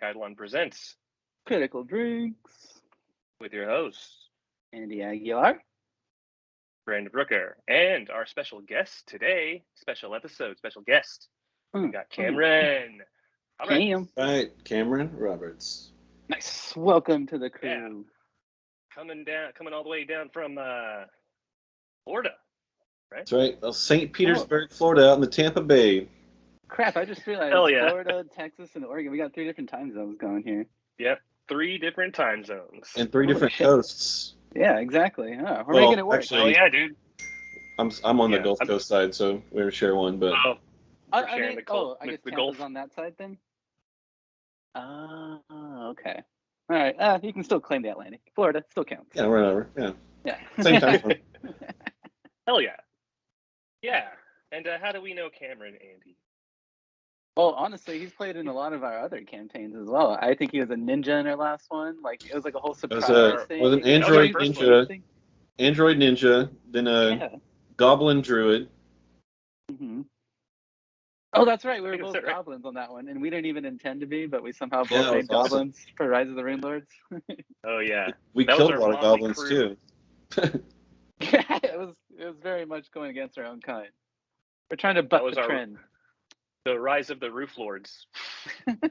Dark Eidolon presents Critical Drinks. with your hosts, Andy Aguilar. Brandon Brooker, and our special guest today, special episode, special guest. We got Cameron. Cam. Right, Cameron Roberts. Nice. Welcome to the crew. Yeah. Coming all the way down from Florida, right? That's right. Well, St. Petersburg, Florida, out in the Tampa Bay. Crap, I just realized Hell yeah. Florida, Texas, and Oregon. We got 3 different time zones going here. Yep, 3 different time zones. And 3 Holy different shit. coasts. Yeah, exactly. We're Well, making it work. actually- Oh yeah, dude. I'm on the Gulf Coast side, so we share one, but Oh, I sharing mean, the Gulf- I guess the Tampa's Gulf. on that side then? Okay. All right. You can still claim the Atlantic. Florida still counts. yeah, whatever. Yeah. Yeah. Same time zone. hell yeah. Yeah. And how do we know Cameron, Andy? Well, honestly, he's played in a lot of our other campaigns as well. I think he was a ninja in our last one. Like, it was like a whole surprise thing. Was an That was our android first ninja, android ninja, then a Yeah. goblin druid. hmm Oh, that's right. We were I think both that's right. goblins on that one, and we didn't even intend to be, but we somehow Yeah, both it made was awesome. goblins for Rise of the Rune Lords. Oh yeah. We That was killed a our lot of motley goblins crew. too. Yeah, it was very much going against our own kind. We're trying to butt was the our- trend. The rise of the Roof Lords.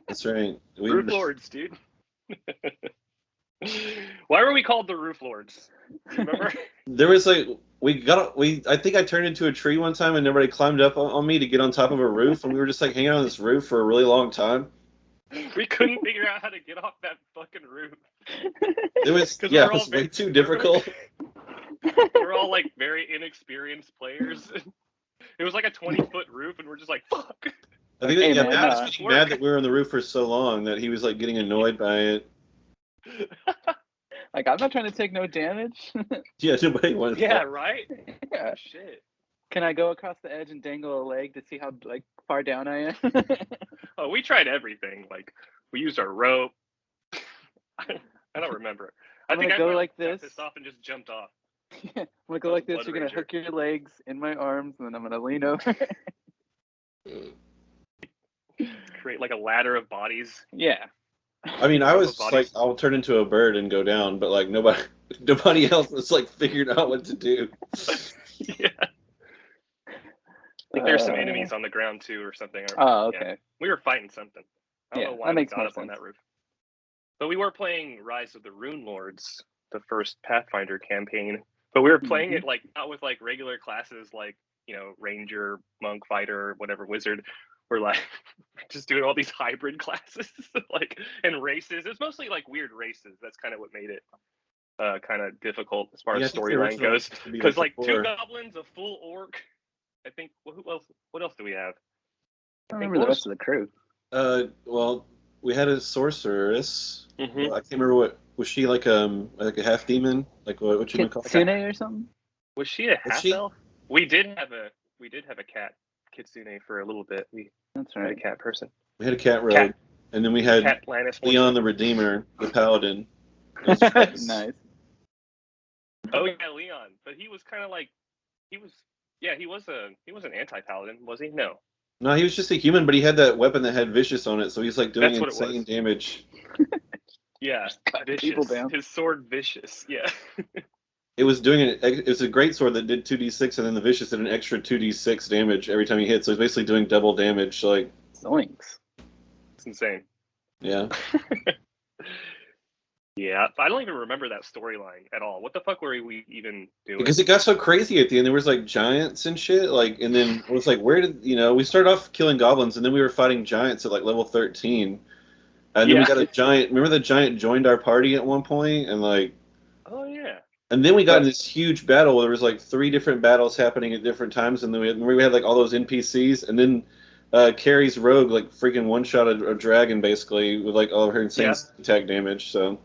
That's right. Roof Lords, dude. Why were we called the Roof Lords? Do you remember? There was like I think I turned into a tree one time and everybody climbed up on me to get on top of a roof, and we were just like hanging on this roof for a really long time. We couldn't figure out how to get off that fucking roof. It was 'Cause yeah, we're it all was way very- too difficult. We're all like very inexperienced players. It was like a 20-foot roof, and we're just like, fuck. I think Hey, that, yeah, man, Matt was uh, getting mad that we were on the roof for so long that he was like getting annoyed by it. Like, I'm not trying to take no damage. Yeah, nobody wanted Yeah, that. right? Yeah. Shit. Can I go across the edge and dangle a leg to see how like far down I am? Oh, we tried everything. Like, we used our rope. I don't remember. I I'm think gonna I go like got this. pissed off and just jumped off. I'm gonna go like this. Blood You're gonna Ranger. hook your legs in my arms, and then I'm gonna lean over. Create like a ladder of bodies. Yeah. I mean, I was Bodies. like, I'll turn into a bird and go down, but like nobody else was like figured out what to do. Yeah. I think there's some enemies on the ground too, or something. Oh, Yeah. okay. We were fighting something. I don't Yeah, know why that we makes got more up on sense. that roof. But we were playing Rise of the Rune Lords, the first Pathfinder campaign. But we were playing it like not with like regular classes like, you know, Ranger, Monk, Fighter, whatever, Wizard. We're like just doing all these hybrid classes, like, and races. It's mostly like weird races. That's kind of what made it kind of difficult as far Yeah, I as think the storyline original goes. used to be Because like 2 4. goblins, a full orc. I think who else? What else do we have? I remember the rest of the crew. Well, we had a sorceress. Mhm. I can't remember what was she like a half demon, like what you would call Kitsune or something? Was she a Was half she? elf? We did have a cat Kitsune for a little bit. We That's had a right. cat person. We had a cat rogue, Cat- and then we had Cat Lannis. Leon the Redeemer, the paladin. Nice. Oh yeah, Leon. But he was kind of like he was an anti-paladin, was he? No. No, he was just a human, but he had that weapon that had vicious on it, so he's like doing That's what it insane was. damage. Yeah. cut Vicious. people down. His sword vicious. Yeah. It was doing it was a great sword that did 2d6, and then the vicious did an extra 2d6 damage every time he hit, so he's basically doing double damage. Like, Zoinks. It's insane. yeah. Yeah. I don't even remember that storyline at all. What the fuck were we even doing? Because it got so crazy at the end. There was like giants and shit. Like, and then it was like, where did we started off killing goblins, and then we were fighting giants at like level 13, and then we Yeah. got a giant. Remember the giant joined our party at one point, and like, Oh yeah. and then we got in this huge battle. Where there was like 3 different battles happening at different times, and then we had like all those NPCs, and then Carrie's rogue like freaking one shot a dragon basically with like all of her insane attack damage. So.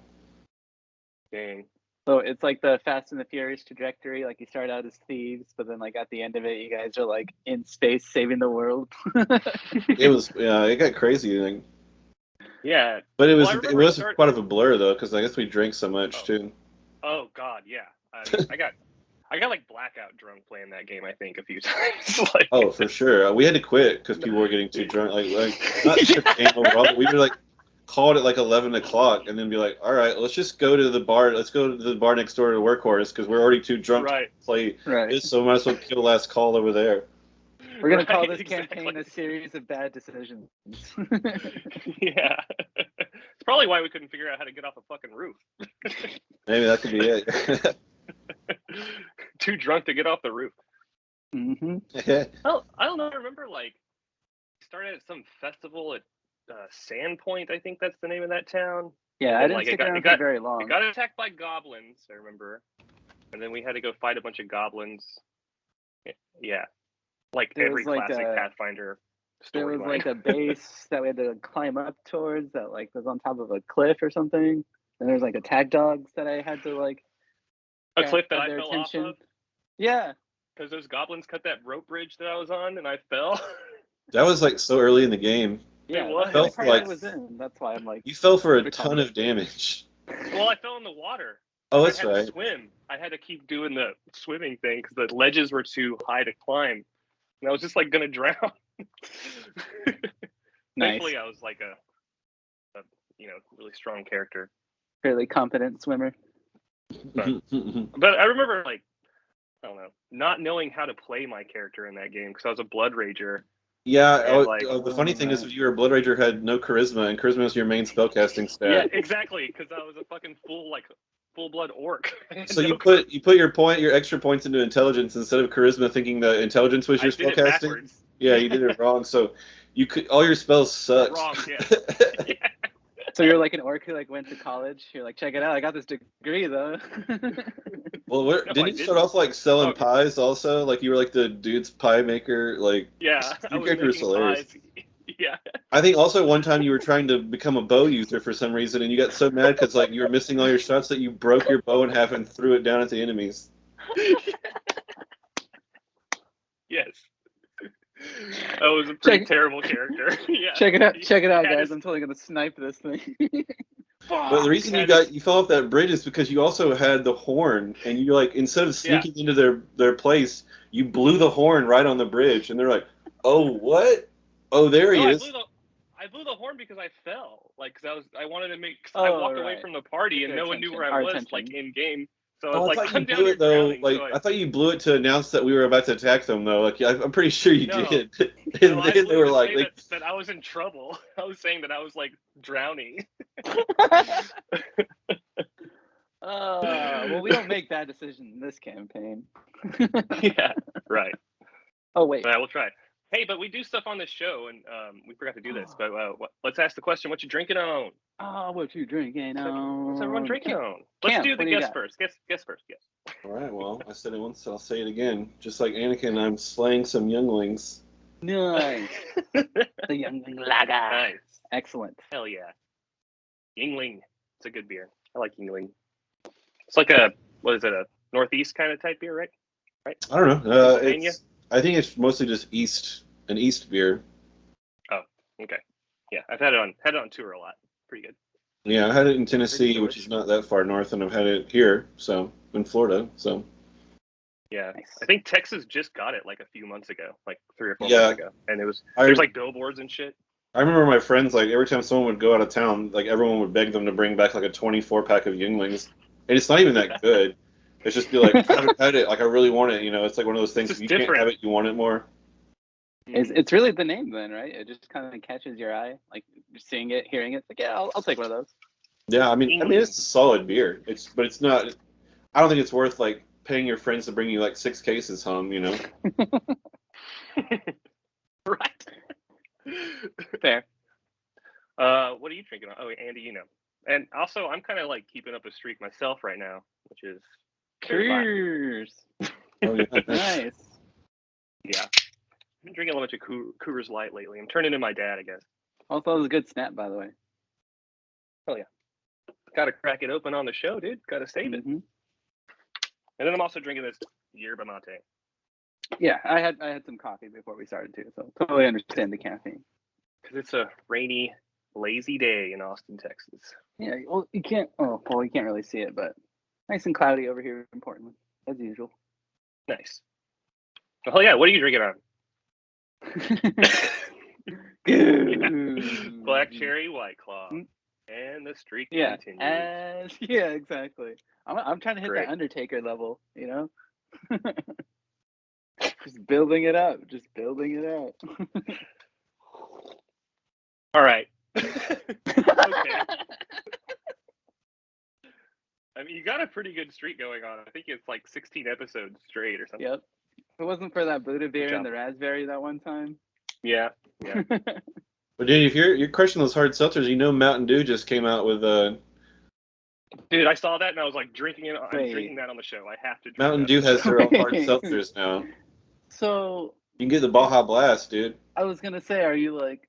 Dang. So it's like the Fast and the Furious trajectory. Like you start out as thieves, but then like at the end of it, you guys are like in space saving the world. It was it got crazy. Like, Yeah. but it Well, was I it remember was quite of a blur though, because I guess we drank so much too. Oh God, yeah. I got like blackout drunk playing that game. I think a few times. Like, Oh, for sure. We had to quit because people were getting too drunk. Like not just the game overall, but we were like, call it at like 11 o'clock and then be like, all right, let's just go to the bar. Let's go to the bar next door to Workhorse because we're already too drunk to play this, so we might as well kill last call over there. We're going to call this campaign a series of bad decisions. Yeah. It's probably why we couldn't figure out how to get off a fucking roof. Maybe that could be it. Too drunk to get off the roof. Mm-hmm. Well, I don't know. I remember, like, started at some festival at Sandpoint, I think that's the name of that town. Yeah, I didn't stick around for very long. It got attacked by goblins, I remember. And then we had to go fight a bunch of goblins. Yeah. Like there every classic Pathfinder storyline. There was like a base that we had to climb up towards that like was on top of a cliff or something. And there's like attack dogs that I had to like a cliff that I fell off of? Yeah. Because those goblins cut that rope bridge that I was on and I fell. That was like so early in the game. Yeah, that's why I'm like. You fell for a ton of damage. Well, I fell in the water. Oh, that's right. I had to swim. I had to keep doing the swimming thing because the ledges were too high to climb, and I was just like gonna drown. Thankfully, I was like a really strong character. Fairly competent swimmer. But I remember like I don't know, not knowing how to play my character in that game because I was a Blood Rager. Yeah, the funny thing is, if you were a Blood Rager, had no charisma, and charisma is your main spellcasting stat. Yeah, exactly, because I was a fucking full blood orc. So you put your extra points into intelligence instead of charisma, thinking that intelligence was your spellcasting. Yeah, you did it wrong. So all your spells sucked. Wrong, yeah. So you're like an orc who like went to college. You're like, check it out, I got this degree though. Well, didn't you start off like selling pies also? Like you were like the dude's pie maker. Like yeah, your character was hilarious. Yeah. I think also one time you were trying to become a bow user for some reason, and you got so mad because like you were missing all your shots that you broke your bow in half and threw it down at the enemies. Yes. That was a pretty terrible character. Yeah. Check it out, guys. I'm totally gonna snipe this thing. But the reason you fell off that bridge is because you also had the horn, and you like instead of sneaking into their place, you blew the horn right on the bridge, and they're like, "Oh, what? Oh, there he is." I blew the horn because I fell, like because I wanted to make. I walked away from the party and no one knew where I was, like in game. So I was like, I'm down here drowning. I thought you blew it to announce that we were about to attack them, though. Like, I'm pretty sure you did. And then they were like, that I was in trouble. I was saying that I was like drowning. Well, we don't make bad decisions in this campaign. Yeah, right. Oh wait. We'll try. Hey, but we do stuff on this show, and we forgot to do this. But let's ask the question: what you drinking on? Oh, what you drinking on? What's everyone drinking on? Let's do the guess first. Guess first. All right. Well, I said it once, so I'll say it again. Just like Anakin, I'm slaying some younglings. Nice. The youngling lager. Nice. Excellent. Hell yeah. Yingling. It's a good beer. I like Yingling. It's like a Northeast kind of type beer, right? I don't know. I think it's mostly just an East beer. Oh, okay. Yeah, I've had it on tour a lot. Pretty good. Yeah, I had it in Tennessee, which is not that far north, and I've had it here, so in Florida, so. Yeah, nice. I think Texas just got it like a few months ago, like 3 or 4 months ago, and there's like billboards and shit. I remember my friends, like every time someone would go out of town, like everyone would beg them to bring back like a 24-pack of Yinglings, and it's not even that good. It's just be like, I haven't had it, like I really want it, It's like one of those things, if you can't have it, you want it more. It's really the name then, right? It just kind of catches your eye, like seeing it, hearing it. It's like, yeah, I'll take one of those. Yeah, I mean, it's a solid beer. But it's not. I don't think it's worth like paying your friends to bring you like 6 cases home, Right. Fair. What are you drinking? Oh, Andy, And also, I'm kind of like keeping up a streak myself right now, which is Coors. Oh, yeah. Nice. Yeah. I've been drinking a bunch of Coors Light lately. I'm turning into my dad, I guess. Also, it was a good snap, by the way. Hell yeah. Got to crack it open on the show, dude. Got to save it. And then I'm also drinking this yerba mate. Yeah, I had some coffee before we started too, so totally understand the caffeine. Because it's a rainy, lazy day in Austin, Texas. Yeah, well, you can't really see it, but nice and cloudy over here in Portland, as usual. Nice. Well, yeah, what are you drinking on? Good. Black cherry White Claw. And the streak Yeah, continues. and yeah, exactly. I'm trying to hit Great. that Undertaker level, you know. Just building it up, just building it up. All right. Okay. I mean, you got a pretty good streak going on. I think it's like 16 episodes straight or something. Yep. If it wasn't for that Buddha beer job. and the raspberry that one time. Yeah. But dude, if you're crushing those hard seltzers, you know Mountain Dew just came out with Dude, I saw that and I was like drinking it. I'm Wait. drinking that on the show. I have to drink Mountain that. Dew has their own hard Wait. seltzers now. So You can get the Baja Blast, dude. I was gonna say, are you like?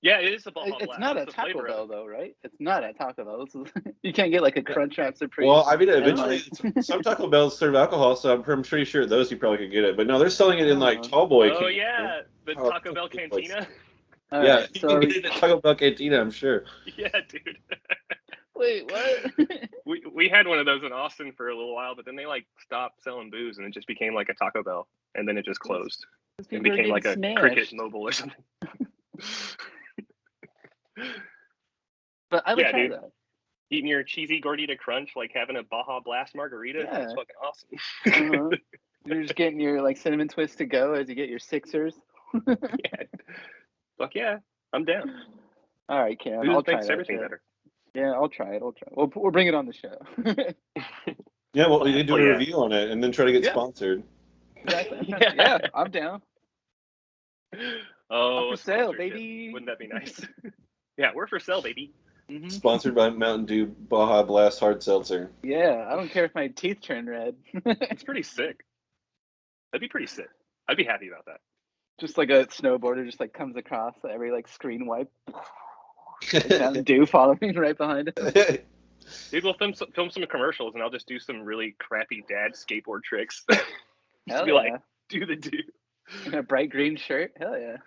Yeah, it is a Baja It's Blast. not That's at the Taco flavor of Bell it. though, right? It's not at Taco Bell. You can't get like a Crunchwrap Supreme. Well, I mean, and, eventually, like- some Taco Bells serve alcohol, so I'm pretty sure those you probably could get it. But no, they're selling it in like tall boy. Oh cans. yeah, the Oh, Taco Bell good Cantina. All Yeah, right, you so can are get we, it at Taco Bell Cantina, I'm sure. Yeah, dude. wait, what? We had one of those in Austin for a little while, but then they like stopped selling booze and it just became like a Taco Bell, and then it just closed. It People are became like a getting smashed. Cricket Mobile or something. But I would Yeah, try dude. that. Eating your cheesy gordita crunch, like having a Baja Blast margarita. Yeah. That's fucking awesome. Uh-huh. You're just getting your like cinnamon twist to go as you get your Sixers. Yeah. Fuck yeah. I'm down. All right, Cam. Booze I'll try makes that everything shit. better. Yeah, I'll try it. We'll bring it on the show. Yeah, well, we can do Oh, a yeah. review on it and then try to get Yeah. sponsored. Exactly. Yeah. Yeah, I'm down. Oh, I'm for sale, sponsorship. baby. Wouldn't that be nice? Yeah, we're for sale, baby. Mhm. Sponsored by Mountain Dew Baja Blast Hard Seltzer. Yeah, I don't care if my teeth turn red. It's pretty sick. That'd be pretty sick. I'd be happy about that. Just like a snowboarder just like comes across every like screen wipe. Mountain Dew following right behind it. Dude, we'll film some commercials, and I'll just do some really crappy dad skateboard tricks. Hell be yeah. like, do the do. In a bright green shirt. Hell yeah.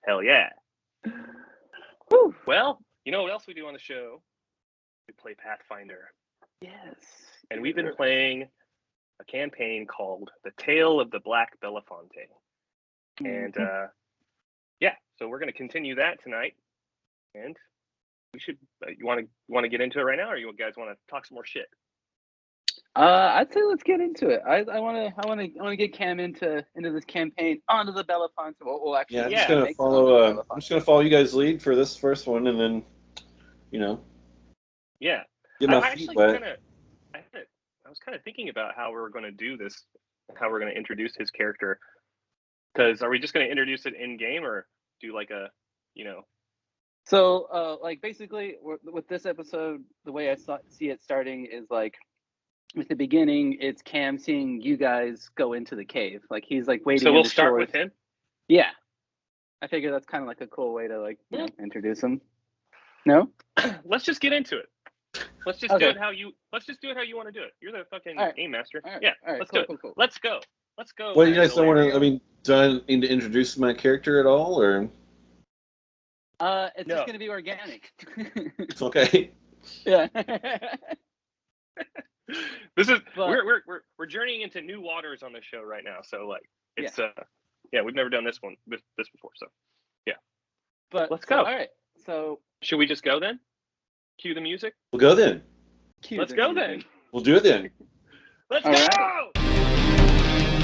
Hell yeah. Whew. Well, you know what else we do on the show? We play Pathfinder. Yes. And we've been playing a campaign called The Tale of the Black Belafonte. And yeah, so we're going to continue that tonight. And we should you want to get into it right now, or you guys want to talk some more shit? I'd say let's get into it. I want to get Cam into this campaign onto the Belafonte. We'll actually Yeah, I'm Yeah, just gonna make follow. some I'm just gonna follow you guys' lead for this first one, and then, Yeah. get my I feet actually wet. I was kind of thinking about how we were going to do this, how we're going to introduce his character. Because are we just going to introduce it in game, or do like a, So, like basically, with this episode, the way I see it starting is like, with the beginning, it's Cam seeing you guys go into the cave. Like he's like waiting. So we'll in the start shores. with him. Yeah, I figure that's kind of like a cool way to like introduce him. No. Let's just get into it. Let's just do it how you. Let's just do it how you want to do it. You're the fucking game master. All right. Yeah. All right. Let's Cool, do it. cool, cool. Let's go. Let's go. Well, you guys don't want to. Valerio. I mean, do I need to introduce my character at all, or It's No. just gonna be organic. it's okay? Yeah. This is But- we're journeying into new waters on this show right now. So like it's we've never done this before. So But Let's go. All right. So should we just go then? Cue the music. We'll go then. cue Let's the go music. then. We'll do it then. Let's All go. right.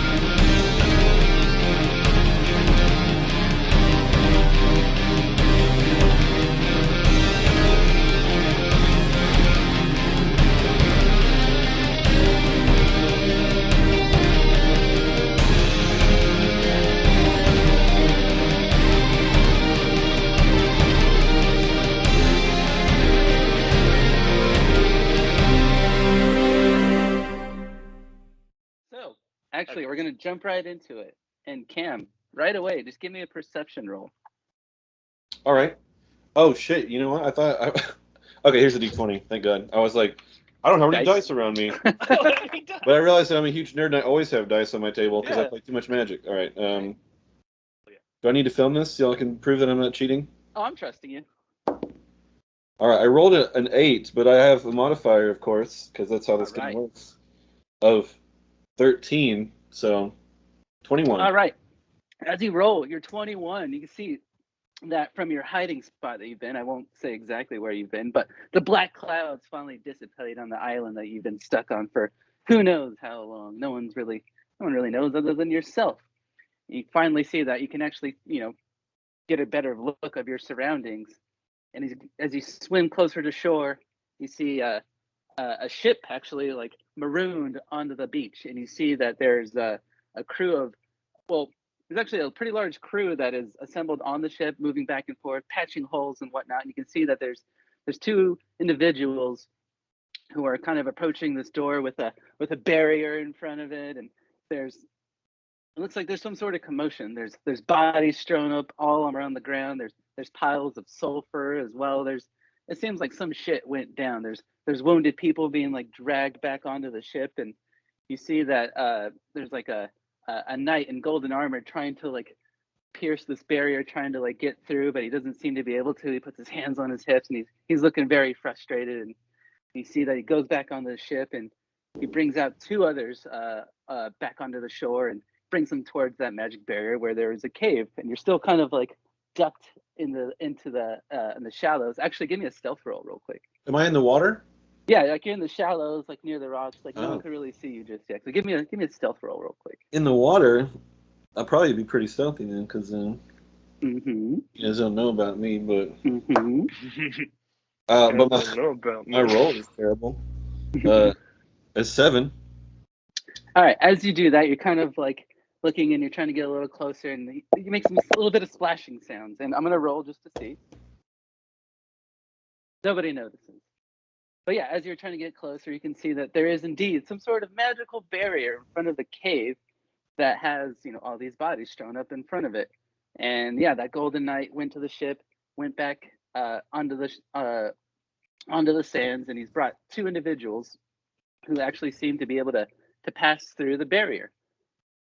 So actually, we're gonna jump right into it. And Cam, right away, just give me a perception roll. All right. Oh shit! You know what? I thought. Okay, here's a d20. Thank God. I was like, I don't have any Dice. dice around me, but I realized that I'm a huge nerd and I always have dice on my table because I Yeah. play too much Magic. All right. Do I need to film this so y'all can prove that I'm not cheating? Oh, I'm trusting you. All right. I rolled an 8, but I have a modifier, of course, because that's how this All right. game works. Of 13, so 21. All right. As you roll, you're 21. You can see that from your hiding spot that you've been, I won't say exactly where you've been, but the black clouds finally dissipate on the island that you've been stuck on for who knows how long. No one really knows other than yourself. You finally see that you can actually, get a better look of your surroundings. And as you swim closer to shore, you see a ship actually like marooned onto the beach, and you see that there's a crew of, well, there's actually a pretty large crew that is assembled on the ship, moving back and forth, patching holes and whatnot. And you can see that there's two individuals who are kind of approaching this door with a barrier in front of it, and it looks like there's some sort of commotion. There's bodies strewn up all around the ground. There's piles of sulfur as well. It seems like some shit went down. There's wounded people being like dragged back onto the ship, and you see that there's like a knight in golden armor trying to like pierce this barrier, trying to like get through, but he doesn't seem to be able to. He puts his hands on his hips, and he's looking very frustrated. And you see that he goes back onto the ship, and he brings out two others back onto the shore and brings them towards that magic barrier where there is a cave, and you're still kind of like ducked into the shallows. Actually, give me a stealth roll real quick. Am I in the water? Yeah, like you're in the shallows, like near the rocks, like no one Oh. could really see you just yet. So give me a stealth roll real quick. In the water, I'll probably be pretty stealthy then, because you guys don't know about me, but but my roll is terrible. It's 7. All right, as you do that, you're kind of like looking and you're trying to get a little closer, and you make a little bit of splashing sounds. And I'm gonna roll just to see. Nobody notices. But yeah, as you're trying to get closer, you can see that there is indeed some sort of magical barrier in front of the cave that has, all these bodies strewn up in front of it. And yeah, that golden knight went to the ship, went back onto the sands, and he's brought two individuals who actually seem to be able to pass through the barrier.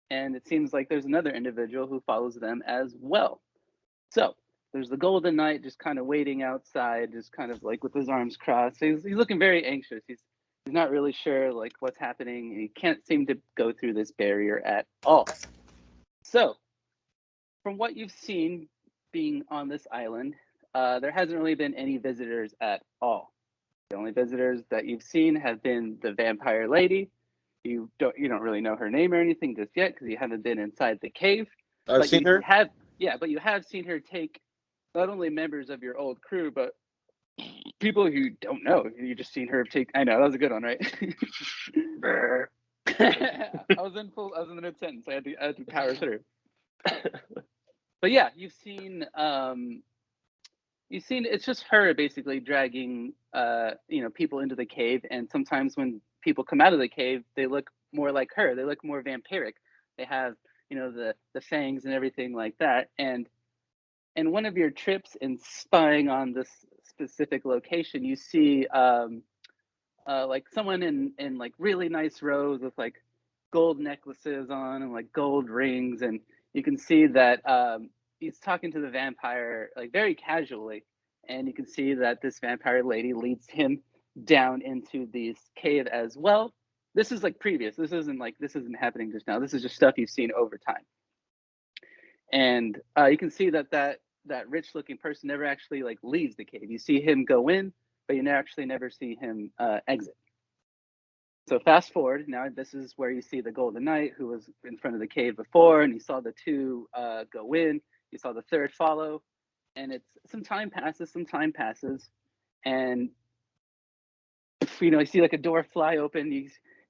And it seems like there's another individual who follows them as well. So there's the golden knight just kind of waiting outside, just kind of like with his arms crossed. He's looking very anxious. He's not really sure like what's happening. He can't seem to go through this barrier at all. So from what you've seen being on this island, there hasn't really been any visitors at all. The only visitors that you've seen have been the vampire lady. You don't really know her name or anything just yet because you haven't been inside the cave. I've seen her. But you have seen her take not only members of your old crew, but people who don't know. You just seen her take. I know that was a good one, right? I was in the mid sentence. I had to power through. But yeah, you've seen it's just her basically dragging people into the cave, and sometimes when people come out of the cave, they look more like her. They look more vampiric. They have the fangs and everything like that. And one of your trips in spying on this specific location, you see like someone in like really nice robes with like gold necklaces on and like gold rings, and you can see that he's talking to the vampire like very casually, and you can see that this vampire lady leads him down into this cave as well. This is like previous. This isn't happening just now. This is just stuff you've seen over time. And you can see that rich looking person never actually like leaves the cave. You see him go in, but you actually never see him exit. So fast forward, now this is where you see the golden knight who was in front of the cave before, and you saw the two go in, you saw the third follow, and some time passes, and you see like a door fly open,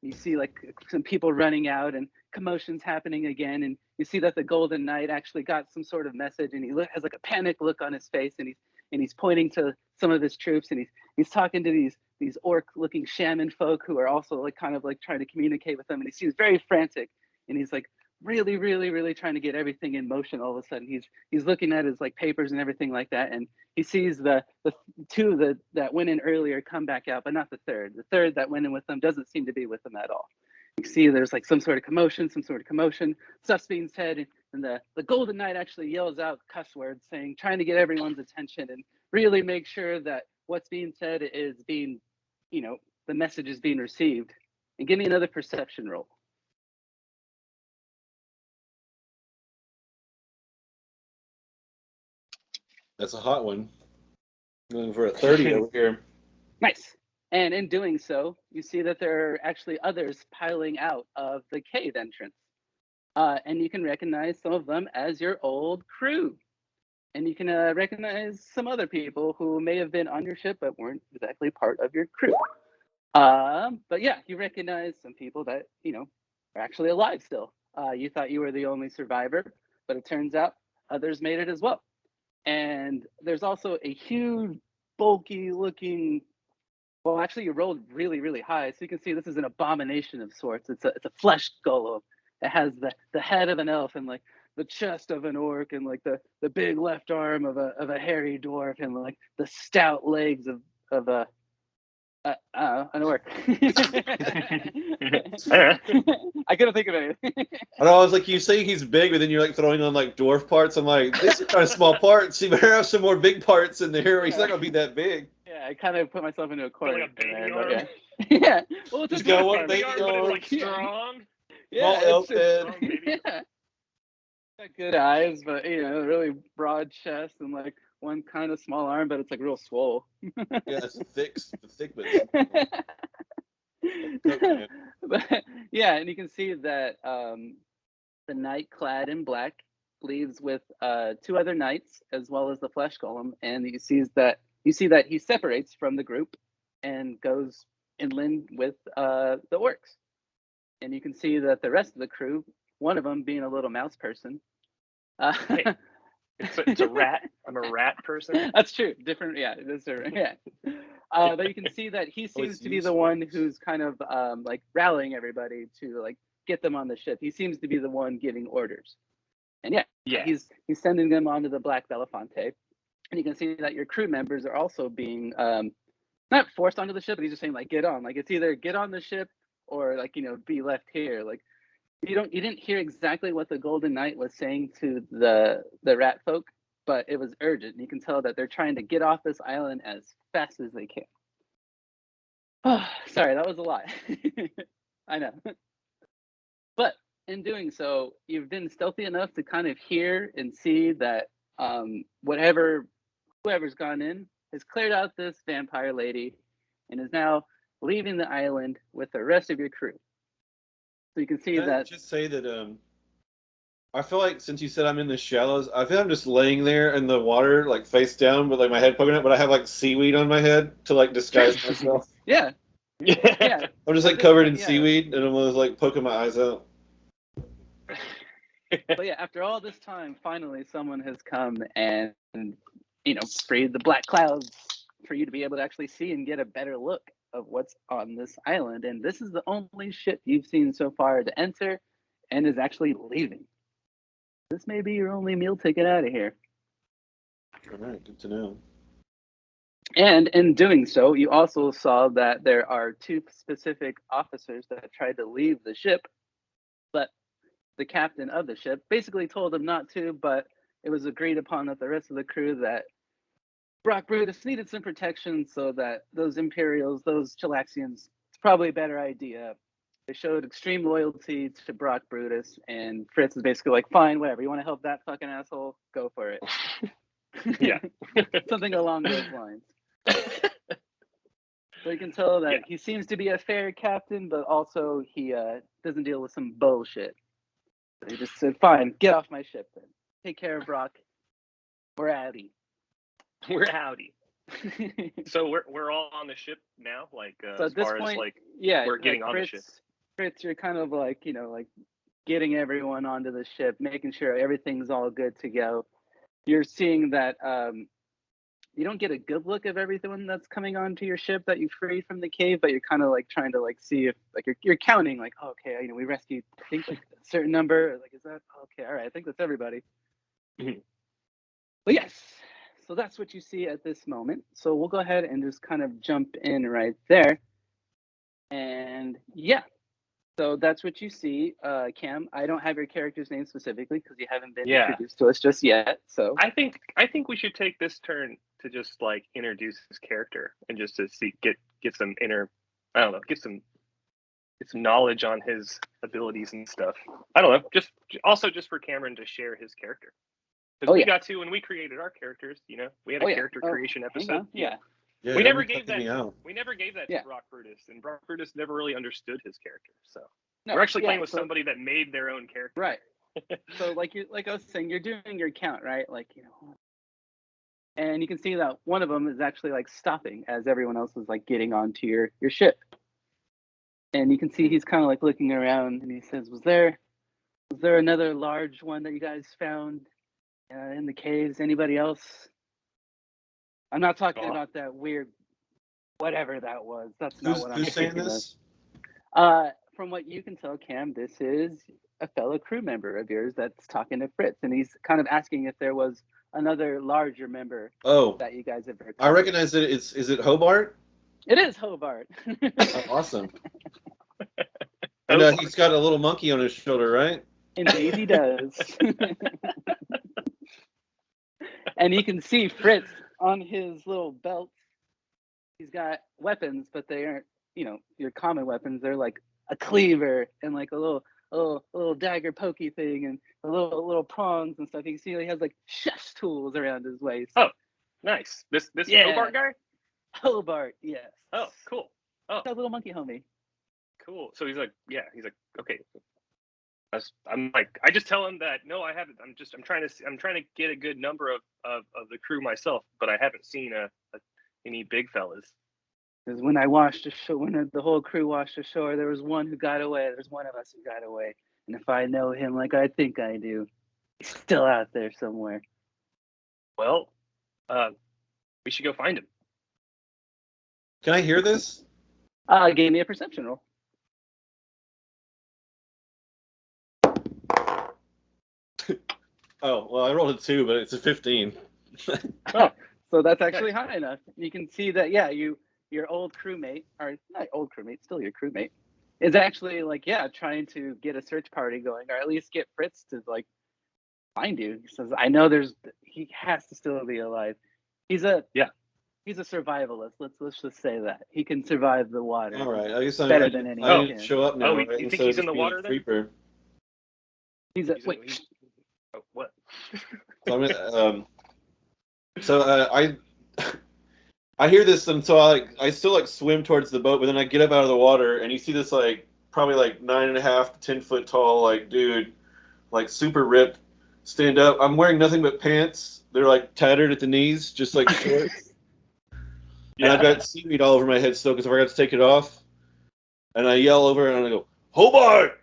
you see like some people running out and commotion's happening again, and you see that the golden knight actually got some sort of message, and he has like a panic look on his face, and he's pointing to some of his troops, and he's talking to these orc looking shaman folk who are also like kind of like trying to communicate with him, and he seems very frantic, and he's like really, really, really trying to get everything in motion. All of a sudden he's looking at his like papers and everything like that, and he sees the two that went in earlier come back out, but not the third. The third that went in with them doesn't seem to be with them at all. You see there's like some sort of commotion, stuff's being said, and the golden knight actually yells out cuss words, trying to get everyone's attention and really make sure that what's being said is being, the message is being received. And give me another perception roll. That's a hot one. Going for a 30 over here. Nice. And in doing so, you see that there are actually others piling out of the cave entrance. And you can recognize some of them as your old crew. And you can recognize some other people who may have been on your ship but weren't exactly part of your crew. But yeah, you recognize some people that, are actually alive still. You thought you were the only survivor, but it turns out others made it as well. And there's also a huge, bulky looking, well, actually, you rolled really, really high. So you can see this is an abomination of sorts. It's a flesh golem. It has the head of an elf and like the chest of an orc and like the big left arm of a hairy dwarf and like the stout legs of an orc. I couldn't think of anything. I know, I was like, you say he's big, but then you're like throwing on like dwarf parts. I'm like, these are kind of small parts. You better have some more big parts in there. He's not gonna be that big. Yeah, I kind of put myself into a corner. Like a baby arm. Yeah. Yeah. Well, it's Just a go dwarf one arm. baby Arm, but arm. it's like strong. Yeah, Small elf it's head. Strong baby. yeah. Got good eyes, but really broad chest and like one kind of small arm, but it's like real swole. Yeah, it's thick but But yeah, and you can see that the knight clad in black leaves with two other knights as well as the flesh golem, and you see that he separates from the group and goes inland with the orcs. And you can see that the rest of the crew, one of them being a little mouse person. Hey, it's a rat. I'm a rat person. That's true. Different, yeah. Yeah. But you can see that he seems to be the one who's kind of like rallying everybody to like get them on the ship. He seems to be the one giving orders. And yeah. He's sending them onto the Black Belafonte. And you can see that your crew members are also being not forced onto the ship, but he's just saying like get on. Like it's either get on the ship or like be left here. Like you didn't hear exactly what the Golden Knight was saying to the rat folk, but it was urgent. You can tell that they're trying to get off this island as fast as they can. Oh, sorry, that was a lot. I know. But in doing so, you've been stealthy enough to kind of hear and see that whoever's gone in has cleared out this vampire lady and is now leaving the island with the rest of your crew. So you can see Can I that. just say that I feel like since you said I'm in the shallows, I feel I'm just laying there in the water, like face down, with like my head poking out, but I have like seaweed on my head to like disguise myself. Yeah. Yeah. I'm just like covered in seaweed, and I'm just like poking my eyes out. But yeah, after all this time, finally someone has come and freed the black clouds for you to be able to actually see and get a better look of what's on this island. And this is the only ship you've seen so far to enter and is actually leaving. This may be your only meal ticket out of here. All right, good to know. And in doing so, you also saw that there are two specific officers that tried to leave the ship, but the captain of the ship basically told them not to, but it was agreed upon that the rest of the crew that Brock Brutus needed some protection, so that those Imperials, those Chilaxians, it's probably a better idea. They showed extreme loyalty to Brock Brutus, and Fritz is basically like, fine, whatever. You want to help that fucking asshole? Go for it. Yeah. Something along those lines. So you can tell that he seems to be a fair captain, but also he doesn't deal with some bullshit. So he just said, fine, get off my ship then. Take care of Brock. We're outie. We're outie. So we're all on the ship now, like so as far as like we're getting on the ship. Fritz, you're kind of like like getting everyone onto the ship, making sure everything's all good to go. You're seeing that you don't get a good look of everyone that's coming onto your ship that you freed from the cave, but you're kind of like trying to like see if like you're counting like, oh, okay, we rescued I think like a certain number. Like, is that okay? All right, I think that's everybody. Mm-hmm. But yes, so that's what you see at this moment. So we'll go ahead and just kind of jump in right there. And yeah, so that's what you see, Cam. I don't have your character's name specifically because you haven't been introduced to us just yet. So I think we should take this turn to just like introduce his character and just to see get some get some knowledge on his abilities and stuff. I don't know, just for Cameron to share his character. Because we got to, when we created our characters, we had a character creation Hang episode. on. Yeah. Yeah, We never gave that. out. We never gave that Yeah. to Brock Brutus, and Brock Brutus never really understood his character. So No, we're actually playing with so- somebody that made their own character. Right. So like I was saying, you're doing your count, right? And you can see that one of them is actually like stopping as everyone else is like getting onto your ship. And you can see he's kind of like looking around, and he says, "Was there another large one that you guys found in the caves? Anybody else?" I'm not talking about that weird whatever that was. That's not what I'm Who's saying thinking this? of. From what you can tell, Cam, this is a fellow crew member of yours that's talking to Fritz, and he's kind of asking if there was another larger member that you guys have heard. I recognize it. Is it Hobart? It is Hobart. Oh, awesome. And he's got a little monkey on his shoulder, right? Indeed, he does. And you can see Fritz on his little belt. He's got weapons, but they aren't, your common weapons. They're like a cleaver and like a little dagger pokey thing and a little prongs and stuff. You can see he has like chef's tools around his waist. Oh, nice. This Hobart guy? Hobart, yes. Oh, cool. Oh, that little monkey homie. Cool. So he's like, okay. I just tell him that no, I haven't. I'm trying to get a good number of the crew myself, but I haven't seen any big fellas. Because when I washed ashore, when the whole crew washed ashore, there was one who got away. There's one of us who got away, and if I know him like I think I do, he's still out there somewhere. Well, we should go find him. Can I hear this? Gave me a perception roll. Oh, well, I rolled a 2, but it's a 15. So that's actually high enough. You can see that, your old crewmate, or not old crewmate, still your crewmate, is actually trying to get a search party going, or at least get Fritz to find you. He says, "I know he has to still be alive. He's a survivalist. Let's just say that he can survive the water. All right, I guess I'm better than anyone. I didn't show up now. Oh, right? you think he's in the water then? Creeper. What? So I hear this, and so I still swim towards the boat, but then I get up out of the water, and you see this probably 9.5 to 10 foot tall dude, super ripped, stand up. I'm wearing nothing but pants. They're tattered at the knees, just shorts. And I've got seaweed all over my head still because I forgot to take it off. And I yell over and I go, "Hobart!"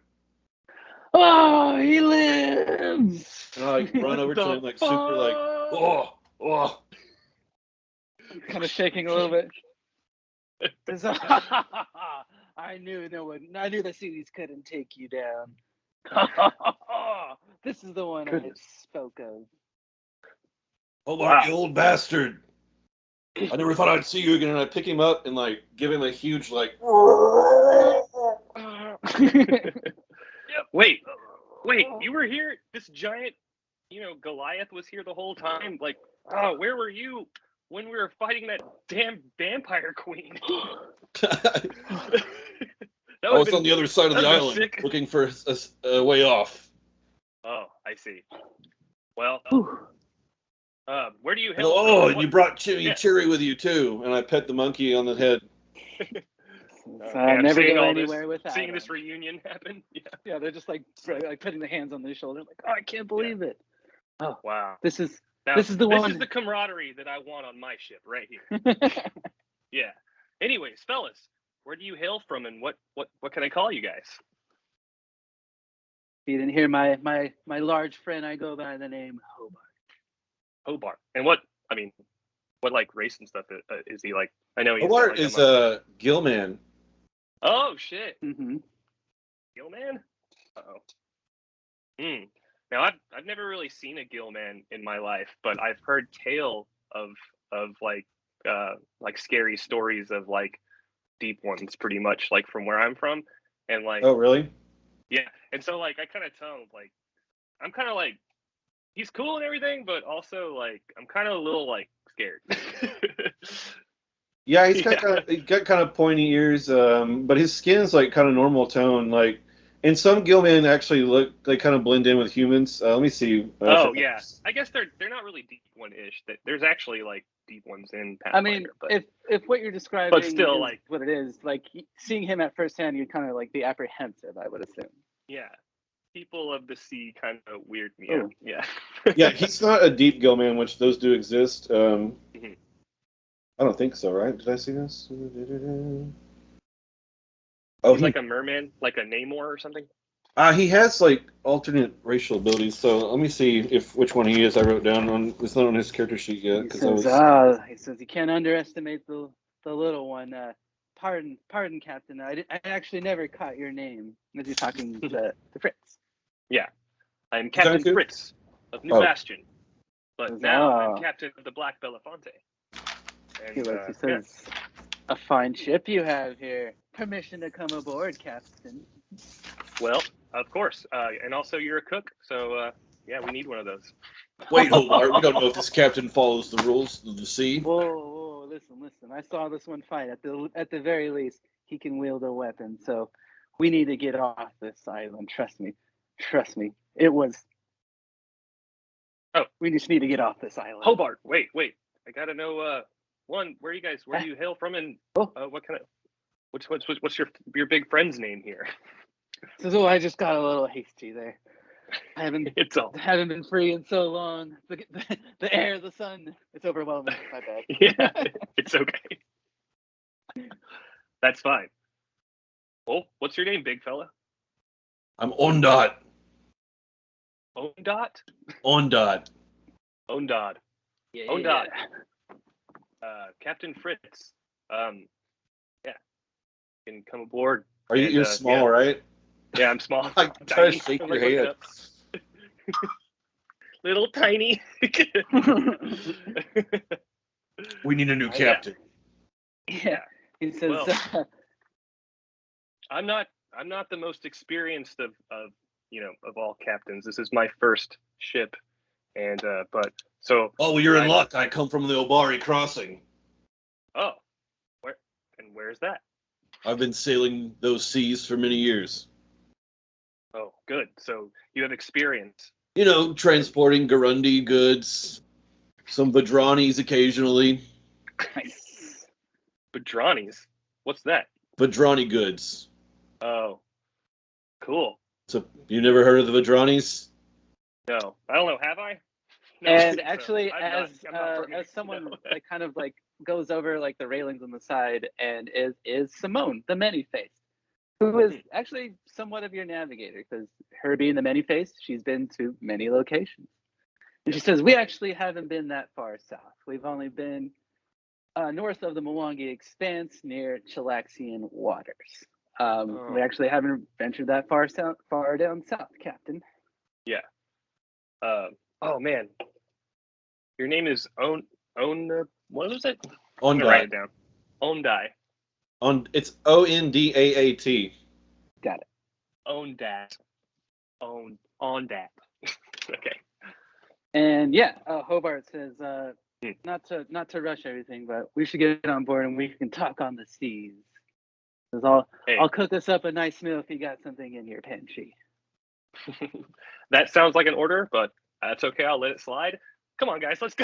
Oh, he lives! And I run over to him super oh. Kind of shaking a little bit. I knew the seaweeds couldn't take you down. This is the one I spoke of. Hobart, you old bastard! I never thought I'd see you again. And I pick him up and give him a huge Wait, you were here? This giant, Goliath was here the whole time? Where were you when we were fighting that damn vampire queen? I was on the other side of the island looking for a way off. Oh, I see. Well, where do you hail from? And you brought Cherry with you too. And I pet the monkey on the head. Never go anywhere without seeing this reunion happen. Yeah, they're just putting their hands on their shoulder, I can't believe it. Oh wow, this is the one. This is the camaraderie that I want on my ship right here. Yeah. Anyways, fellas, where do you hail from, and what can I call you guys? You didn't hear my large friend. I go by the name Hobart. Hobart, and what race and stuff is he like? I know he's Hobart is a Gillman. Oh shit. Mm-hmm. Gillman? Uh-oh. Now I've never really seen a Gillman in my life, but I've heard tale of scary stories of deep ones, pretty much from where I'm from, and Oh really? Yeah, and so I kind of tell him I'm kind of he's cool and everything, but also I'm kind of a little scared. Yeah, he's got kind of pointy ears, but his skin's kind of normal tone. And some Gillmen actually look, they kind of blend in with humans. Let me see. Oh yeah, I guess they're not really deep one-ish. There's actually like deep ones in Pathfinder. I mean, but if what you're describing still, is like, what it is, like seeing him at first hand, you'd kind of like be apprehensive, I would assume. yeah, people of the sea kind of weird me Ooh. out. Yeah. Yeah, he's not a deep Gillman, which those do exist. Mhm. I don't think so, right? Did I see this? Oh, He's like a merman, like a Namor or something. He has like alternate racial abilities. So let me see if which one he is. I wrote down on. It's not on his character sheet yet He because says, he says you can't underestimate the little one. Pardon, Captain. I actually never caught your name. As you're talking to Fritz. Yeah, I'm Captain good? Fritz of New Bastion, but Says, now I'm Captain of the Black Belafonte. And He says, a fine ship you have here. Permission to come aboard, Captain. Well, of course. And also, you're a cook, so yeah, we need one of those. Wait, Hobart, we don't know if this captain follows the rules of the sea. Whoa, listen. I saw this one fight. At the very least, he can wield a weapon. So we need to get off this island. Trust me. It was. Oh, we just need to get off this island. Hobart, wait. I gotta know. One, where do you hail from, and what kind of, what's your big friend's name here? So I just got a little hasty there. I haven't been free in so long. The air, the sun, it's overwhelming. My bad. Yeah, it's okay. That's fine. Well, what's your name, big fella? I'm Ondot. Ondot? Ondot. Ondod. Yeah. Ondot. Captain Fritz. Yeah. You can come aboard. Are you? You're small, right? Yeah, I'm small. I'm trying to shake your hand. Little tiny. We need a new captain. Yeah. He says. Well, I'm not the most experienced of all captains. This is my first ship, and but so. Oh, well, you're in luck. I come from the Obari Crossing. Oh, where's that? I've been sailing those seas for many years. Oh, good. So you have experience. You know, transporting Garundi goods, some Vadranis occasionally. Nice. Vadranis? What's that? Vadrani goods. Oh, cool. So you never heard of the Vadranis? No, I don't know. Have I? No, And actually, I'm not as someone like kind of like goes over like the railings on the side and is Simone, the many-faced, who is actually somewhat of your navigator, because her being the many-faced, she's been to many locations. And she says, we actually haven't been that far south. We've only been north of the Mwangi Expanse near Chilaxian waters. We actually haven't ventured that far down south, Captain. Yeah. Oh man, your name is what was it? I'm gonna write it down. Ondai. It's Ondaat. Got it. Ondat. Ondat. Okay. And yeah, Hobart says, not to rush everything, but we should get on board and we can talk on the seas. I'll cook us up a nice meal if you got something in your pantry. That sounds like an order, but that's okay. I'll let it slide. Come on, guys, let's go.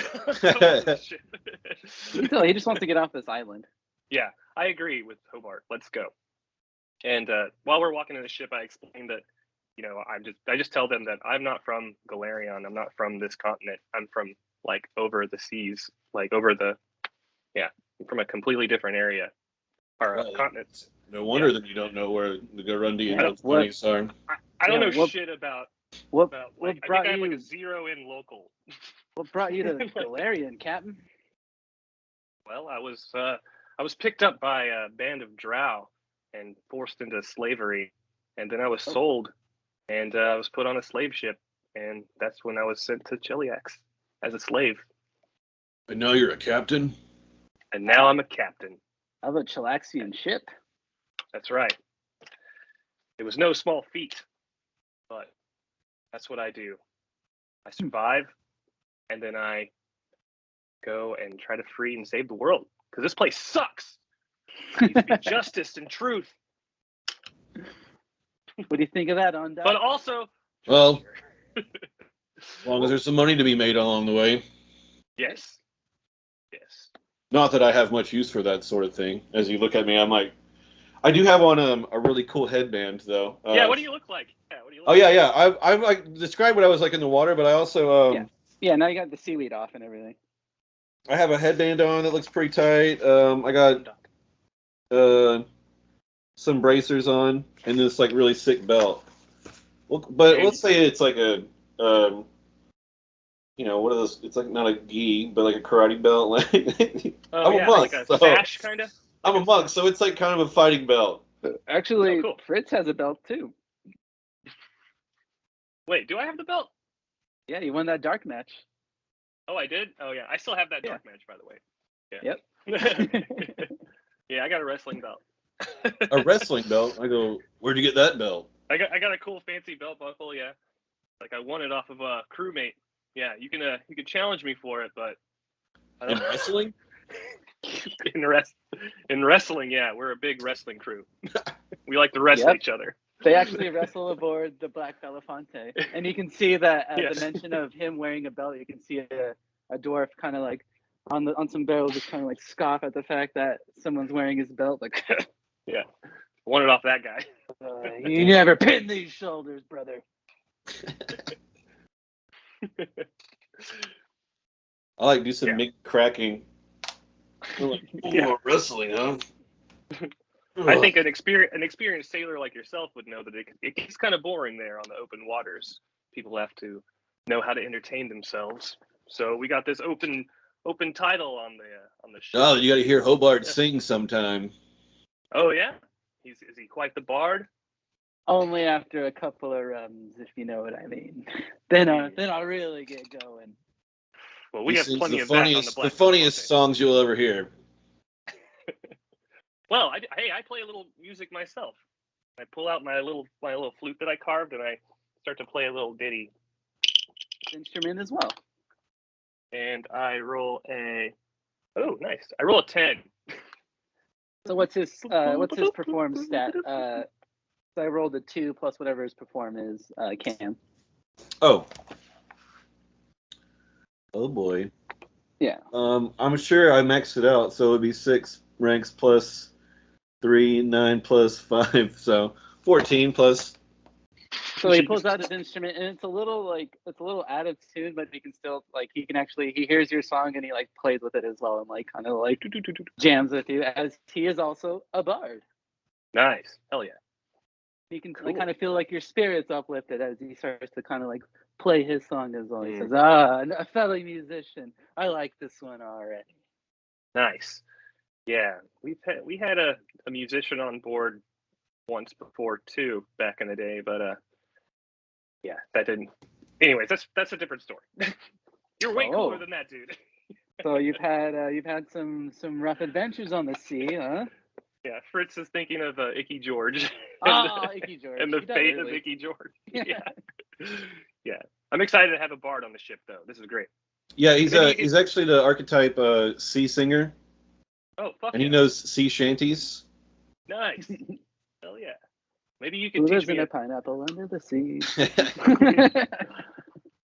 He just wants to get off this island. Yeah, I agree with Hobart. Let's go. And while we're walking in the ship, I explained that, I just tell them that I'm not from Galarion. I'm not from this continent. I'm from like over the seas, like from a completely different area or continent. No wonder that you don't know where the Garundi and the Vadranis are. I don't know shit about. I think I have like a 0 in local. What brought you to Galarion, Captain? Well, I was picked up by a band of drow and forced into slavery, and then I was sold, and I was put on a slave ship, and that's when I was sent to Chiliax as a slave. And now you're a captain? And now I'm a captain. Of a Chilaxian ship? That's right. It was no small feat, but that's what I do. I survive, and then I go and try to free and save the world, because this place sucks. There needs to be justice and truth. What do you think of that, on But also, Well, as long as there's some money to be made along the way. yes. Not that I have much use for that sort of thing. As you look at me, I'm like, I do have on a really cool headband though. Yeah, what do you look like? Yeah, what do you look Oh yeah, yeah. I've like described what I was like in the water, but I also Yeah, now you got the seaweed off and everything. I have a headband on that looks pretty tight. I got some bracers on and this like really sick belt. Well, but let's say it's like a what are those? It's like not a gi, but like a karate belt. Like Oh, I'm a monk, like a so sash kind of. I'm a monk, so it's like kind of a fighting belt. Actually, cool. Fritz has a belt too. Wait, do I have the belt? Yeah, you won that dark match. Oh, I did. Oh yeah, I still have that dark match, by the way. Yeah. Yep. Yeah, I got a wrestling belt. A wrestling belt? I go, where'd you get that belt? I got a cool fancy belt buckle. Yeah, like I won it off of a crewmate. Yeah, you can challenge me for it, but in wrestling? in wrestling, yeah, we're a big wrestling crew. We like to wrestle each other. They actually wrestle aboard the Black Belafonte, and you can see that at Yes. the mention of him wearing a belt, you can see a dwarf kind of like on some barrels just kind of like scoff at the fact that someone's wearing his belt. Like, yeah, won it off that guy. You never pin these shoulders, brother. I like do some mink cracking. Like, wrestling, huh? I think an experienced sailor like yourself would know that it gets kind of boring there on the open waters. People have to know how to entertain themselves. So we got this open title on the ship. Oh, you got to hear Hobart sing sometime. Oh yeah, is he quite the bard? Only after a couple of rums, if you know what I mean. Then I'll really get going. Well, we have plenty of the funniest songs you'll ever hear. Well, I play a little music myself. I pull out my little flute that I carved, and I start to play a little ditty. Instrument as well. And I roll a nice. I roll a 10. So what's his perform stat? So I rolled a 2 plus whatever his perform is. Cam. Oh boy. Yeah. I'm sure I maxed it out, so it'd be 6 ranks plus 3, 9 plus 5, so 14 plus. So he pulls out his instrument, and it's a little out of tune, but he can still he hears your song and he plays with it as well and kind of jams with you, as he is also a bard. Nice, hell yeah. You can kind of feel your spirit's uplifted as he starts to kind of play his song as well. He says, a fellow musician, I like this one already. Nice. Yeah, we had a musician on board once before too, back in the day, but yeah, that didn't. Anyways, that's a different story. You're way cooler than that, dude. So you've had some rough adventures on the sea, huh? Yeah, Fritz is thinking of Icky George. Icky George. And the fate of Icky George. Yeah. I'm excited to have a bard on the ship, though. This is great. Yeah, he's actually the archetype sea singer. Oh, fuck. And he knows sea shanties. Nice. Hell yeah. Maybe you can teach me a pineapple under the sea.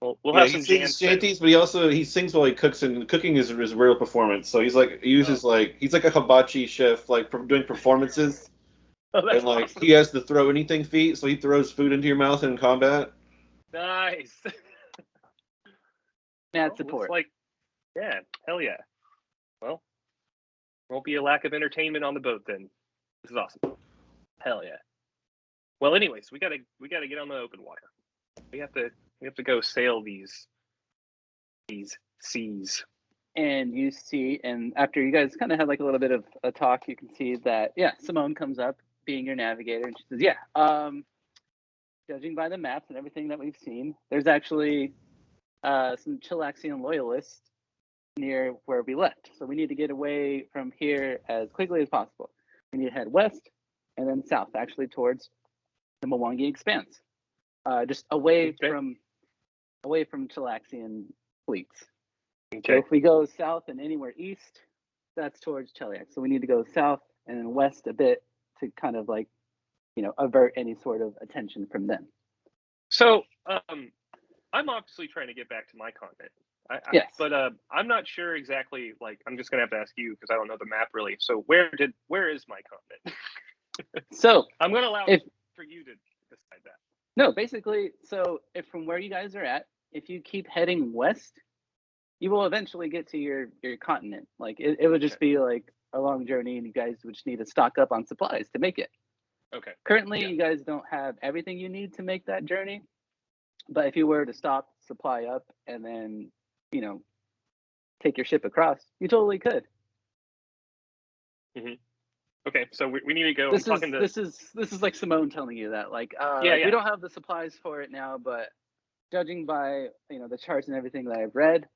We'll have some he sings shanties, but he sings while he cooks, and cooking is his real performance. So he's he's like a hibachi chef, doing performances. Oh, that's and awesome. He has to throw anything feet, so he throws food into your mouth in combat. Nice. Mad support. Yeah, hell yeah. Well, won't be a lack of entertainment on the boat then. This is awesome. Hell yeah. Well, anyways, we gotta get on the open water. We have to go sail these seas. And you see, and after you guys kind of have a little bit of a talk, you can see that Simone comes up, being your navigator, and she says, judging by the maps and everything that we've seen, there's actually some Chilaxian loyalists near where we left. So we need to get away from here as quickly as possible. We need to head west and then south, actually towards the Mwangi Expanse, just away from Chilaxian fleets. Okay. So if we go south and anywhere east, that's towards Cheliax. So we need to go south and then west a bit to kind of avert any sort of attention from them. So, I'm obviously trying to get back to my continent. Yes. But I'm not sure exactly. Like, I'm just gonna have to ask you because I don't know the map really. So, where is my continent? So I'm gonna allow for you to decide that. no, basically, so if from where you guys are at, if you keep heading west, you will eventually get to your continent. Like it would just be like a long journey, and you guys would just need to stock up on supplies to make it. Okay. Currently, you guys don't have everything you need to make that journey, but if you were to stop, supply up, and then take your ship across, you totally could. Mm-hmm. Okay, so we need to go. This is like Simone telling you that, like, we don't have the supplies for it now, but judging by the charts and everything that I've read,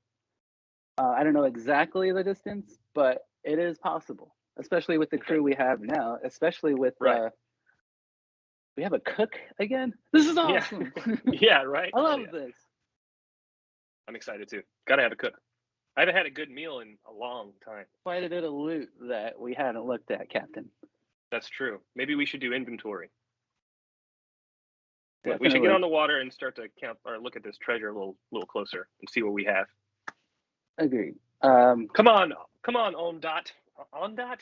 I don't know exactly the distance, but it is possible, especially with the crew we have now, especially with we have a cook again. This is awesome. Yeah, right. I love this. I'm excited too. Gotta have a cook. I haven't had a good meal in a long time. Quite a bit of loot that we hadn't looked at, Captain. That's true. Maybe we should do inventory. Definitely. We should get on the water and start to count or look at this treasure a little closer and see what we have. Agreed. Come on, Ondot. Ondot?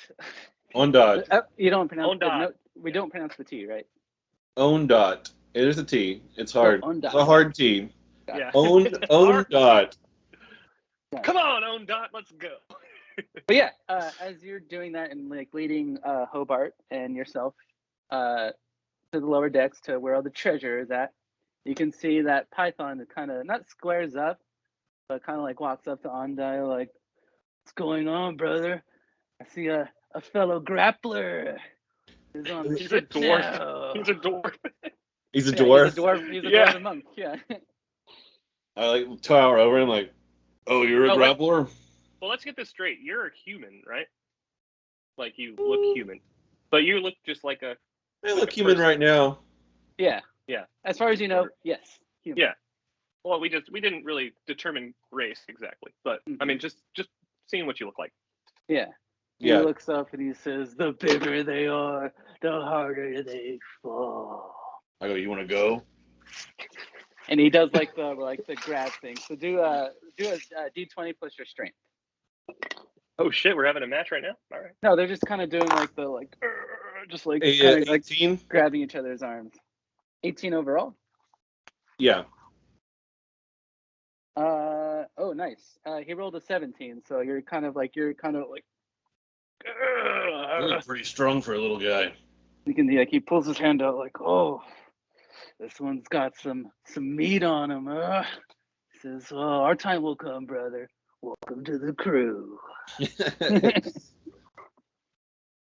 Ondot. You don't pronounce Ondot. No, we don't pronounce the T, right? Ondot. It is a T. It's hard. Ondot. It's a hard T. Yeah. Ondot. Come on, Ondot. Let's go. But yeah, as you're doing that and like leading Hobart and yourself to the lower decks to where all the treasure is at, you can see that Python kind of not squares up, but kind of like walks up to Ondai like, "What's going on, brother? I see a fellow grappler is on the He's a ship dwarf. now." He's a dwarf. He's a dwarf. He's a dwarf monk. Yeah. I like tower over him like, "Oh, you're a grappler?" Well, let's get this straight. You're a human, right? Like you look human, but you look just like a. I look human right now. Yeah. Yeah. As far as you know, yes. Human. Yeah. Well, we didn't really determine race exactly, but I mean, just seeing what you look like. Yeah. He looks up and he says, "The bigger they are, the harder they fall." I go, "You want to go?" And he does like the grab thing. So do a D20 plus your strength. Oh shit, we're having a match right now. All right. No, they're just kind of doing like just like 18. Grabbing each other's arms. 18 overall. Yeah. Oh, nice. He rolled a 17, so you're kind of like. You look pretty strong for a little guy. You can he pulls his hand out like, "Oh, this one's got some meat on him." He says, "Oh, our time will come, brother. Welcome to the crew."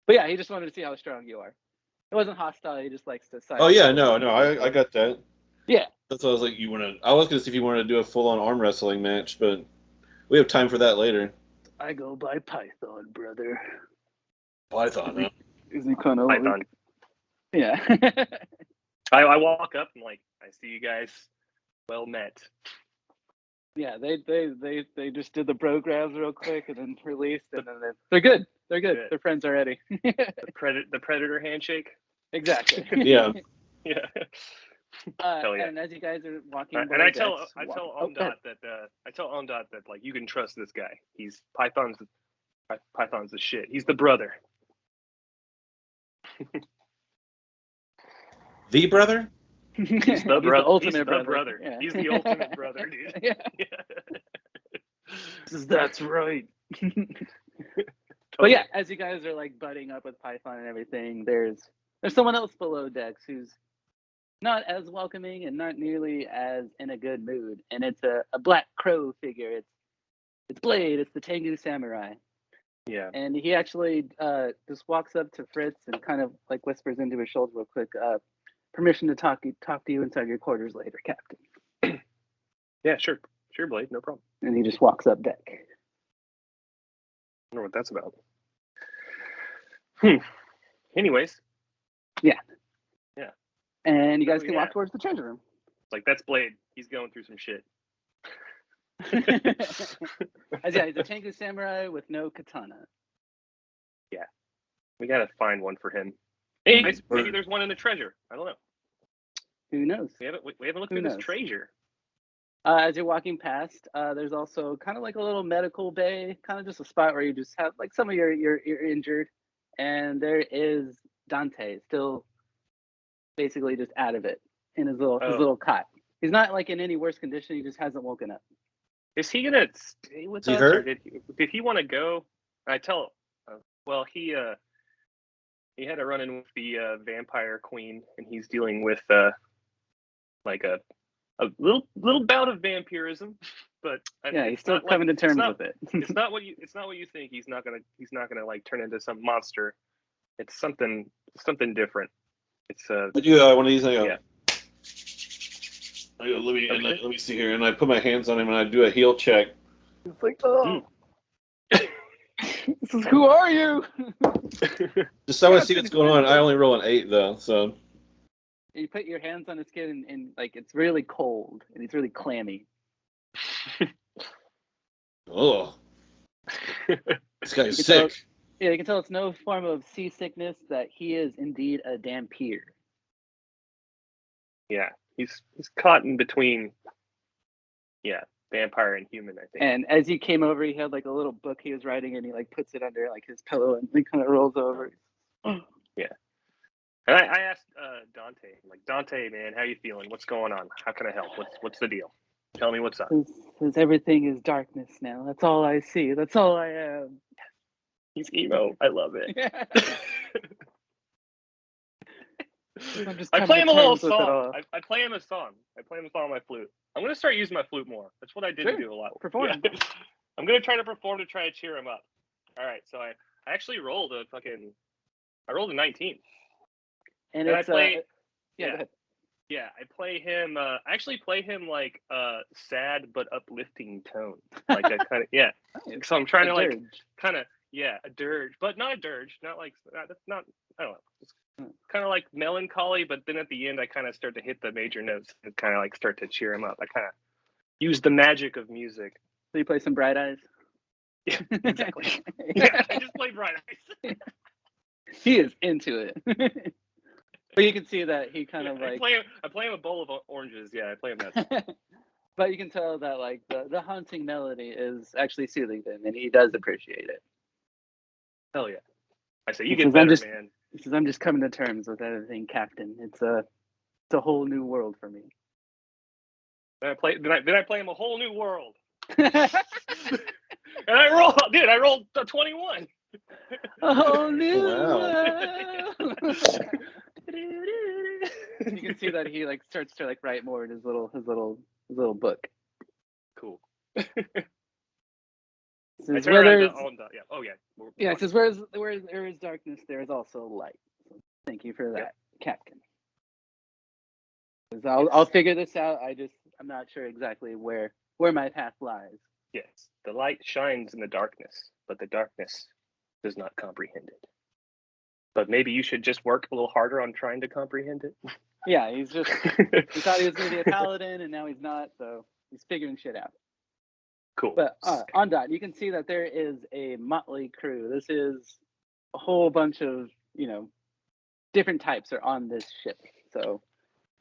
But yeah, he just wanted to see how strong you are. It wasn't hostile. He just likes to. Oh yeah, no, I got that. Yeah. That's what I was like. I was gonna see if you wanted to do a full-on arm wrestling match, but we have time for that later. I go by Python, brother. Python, huh? Is he kind of Python? Yeah. I walk up and like I see you guys. Well met. Yeah, they just did the programs real quick and then released, and then they're good. They're good. They're friends already. The predator handshake. Exactly. Yeah. Yeah. Hell yeah. And as you guys are walking, and I tell Ondot that like you can trust this guy. He's Python's the shit. He's the brother. The brother? He's the brother. Ultimate He's brother. the brother. Yeah. He's the ultimate brother, dude. Yeah. Yeah. That's right. But yeah, as you guys are like butting up with Python and everything, there's someone else below decks who's not as welcoming and not nearly as in a good mood, and it's a black crow figure. It's Blade. It's the Tengu samurai. Yeah. And he actually just walks up to Fritz and kind of like whispers into his shoulder real quick. Permission to talk to you inside your quarters later, Captain. Yeah, sure, Blade, no problem. And he just walks up deck. I wonder what that's about. Anyways. Yeah. Yeah. And you guys can walk towards the treasure room. Like, that's Blade. He's going through some shit. He's a Tengu samurai with no katana. Yeah. We gotta find one for him. Hey, maybe there's one in the treasure. I don't know. Who knows? We haven't looked Who through this knows? treasure. As you're walking past, there's also kind of like a little medical bay, kind of just a spot where you just have like some of your injured, and there is Dante still basically just out of it in his little cot. He's not like in any worse condition. He just hasn't woken up. Is he gonna stay with us, or did he want to go? I tell. Well, he had a run-in with the vampire queen, and he's dealing with like a little bout of vampirism, but he's still coming to terms with it. It's not what you think. He's not gonna like turn into some monster. It's something different. It's I do one of these. Yeah. Let me see here, and I put my hands on him and I do a heal check. It's like, oh, this is, who are you? Just so I see what's going on. I only roll an 8 though, so. You put your hands on his skin and like it's really cold and he's really clammy. Oh, this guy's sick. You can tell it's no form of seasickness, that he is indeed a Dampier. Yeah, he's caught in between. Yeah, vampire and human, I think. And as he came over, he had like a little book he was writing, and he like puts it under like his pillow and he kind of rolls over. Yeah. And I asked Dante, like, Dante, man, how you feeling? What's going on? How can I help? What's the deal? Tell me what's up. Because everything is darkness now. That's all I see. That's all I am. He's emo. I love it. I play him a little song. I play him a song. I play him a song on my flute. I'm going to start using my flute more. That's what I did do a lot. Perform. Yeah. I'm going to try to perform to try to cheer him up. All right, so I actually rolled a 19. And I play, go ahead. Yeah, I play him. I actually play him like sad but uplifting tone, like a kind of Nice. So I'm trying to like dirge. kind of a dirge, but not a dirge. Not like that's not. I don't know. It's kind of like melancholy, but then at the end I kind of start to hit the major notes and kind of like start to cheer him up. I kind of use the magic of music. So you play some Bright Eyes. Yeah, exactly. Yeah, I just play Bright Eyes. He is into it. But you can see that he kind of like I play him a bowl of oranges. Yeah, I play him that. But you can tell that like the haunting melody is actually soothing him, and he does appreciate it. Hell yeah! I say you get better, man. He says, I'm just coming to terms with everything, Captain. It's a whole new world for me. Then I play him a whole new world. And I rolled a 21. A whole new world. You can see that he like starts to like write more in his little book. Cool. Says, Yeah. It says where there is darkness, there is also light. So thank you for that, Captain. I'll figure this out. I'm not sure exactly where my path lies. Yes, the light shines in the darkness, but the darkness does not comprehend it. But maybe you should just work a little harder on trying to comprehend it. Yeah, he thought he was going to be a paladin, and now he's not, so he's figuring shit out. Cool. But on that, you can see that there is a motley crew. This is a whole bunch of, different types are on this ship. So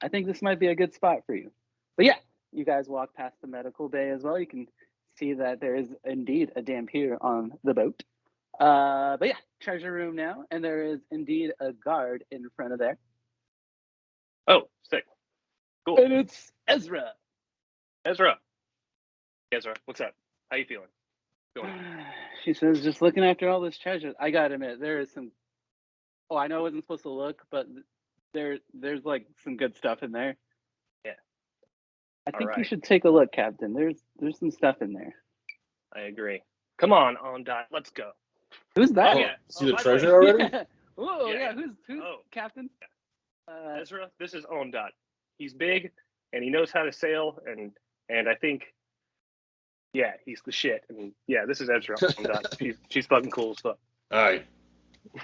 I think this might be a good spot for you. But yeah, you guys walk past the medical bay as well. You can see that there is indeed a Dampier on the boat. But yeah, treasure room now, and there is indeed a guard in front of there. Oh, sick. Cool. And it's Ezra. Ezra, what's up? How you feeling? She says, just looking after all this treasure. I gotta admit, there is some. Oh, I know I wasn't supposed to look, but there's like some good stuff in there. Yeah. I think you should take a look, Captain. There's some stuff in there. I agree. Come on, Ondot, let's go. Who's that? Oh, yeah. See the treasure already? Yeah. Oh, yeah. Who's Captain? Ezra, this is Ondot. He's big and he knows how to sail, and I think, yeah, he's the shit. And yeah, this is Ezra. Ondot. She's fucking cool as fuck. All right.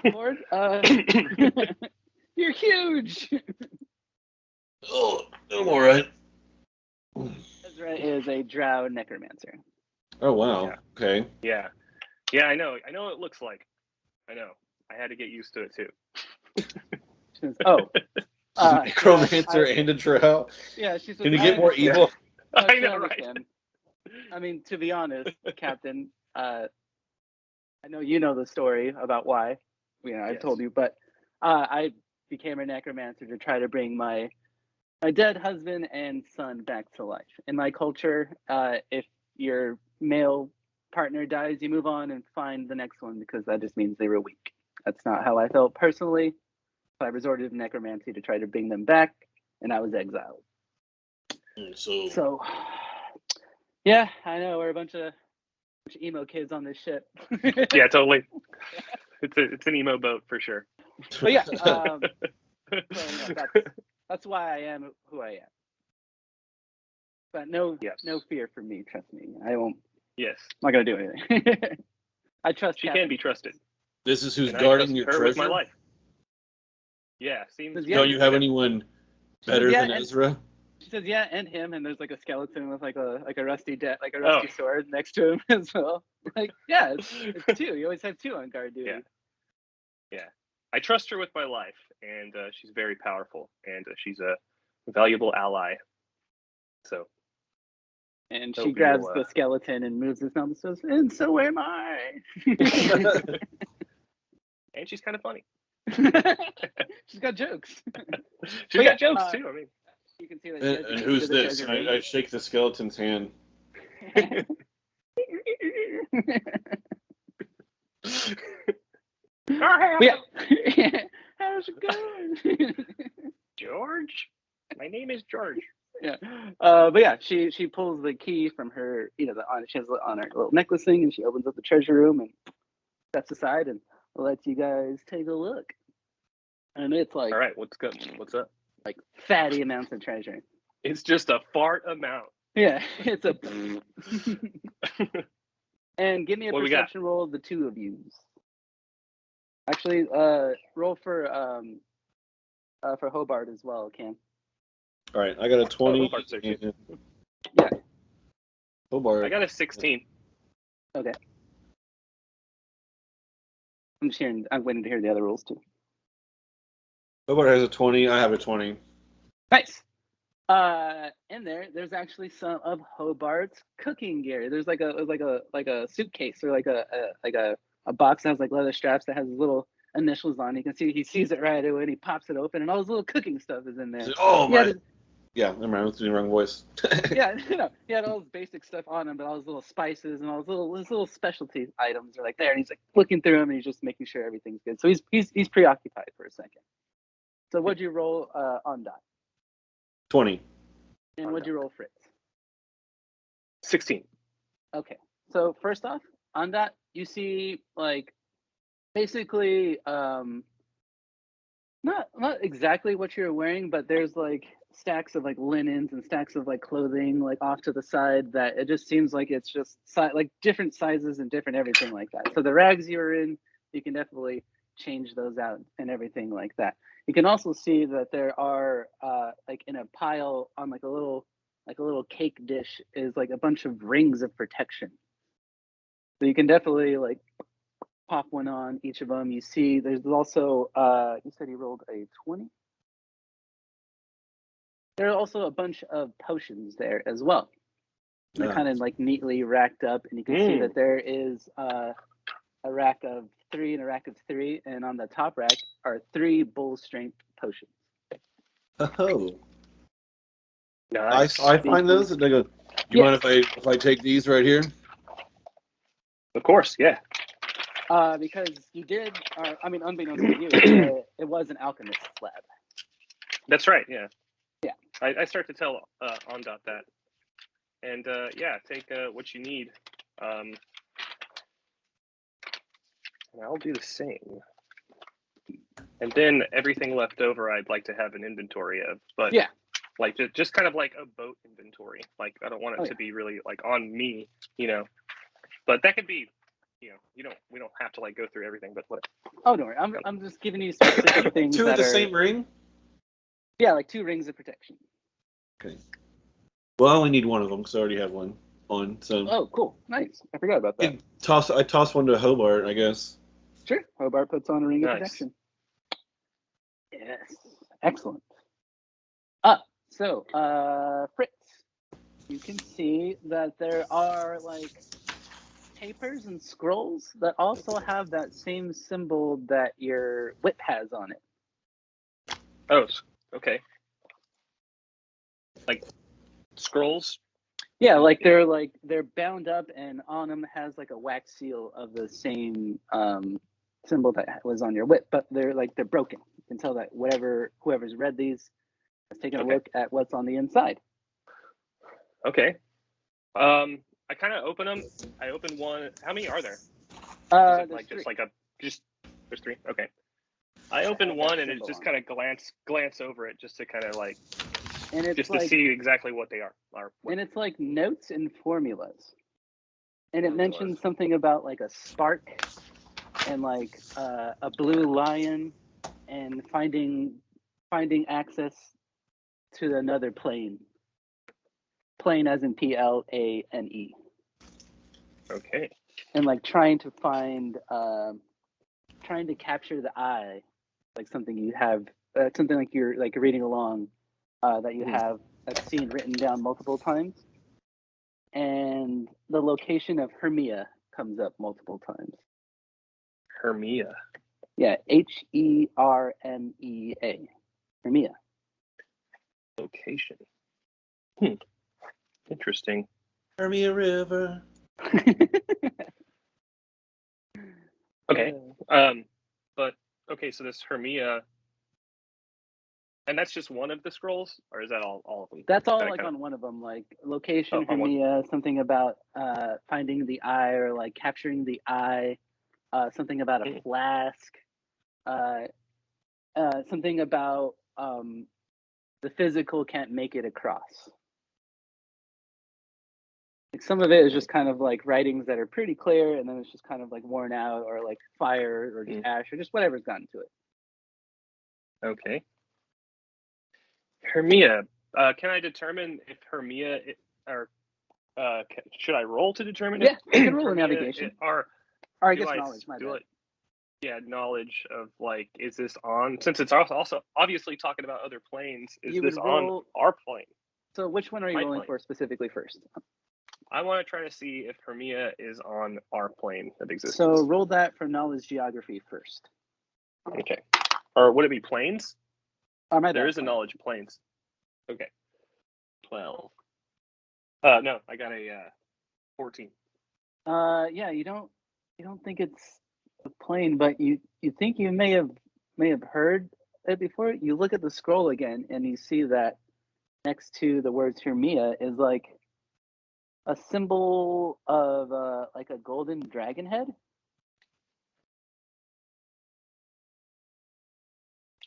Lord, you're huge. Oh, I'm all right. Ezra is a drow necromancer. Oh wow. Yeah. Okay. Yeah, I know what it looks like. I know. I had to get used to it too. She says, "Oh, necromancer and a drow. yeah." She says, Can you get more evil? I know, right? I mean, to be honest, Captain, I know you know the story about why. I've told you, but I became a necromancer to try to bring my dead husband and son back to life. In my culture, if your male partner dies, you move on and find the next one because that just means they were weak. That's not how I felt personally. So I resorted to necromancy to try to bring them back, and I was exiled. So yeah, I know we're a bunch of emo kids on this ship. Yeah, totally. It's an emo boat for sure. But yeah, so, that's why I am who I am. But no fear for me. Trust me, I won't. Yes, I'm not gonna do anything. I trust. She can be trusted. This is who's and guarding your her treasure. With my life. Yeah, seems. Don't you have anyone better than Ezra? She says, "Yeah, and him." And there's like a skeleton with like a rusty sword next to him as well. Like, yeah, it's two. You always have two on guard duty. Yeah. I trust her with my life, and she's very powerful, and she's a valuable ally. So. And she grabs the skeleton and moves his mouth and says, "And so am I." And she's kind of funny. She's got jokes. She's got jokes too. I mean, you can see that. And who's this? I shake the skeleton's hand. Yeah. How's it going? George? My name is George. Yeah. But yeah, she pulls the key from her, she has on her little necklace thing, and she opens up the treasure room and steps aside and lets you guys take a look. And it's like, all right, what's good? What's up? Like fatty amounts of treasure. It's just a fart amount. Yeah, it's a. And give me a perception roll of the two of you. Actually, roll for Hobart as well, Cam. All right, I got a 20. Yeah. Hobart. I got a 16. Okay. I'm waiting to hear the other rules too. Hobart has a 20. I have a 20. Nice. In there's actually some of Hobart's cooking gear. There's like a suitcase or like a box that has like leather straps that has little initials on. You can see he sees it right away and he pops it open and all his little cooking stuff is in there. Oh my! Yeah, never mind. I was doing the wrong voice. Yeah, he had all his basic stuff on him, but all his little spices and all his little specialty items are like there, and he's like looking through them and he's just making sure everything's good. So he's preoccupied for a second. So what'd you roll on Dot? 20. And what'd you roll, Fritz? 16. Okay. So first off, on that, you see like basically not exactly what you're wearing, but there's like stacks of like linens and stacks of like clothing like off to the side that it just seems like it's just like different sizes and different everything like that. So the rags you're in, you can definitely change those out and everything like that. You can also see that there are like in a pile on like a little cake dish is like a bunch of rings of protection. So you can definitely like pop one on each of them. You see there's also you said he rolled a 20. There are also a bunch of potions there as well. They're kind of like neatly racked up, and you can see that there is a rack of 3 and a rack of 3, and on the top rack are 3 bull strength potions. Oh. Nice. I find those and they go, you mind if I take these right here? Of course, yeah. Because you did, unbeknownst to you, it was an alchemist's lab. That's right, yeah. Yeah. I start to tell Ondot that. And take what you need. And I'll do the same. And then everything left over I'd like to have an inventory of. But yeah. Like just kind of like a boat inventory. Like I don't want it to be really like on me, But that could be, we don't have to like go through everything, but what? Oh, don't worry. I'm just giving you specific things. 2 of the same ring? Yeah, like 2 rings of protection. Okay. Well, I only need one of them because I already have one on. So. Oh, cool. Nice. I forgot about that. I toss one to Hobart, I guess. Sure. Hobart puts on a ring of protection. Yes. Excellent. So, Fritz, you can see that there are like papers and scrolls that also have that same symbol that your whip has on it. Oh, okay. Like scrolls? Yeah, like they're bound up, and on them has like a wax seal of the same symbol that was on your whip, but they're broken. You can tell that whoever's read these has taken a look at what's on the inside. Okay. I kind of open them. I open one. How many are there? There's like three. There's three. Okay. I open one and it just kind of glance over it just to kind of like, and it's just like, to see exactly what they are. And it's like notes and formulas, and it mentions something about like a spark and like a blue lion and finding access to another plane. Plane as in PLANE. Okay. And like trying to capture the eye, like something you have, something like you're reading along, that you have a scene written down multiple times, and the location of Hermia comes up multiple times. Hermia. Yeah, HERMEA. Hermia. Location. Interesting. Hermia River. Okay. But okay, so this Hermia, and that's just one of the scrolls, or is that all of them? That's all like on one of them, like location, Hermia, something about finding the eye or like capturing the eye, something about a flask, something about the physical can't make it across. Like some of it is just kind of like writings that are pretty clear, and then it's just kind of like worn out, or like fire, or just ash, or just whatever's gotten to it. Okay. Hermia. Can I determine if Hermia, should I roll to determine? Yeah, if you can roll a Hermia navigation. Or I guess knowledge. My bad. Yeah, knowledge of like, is this on? Since it's also obviously talking about other planes, is this on our plane? So which one are you rolling for specifically first? I want to try to see if Hermia is on our plane of existence. So roll that for knowledge geography first. Okay. Or would it be planes? There is a knowledge planes. Okay. 12. No, I got a 14. Yeah, you don't think it's a plane, but you think you may have heard it before. You look at the scroll again, and you see that next to the words Hermia is like a symbol of like a golden dragon head.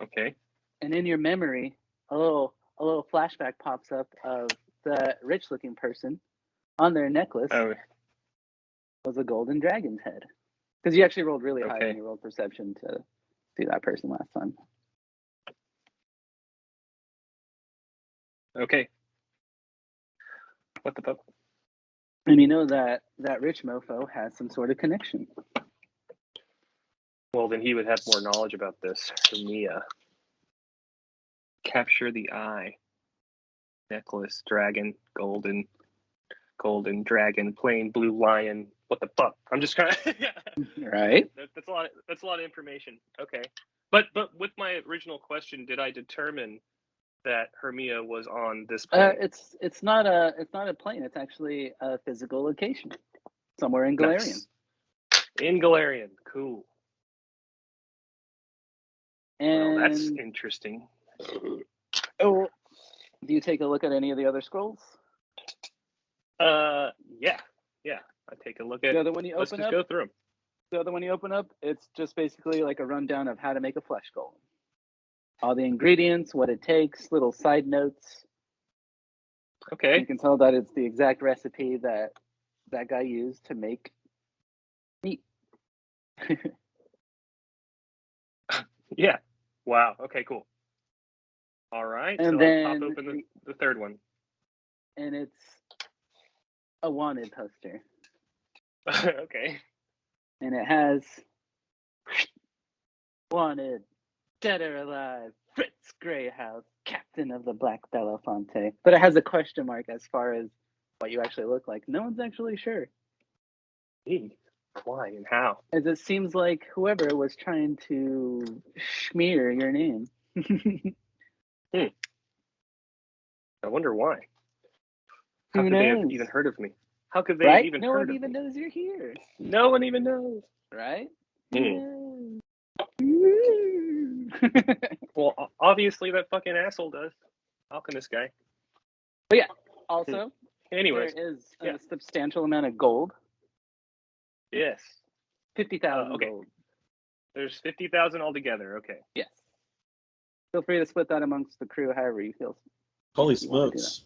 Okay. And in your memory, a little flashback pops up of the rich-looking person on their necklace was a golden dragon's head. Because you actually rolled really high when you rolled perception to see that person last time. Okay. What the fuck? And you know that rich mofo has some sort of connection. Well, then he would have more knowledge about this. Hermia. Capture the eye. Necklace, dragon, golden dragon, plain blue lion. What the fuck? I'm just kind of right. That's a lot of information. Okay, but with my original question, did I determine that Hermia was on this plane? It's not a plane. It's actually a physical location somewhere in Galarian. Nice. In Galarian, cool. And well, that's interesting. Oh, do you take a look at any of the other scrolls? Yeah. I take a look at. The other one you open up. Go through them. The other one you open up, it's just basically like a rundown of how to make a flesh golem. All the ingredients, what it takes, little side notes. Okay. You can tell that it's the exact recipe that guy used to make meat. Yeah. Wow. Okay, cool. All right. And so then I'll pop open the third one. And it's a wanted poster. Okay. And it has wanted Dead or alive, Fritz Greyhouse, captain of the Black Belafonte. But it has a question mark as far as what you actually look like. No one's actually sure. Why and how? As it seems like whoever was trying to smear your name. I wonder why. How Who could they have knows? even heard of me? How could they have Right? even No heard one of even me? knows you're here. No one even knows. Right? Hmm. Well, obviously that fucking asshole does. Alchemist guy. But yeah, also, Anyways, there is yeah. a substantial amount of gold. Yes. 50,000 okay. gold. There's 50,000 altogether. Okay. Yes. Feel free to split that amongst the crew however you feel. Holy you wanna do smokes.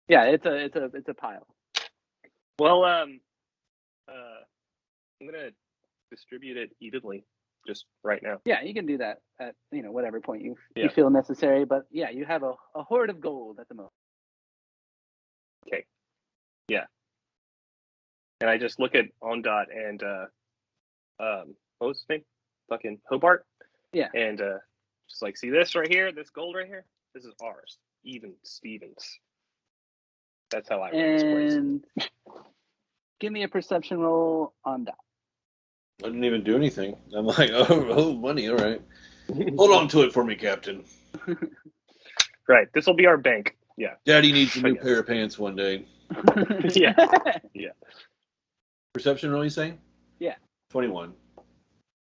that. Yeah, it's a pile. Well, I'm gonna distribute it evenly just right now. Yeah, you can do that at whatever point you Yeah. feel necessary. But yeah, you have a hoard of gold at the moment. Okay. Yeah. And I just look at Ondot and what was his name? Fucking Hobart. Yeah. And just like, see this right here, this gold right here? This is ours. Even Stevens. That's how I run this place. And give me a perception roll on that. I didn't even do anything. I'm like, oh, money, all right. Hold on to it for me, Captain. Right. This will be our bank. Yeah. Daddy needs a I new guess. pair of pants one day. Yeah. Yeah. Perception roll, you saying? Yeah. 21.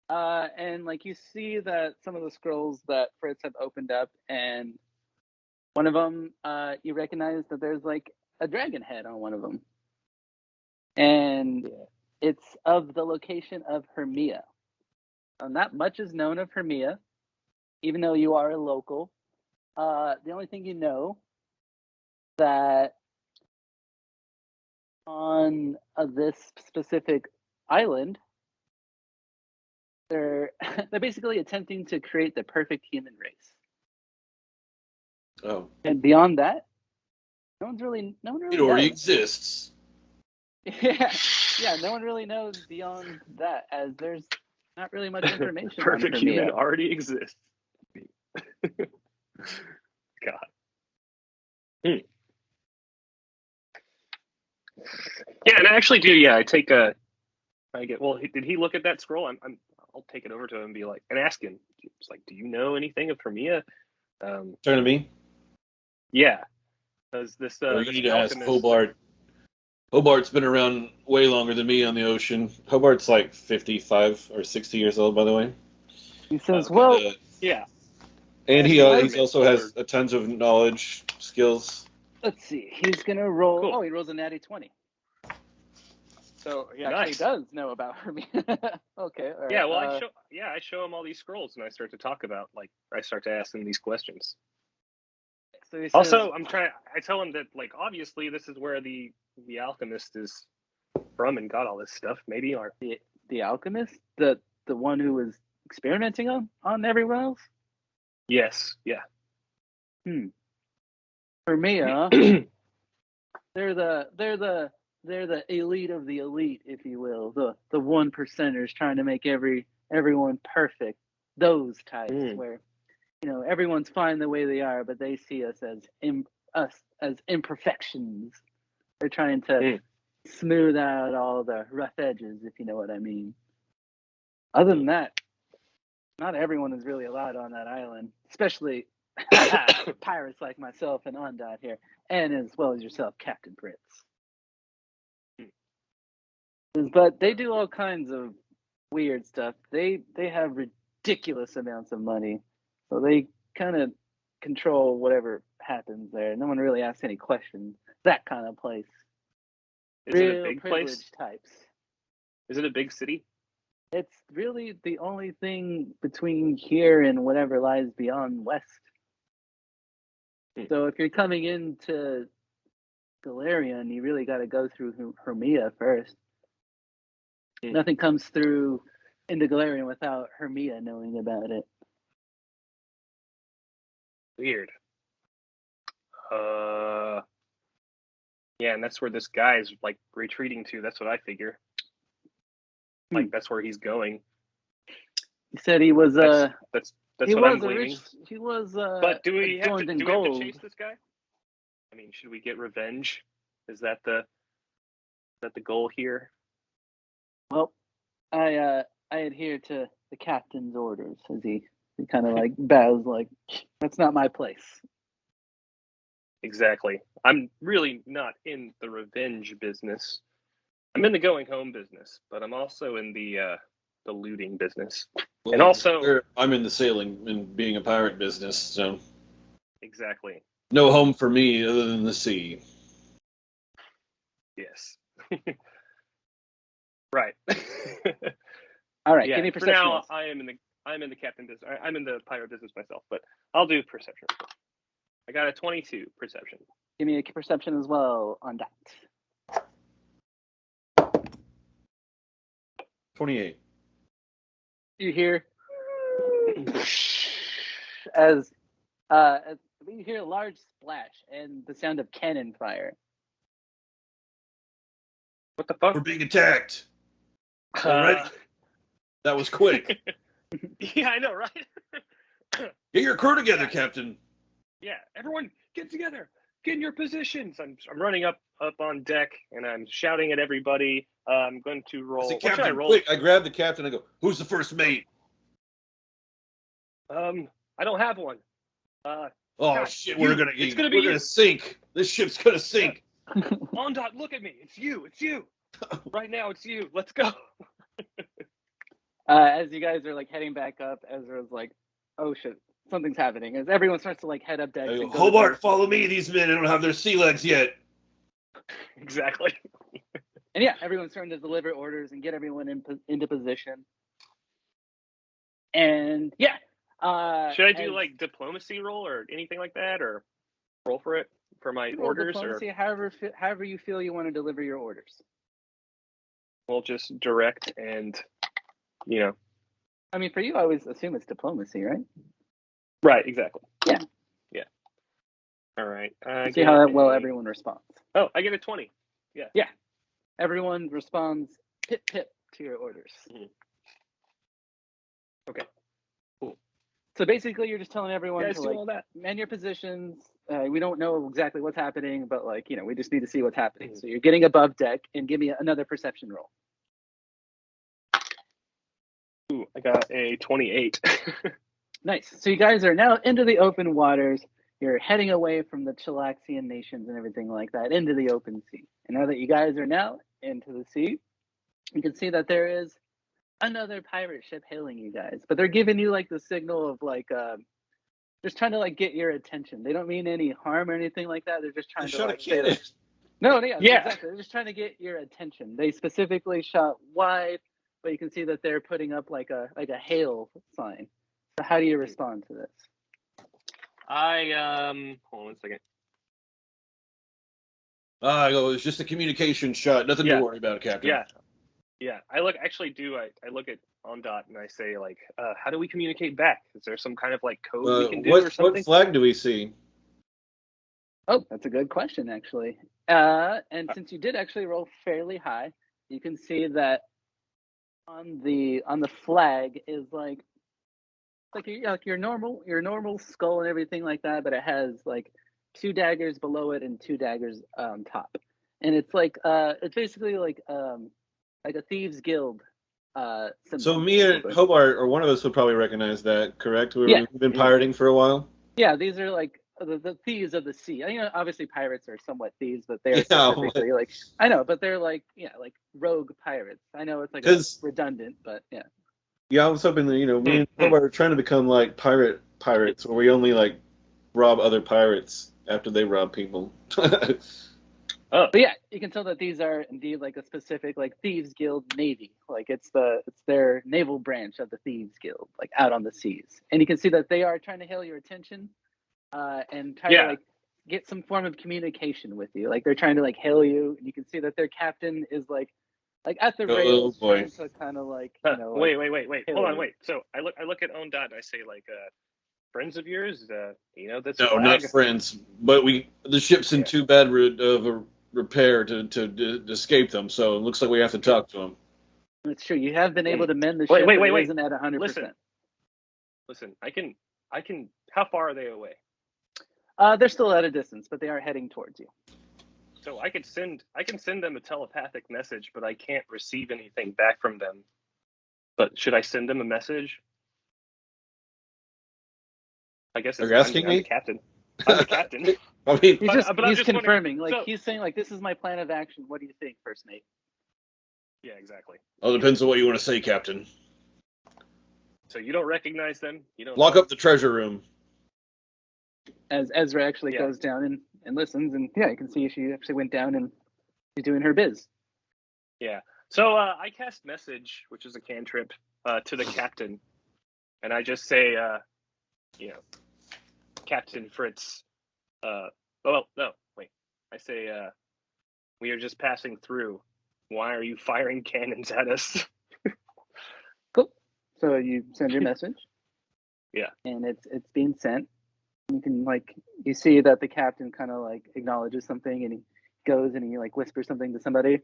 And like you see that some of the scrolls that Fritz have opened up, and one of them, you recognize that there's like a dragon head on one of them, and it's of the location of Hermia. Not much is known of Hermia, even though you are a local. The only thing you know that on this specific island, they're basically attempting to create the perfect human race. Oh. And beyond that, no one really It already knows. exists. Yeah, no one really knows beyond that, as there's not really much information Perfect on human Hermia. already exists. God. Yeah, and I actually do. Yeah, I take a. I get. Well, did he look at that scroll? I'll take it over to him and be like, and ask him. It's like, do you know anything of Hermia? Turn to me. Yeah. Does this? You This need to ask alchemist, Hobart. Hobart's been around way longer than me on the ocean. Hobart's like 55 or 60 years old, by the way. He says, Okay. well, yeah. And he also has a tons of knowledge, skills. let's see. He's going to roll. Cool. Oh, he rolls a natty 20. So he actually Nice. does know about Hermia. Okay. All right. Yeah, well, I show him all these scrolls, and I start to talk about, like, I start to ask him these questions. So he says, Also, I tell him that, like, obviously this is where the alchemist is from and got all this stuff. Maybe, or the alchemist, the one who was experimenting on everyone else. yes, yeah. Hermia, they're the elite of the elite, if you will. The 1%ers trying to make everyone perfect. Those types where everyone's fine the way they are, but they see us as imperfections. They're trying to smooth out all the rough edges, if you know what I mean. Other than that, not everyone is really allowed on that island, especially pirates like myself and Ondot here, and as well as yourself, Captain Fritz. But they do all kinds of weird stuff. They have ridiculous amounts of money, so they kind of control whatever happens there. No one really asks any questions. That kind of place. Is Real it a big privileged place? types. Is it a big city? It's really the only thing between here and whatever lies beyond west. So if you're coming into Galarian, you really got to go through Hermia first. Nothing comes through into Galarian without Hermia knowing about it. Weird. Yeah, and that's where this guy is, like, retreating to. That's what I figure. Like, that's where he's going. He said he was That's That's what I'm gleaning. He was. But do we have to gold. chase this guy? I mean, should we get revenge? Is that the goal here? Well, I adhere to the captain's orders, as he kind of like bows, like that's not my place. Exactly. I'm really not in the revenge business. I'm in the going home business, but I'm also in the looting business. Well, and also, I'm in the sailing and being a pirate business, so exactly. no home for me other than the sea. Yes. Right. All right. Yeah. Give me For perception. now, I'm in the captain business. I'm in the pirate business myself, but I'll do perception. I got a 22 perception. Give me a perception as well on that. 28. You hear as you hear a large splash and the sound of cannon fire. What the fuck? We're being attacked. Already? That was quick. Yeah, I know, right? Get your crew together, Captain. Yeah, everyone get together. Get in your positions. I'm running up on deck and I'm shouting at everybody. I'm going to roll. Say, What should I Captain, roll? quick! I grab the captain. I go, "Who's the first mate?" I don't have one. Oh God, shit! we're gonna sink. This ship's gonna sink. Ondot, look at me. It's you. Right now, it's you. Let's go. As you guys are like heading back up, Ezra's like, "Oh shit, something's happening." As everyone starts to like head up decks. I go, Hobart, follow me. These men don't have their sea legs yet. Exactly. And yeah, everyone's starting to deliver orders and get everyone into position. And yeah. Should I do like diplomacy roll or anything like that, or roll for it for my orders, diplomacy, or however you feel you want to deliver your orders? we'll just direct and, you know. I mean, for you, I always assume it's diplomacy, right? Right. Exactly. Yeah. Yeah. All right. See how well everyone responds. Oh, I get a 20. Yeah. Yeah. Everyone responds pip pip to your orders. Mm-hmm. Okay. Cool. So basically, you're just telling everyone to like all that. man your positions. We don't know exactly what's happening, but like we just need to see what's happening. Mm-hmm. So you're getting above deck, and give me another perception roll. Ooh, I got a 28. Nice. So you guys are now into the open waters. You're heading away from the Chilaxian nations and everything like that into the open sea. And now that you guys are now into the sea, you can see that there is another pirate ship hailing you guys. But they're giving you like the signal of like just trying to like get your attention. They don't mean any harm or anything like that. They're just trying to like say like, no, yeah, exactly. They're just trying to get your attention. They specifically shot wide, but you can see that they're putting up like a hail sign. So how do you respond to this? Hold on a second. I go, it's just a communication shot. Nothing to worry about, Captain. Yeah. I look at Ondot and I say like, how do we communicate back? Is there some kind of like code we can do or something? What flag do we see? Oh, that's a good question, actually. And since you did actually roll fairly high, you can see that on the flag is like your normal skull and everything like that, but it has like 2 daggers below it and 2 daggers on top, and it's like it's basically like a thieves guild symbol. So me and Hobart, or one of us, would probably recognize that, correct? We've been pirating for a while. Yeah, these are like the thieves of the sea. Obviously pirates are somewhat thieves, but they're specifically like I know, but they're like like rogue pirates. I know it's like redundant, but yeah. Yeah, I was hoping that me and Hobart are trying to become like pirates, where we only like rob other pirates after they rob people. But yeah, you can tell that these are indeed like a specific like thieves guild navy. Like it's their naval branch of the thieves guild, like out on the seas. And you can see that they are trying to hail your attention, and try to like get some form of communication with you. Like they're trying to like hail you, and you can see that their captain is like at the rails, trying to kind of like wait. Hold on, wait. So I look at Ondot and I say like, friends of yours, that's no, not friends, but the ship's in too bad of a repair to escape them, so it looks like we have to talk to them. That's true. You have been able to mend the ship. Wait. Isn't at 100%. Listen, Listen, I can. How far are they away? They're still at a distance, but they are heading towards you. So I can send them a telepathic message, but I can't receive anything back from them. But should I send them a message? I guess it's Are you asking I'm me? the captain. I'm the captain. I mean, He's confirming. Like so, he's saying, like, this is my plan of action. What do you think, first mate? Yeah, exactly. all depends on what you want to say, Captain. So you don't recognize them? You don't lock up the treasure room. As Ezra actually goes down and listens, and you can see she actually went down and she's doing her biz. Yeah. So I cast message, which is a cantrip, to the captain, and I just say, Captain Fritz. No, wait. I say, we are just passing through. Why are you firing cannons at us? Cool. So you send your message. Yeah. And it's being sent. You can you see that the captain kind of acknowledges something, and he goes and he whispers something to somebody,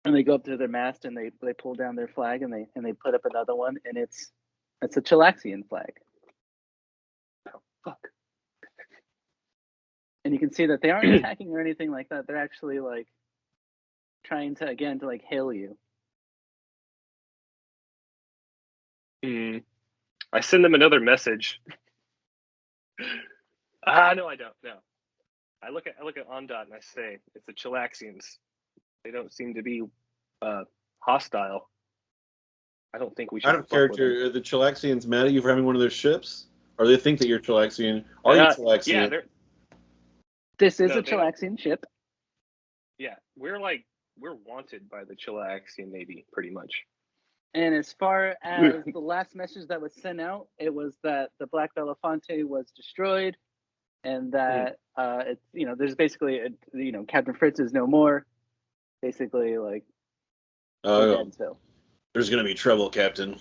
and they go up to their mast and they pull down their flag and they put up another one, and it's a Chilaxian flag. Oh fuck! And you can see that they aren't attacking or anything like that. They're actually trying to hail you. I send them another message. No, I don't. No, I look at Ondot and I say, it's the Chilaxians. They don't seem to be hostile. I don't think we should. Out of character, are the Chilaxians mad at you for having one of their ships? Or they think that you're Chilaxian? Are you Chilaxian? Yeah, this is a Chilaxian ship. Yeah, we're wanted by the Chilaxian Navy, pretty much. And as far as the last message that was sent out, it was that the Black Belafonte was destroyed, and that there's basically Captain Fritz is no more. Basically, dead, so. There's gonna be trouble, Captain.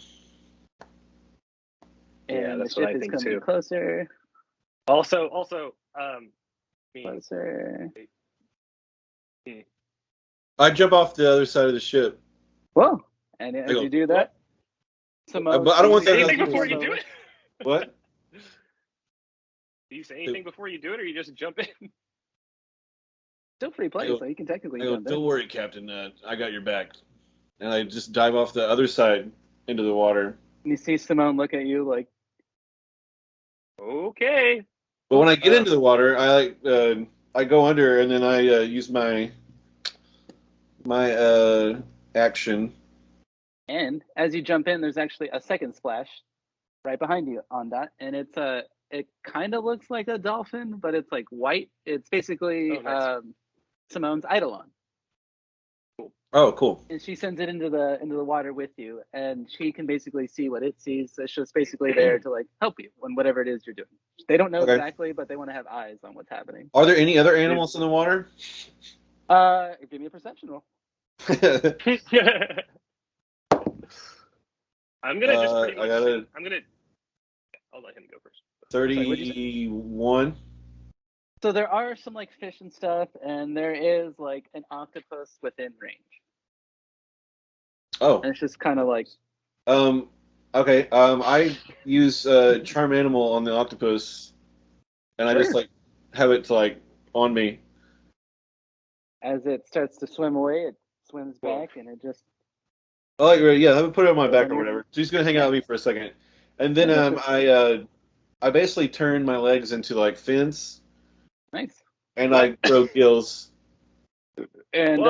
And that's the what ship I is think coming too. closer. Also, Closer. I jump off the other side of the ship. Whoa! And as you do that, but I don't want that. Anything before you do it? What? Do you say anything before you do it, or you just jump in? Still free play, so you can technically jump in. Don't worry, Captain. I got your back. And I just dive off the other side into the water. And you see Simone look at you like, okay. But when I get into the water, I go under, and then I use my action. And as you jump in, there's actually a second splash right behind you on that, and it kind of looks like a dolphin, but it's white. It's basically nice. Simone's Eidolon. Oh, cool. And she sends it into the water with you, and she can basically see what it sees. So it's just basically there to help you on whatever it is you're doing. They don't know exactly, but they want to have eyes on what's happening. Are there any other animals in the water? Give me a perception roll. I'm gonna just pretty much. I'll let him go first. 31. So there are some fish and stuff, and there is an octopus within range. Oh. And it's just kind of Okay. I use charm animal on the octopus, and I just have it on me. As it starts to swim away, it swims back, and it just. Oh, let me put it on my back or whatever. So he's gonna hang out with me for a second, and then I basically turn my legs into fins. Nice. And I grow gills. And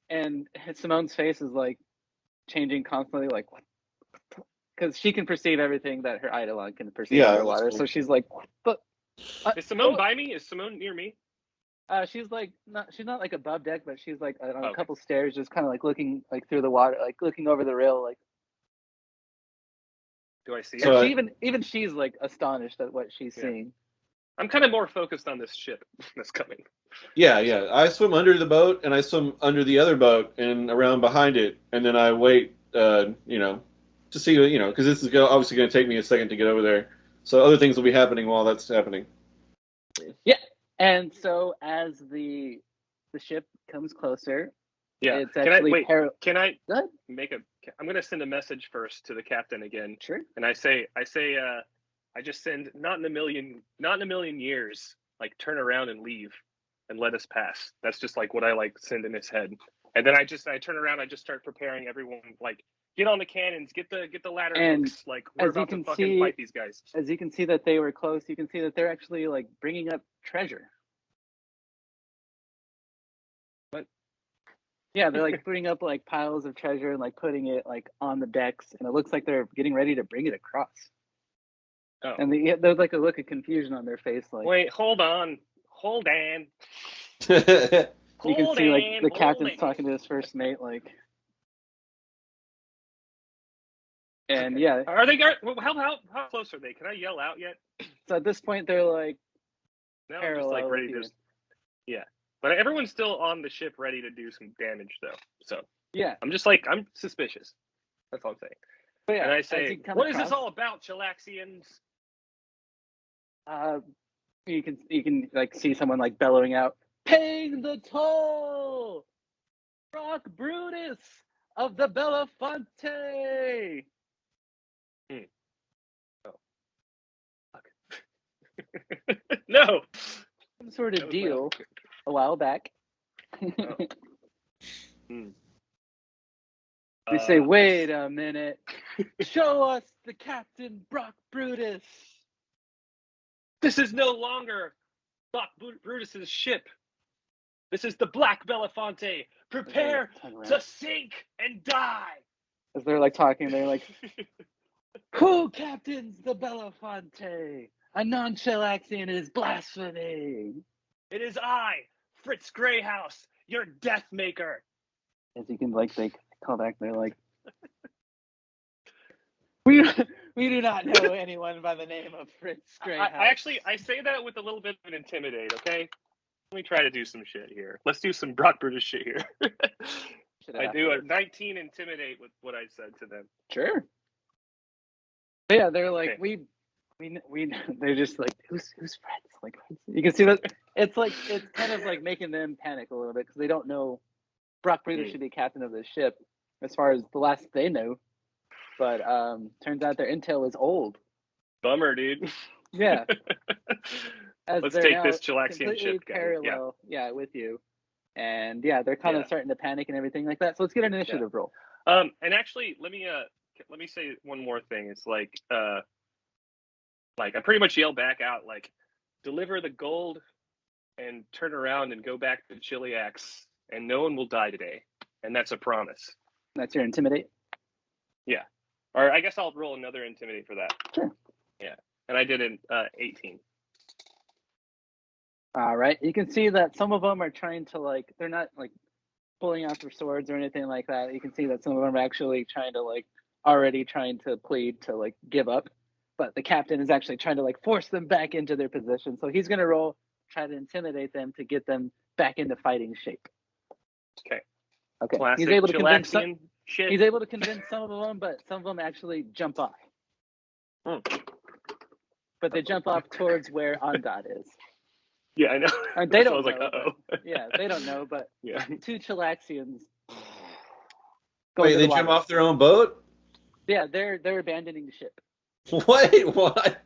and Simone's face is changing constantly, what? Because she can perceive everything that her Eidolon can perceive underwater. Cool. So she's like, but. Is Simone by me? Is Simone near me? She's she's not above deck, but she's on a couple stairs, just kind of looking through the water, looking over the rail, Do I see her? Even she's astonished at what she's seeing. I'm kind of more focused on this ship that's coming. Yeah. I swim under the boat, and I swim under the other boat and around behind it, and then I wait, to see, because this is obviously going to take me a second to get over there. So other things will be happening while that's happening. Yeah. And so as the ship comes closer, it's actually can I I'm gonna send a message first to the captain again, Sure. and I just send not in a million years, like turn around and leave, and let us pass. That's just like what I like send in his head, and then I turn around, I just start preparing everyone, like get on the cannons, get the ladder hooks, like we're about to fucking fight these guys. As you can see that they were close, you can see that they're actually like bringing up treasure. Yeah, they're like putting up like piles of treasure and like putting it like on the decks, and it looks like they're getting ready to bring it across. Oh. And there's like a look of confusion on their face, like. Wait, hold on. You can see like the captain's talking to his first mate, like. And yeah. Are they? How close are they? Can I yell out yet? So at this point, they're like. No, I'm just like ready to. Yeah. But everyone's still on the ship ready to do some damage, though. So yeah, I'm just like, I'm suspicious. That's all I'm saying. But yeah, and I say, what is this all about, Chilaxians? You can like see someone like bellowing out, paying the toll, Rock Brutus of the Belafonte. Oh. Fuck. No. Some sort of deal a while back. Oh. We say, wait a minute. Show us the Captain Brock Brutus. This is no longer Brock Brutus's ship. This is the Black Belafonte. Prepare to sink and die. As they're like talking, they're like, who captains the Belafonte? A non-Chilaxian is blasphemy. It is I, Fritz Greyhouse, your death maker. As you can like they call back, they're like, we do not know anyone by the name of Fritz Greyhouse. I say that with a little bit of an intimidate, okay? Let me try to do some shit here. Let's do some Brock Brutus shit here. I do a 19 intimidate with what I said to them. Sure. But yeah, they're like, okay. we they're just like, who's Fritz? Like, you can see that it's kind of like making them panic a little bit because they don't know Brock Brutus should be captain of the ship as far as the last they know. But turns out their intel is old. Bummer, dude. Yeah. Let's take this Chilaxian ship, guys. Parallel, yeah, with you. And yeah, they're kind of starting to panic and everything like that. So let's get an initiative roll. And actually, let me say one more thing. It's like I pretty much yell back out, like, deliver the gold and turn around and go back to Chiliax, and no one will die today. And that's a promise. That's your intimidate? Yeah. Or I guess I'll roll another intimidate for that. Sure. Yeah. And I did an 18. All right. You can see that some of them are trying to, like, they're not, like, pulling out their swords or anything like that. You can see that some of them are actually trying to, like, already trying to plead to, like, give up. But the captain is actually trying to, like, force them back into their position. So he's going to roll, try to intimidate them to get them back into fighting shape. Okay. Classic he's able to convince some, shit. He's able to convince some of them, but some of them actually jump off. But they jump off towards where Ondot is. Yeah, I know. They don't know. Like, uh-oh. Yeah, they don't know, but yeah. Two Chilaxians. Wait, they jump off their own boat? Yeah, they're abandoning the ship. Wait, what?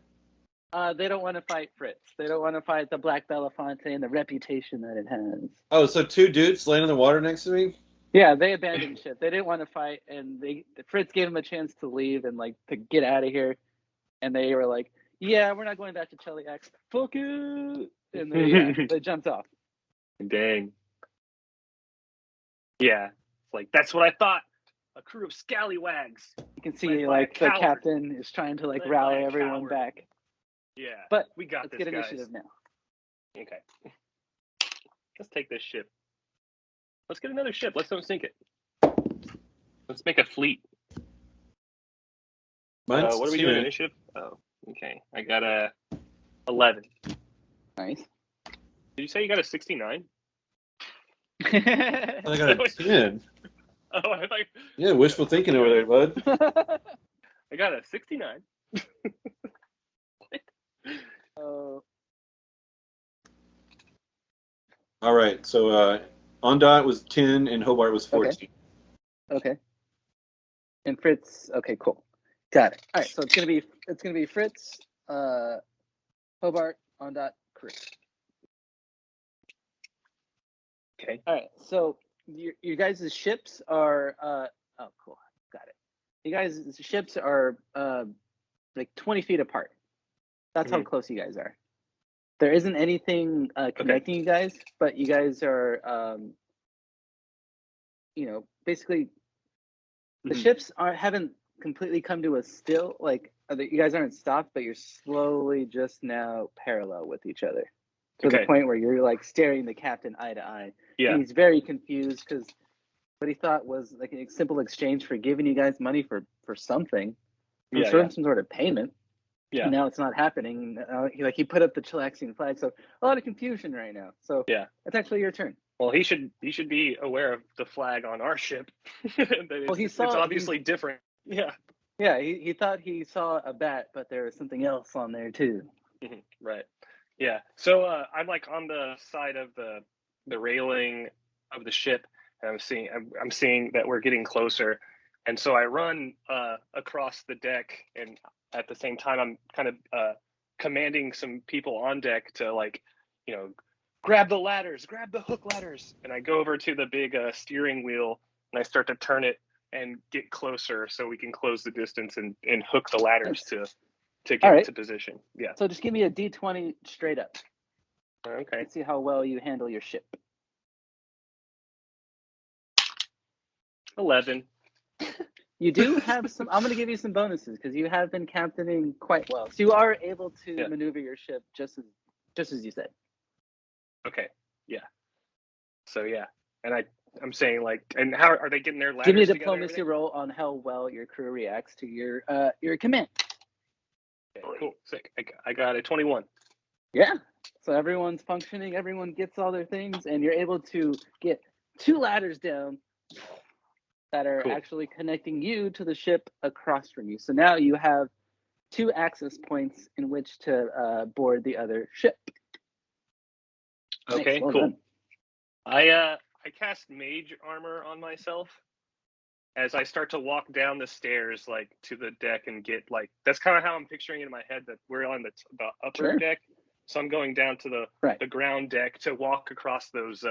They don't want to fight Fritz. They don't want to fight the Black Belafonte and the reputation that it has. Oh, so two dudes laying in the water next to me? Yeah, they abandoned ship. They didn't want to fight, and Fritz gave them a chance to leave and like to get out of here. And they were like, "Yeah, we're not going back to Cheliax. Fuck it!" And they jumped off. Dang. Yeah, it's like that's what I thought. A crew of scallywags. You can see like the captain is trying to like rally everyone back. Yeah, but we got let's this, get guys. Initiative now. Okay. Let's take this ship. Let's get another ship. Let's don't sink it. Let's make a fleet. What are we doing? Initiative? Oh, okay. I got a 11. Nice. Did you say you got a 69? I got a 10. Oh, I thought. Yeah, wishful thinking over there, bud. I got a 69. All right, so Ondot was 10 and Hobart was 14. Okay. And Fritz. Okay, cool. Got it. All right, so it's gonna be Fritz, Hobart, on dot crew. Okay. All right, so your guys' ships are oh cool, got it. You guys' ships are like 20 feet apart. That's how close you guys are. There isn't anything connecting you guys, but you guys are basically the ships haven't completely come to a still. Like you guys aren't stopped, but you're slowly just now parallel with each other to the point where you're like staring the captain eye to eye. Yeah. And he's very confused because what he thought was like a simple exchange for giving you guys money for something, some sort of payment. Yeah. And now it's not happening. He put up the Chilaxian flag, so a lot of confusion right now. So yeah, it's actually your turn. Well, he should be aware of the flag on our ship. It's obviously different. Yeah. Yeah, he thought he saw a bat, but there was something else on there too. Right. Yeah. So I'm like on the side of the railing of the ship, and I'm seeing that we're getting closer, and so I run across the deck, and at the same time I'm kind of commanding some people on deck to grab the ladders, grab the hook ladders, and I go over to the big steering wheel and I start to turn it and get closer so we can close the distance and hook the ladders to get into position. Yeah. So just give me a D20 straight up. Okay. Let's see how well you handle your ship. 11. You do have some. I'm going to give you some bonuses because you have been captaining quite well. So you are able to maneuver your ship just as you said. Okay. Yeah. So yeah, and I'm saying and how are they getting their ladders? Give me a diplomacy roll on how well your crew reacts to your command. Okay, cool. Sick. I got a 21. Yeah. So everyone's functioning. Everyone gets all their things, and you're able to get 2 ladders down that are actually connecting you to the ship across from you. So now you have 2 access points in which to board the other ship. Okay, nice. Well cool. Done. I cast mage armor on myself as I start to walk down the stairs to the deck and get that's kind of how I'm picturing it in my head, that we're on the upper deck. So I'm going down to the ground deck to walk across those